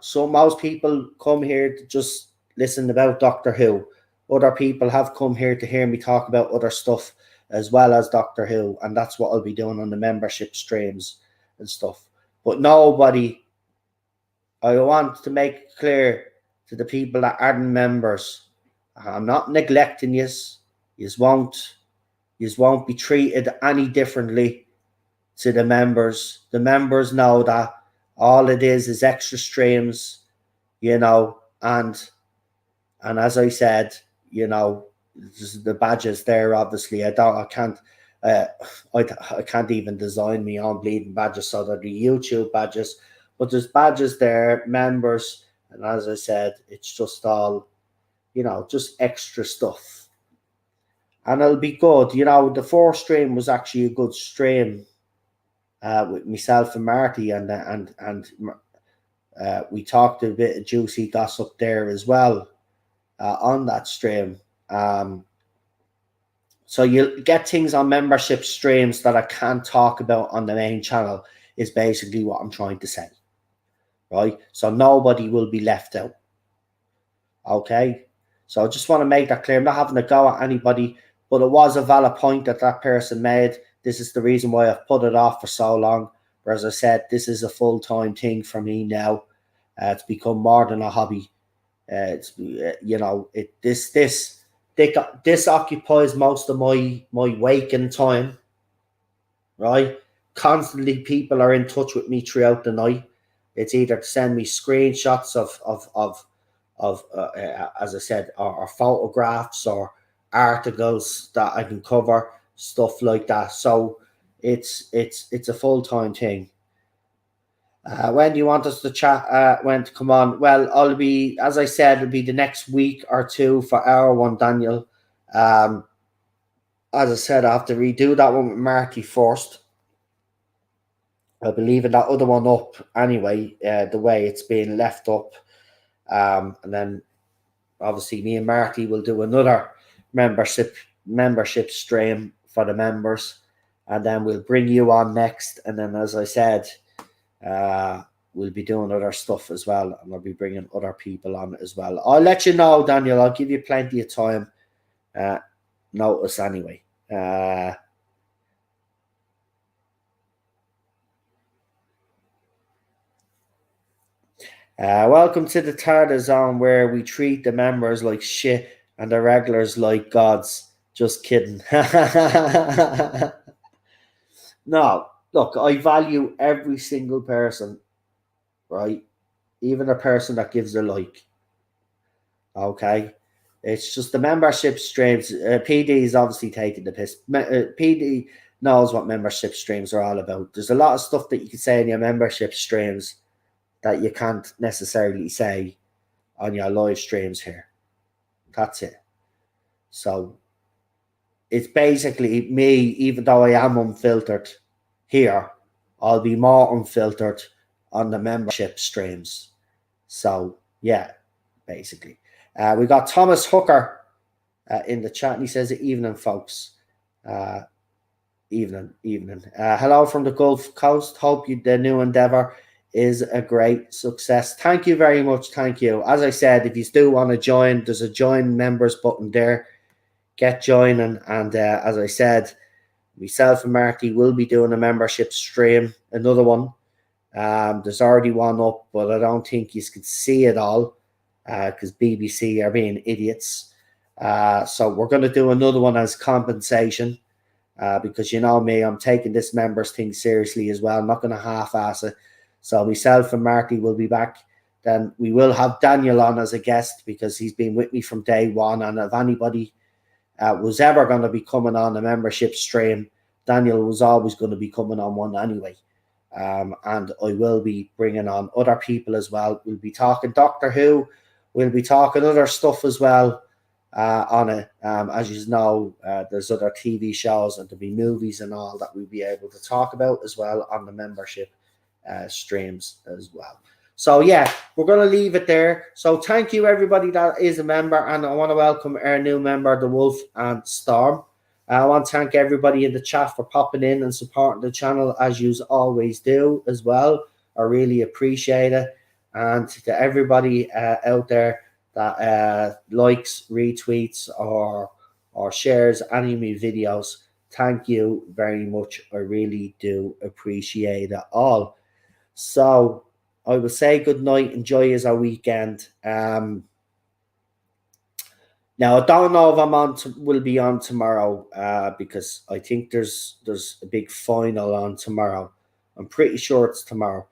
so most people come here to just listen about Doctor Who. Other people have come here to hear me talk about other stuff as well as Doctor Who. And that's what I'll be doing on the membership streams and stuff. But nobody, I want to make clear to the people that aren't members, I'm not neglecting you. You won't be treated any differently to the members. The members know that all it is extra streams, and as I said, the badges there. Obviously, I can't. I can't even design me on bleeding badges, so they're the YouTube badges. But there's badges there, members, and as I said, it's just all, just extra stuff, and it'll be good. The fourth stream was actually a good stream with myself and Marty, and we talked a bit of juicy gossip there as well on that stream. So you'll get things on membership streams that I can't talk about on the main channel, is basically what I'm trying to say, right? So nobody will be left out, okay? So I just want to make that clear. I'm not having to go at anybody, but it was a valid point that person made. This is the reason why I've put it off for so long. But as I said, this is a full-time thing for me now. It's become more than a hobby. This occupies most of my waking time, right? Constantly people are in touch with me throughout the night. It's either to send me screenshots of as I said, or photographs or articles that I can cover, stuff like that. So it's a full-time thing. When do you want us to chat? When to come on? Well, I'll be, as I said, it'll be the next week or two for our one, Daniel. As I said, I have to redo that one with Marty first. I'll be leaving that other one up anyway, the way it's being left up. And then obviously me and Marty will do another membership stream for the members. And then we'll bring you on next. And then, as I said, we'll be doing other stuff as well, and I'll be bringing other people on as well. I'll let you know, Daniel. I'll give you plenty of time. Notice anyway. Welcome to the Tarda Zone, where we treat the members like shit and the regulars like gods. Just kidding. No, look, I value every single person, right? Even a person that gives a like. Okay? It's just the membership streams. PD is obviously taking the piss. PD knows what membership streams are all about. There's a lot of stuff that you can say in your membership streams that you can't necessarily say on your live streams here. That's it. So it's basically me, even though I am unfiltered here, I'll be more unfiltered on the membership streams. So yeah, basically. We got Thomas Hooker in the chat, and he says, evening, folks. Evening. Hello from the Gulf Coast. Hope the new endeavor is a great success. Thank you very much. Thank you. As I said, if you do want to join, there's a join members button there. Get joining. And as I said, myself and Marty will be doing a membership stream, another one. There's already one up, but I don't think you can see it all because BBC are being idiots. So we're going to do another one as compensation because you know me, I'm taking this members thing seriously as well. I'm not going to half-ass it. So myself and Marty will be back. Then we will have Daniel on as a guest because he's been with me from day one. And if anybody was ever going to be coming on a membership stream, Daniel was always going to be coming on one anyway. And I will be bringing on other people as well. We'll be talking Doctor Who. We'll be talking other stuff as well on it. As you know, there's other TV shows and there'll be movies and all that we'll be able to talk about as well on the membership streams as well. So yeah, we're going to leave it there. So thank you everybody that is a member, and I want to welcome our new member, the Wolf and Storm. I want to thank everybody in the chat for popping in and supporting the channel as you always do as well. I really appreciate it. And to everybody out there that likes, retweets, or shares any of my videos, thank you very much. I really do appreciate it all. So I will say good night. Enjoy your weekend. Now I don't know if I'm on. Will be on tomorrow because I think there's a big final on tomorrow. I'm pretty sure it's tomorrow.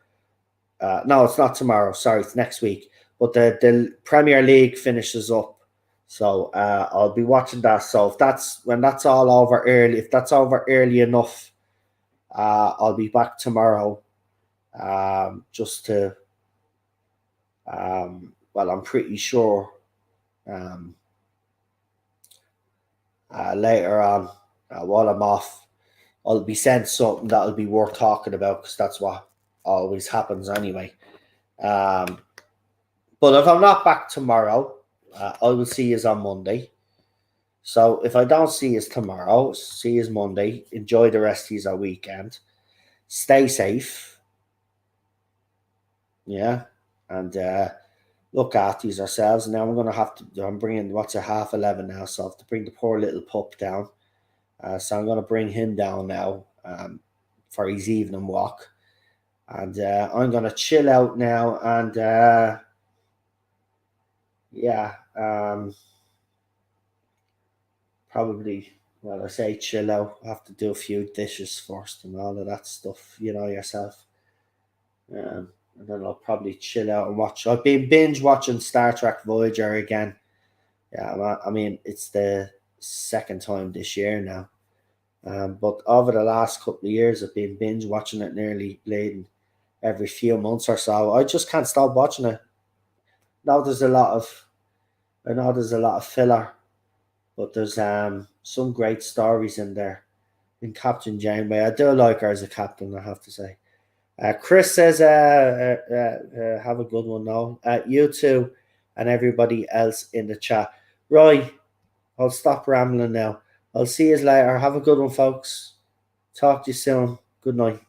No, it's not tomorrow. Sorry, it's next week. But the Premier League finishes up, so I'll be watching that. So if that's when that's all over early, if that's over early enough, I'll be back tomorrow. Just to well, I'm pretty sure. Later on, while I'm off, I'll be sent something that'll be worth talking about because that's what always happens anyway. But if I'm not back tomorrow, I will see you on Monday. So if I don't see you tomorrow, see you Monday. Enjoy the rest of your weekend. Stay safe. Yeah. And look after yourselves. Now I'm going to have to, I'm bringing, what's a 11:30 now, so I have to bring the poor little pup down. So I'm going to bring him down now for his evening walk. And I'm going to chill out now. And yeah, probably, well, I say chill out. I have to do a few dishes first and all of that stuff, you know yourself. And then I'll probably chill out and watch. I've been binge watching Star Trek Voyager again. Yeah, I mean, it's the second time this year now. But over the last couple of years, I've been binge watching it nearly every few months or so. I just can't stop watching it. I know there's a lot of filler, but there's some great stories in there. In Captain Janeway, I do like her as a captain, I have to say. Chris says, have a good one now. You too, and everybody else in the chat. Right, I'll stop rambling now. I'll see you later. Have a good one, folks. Talk to you soon. Good night.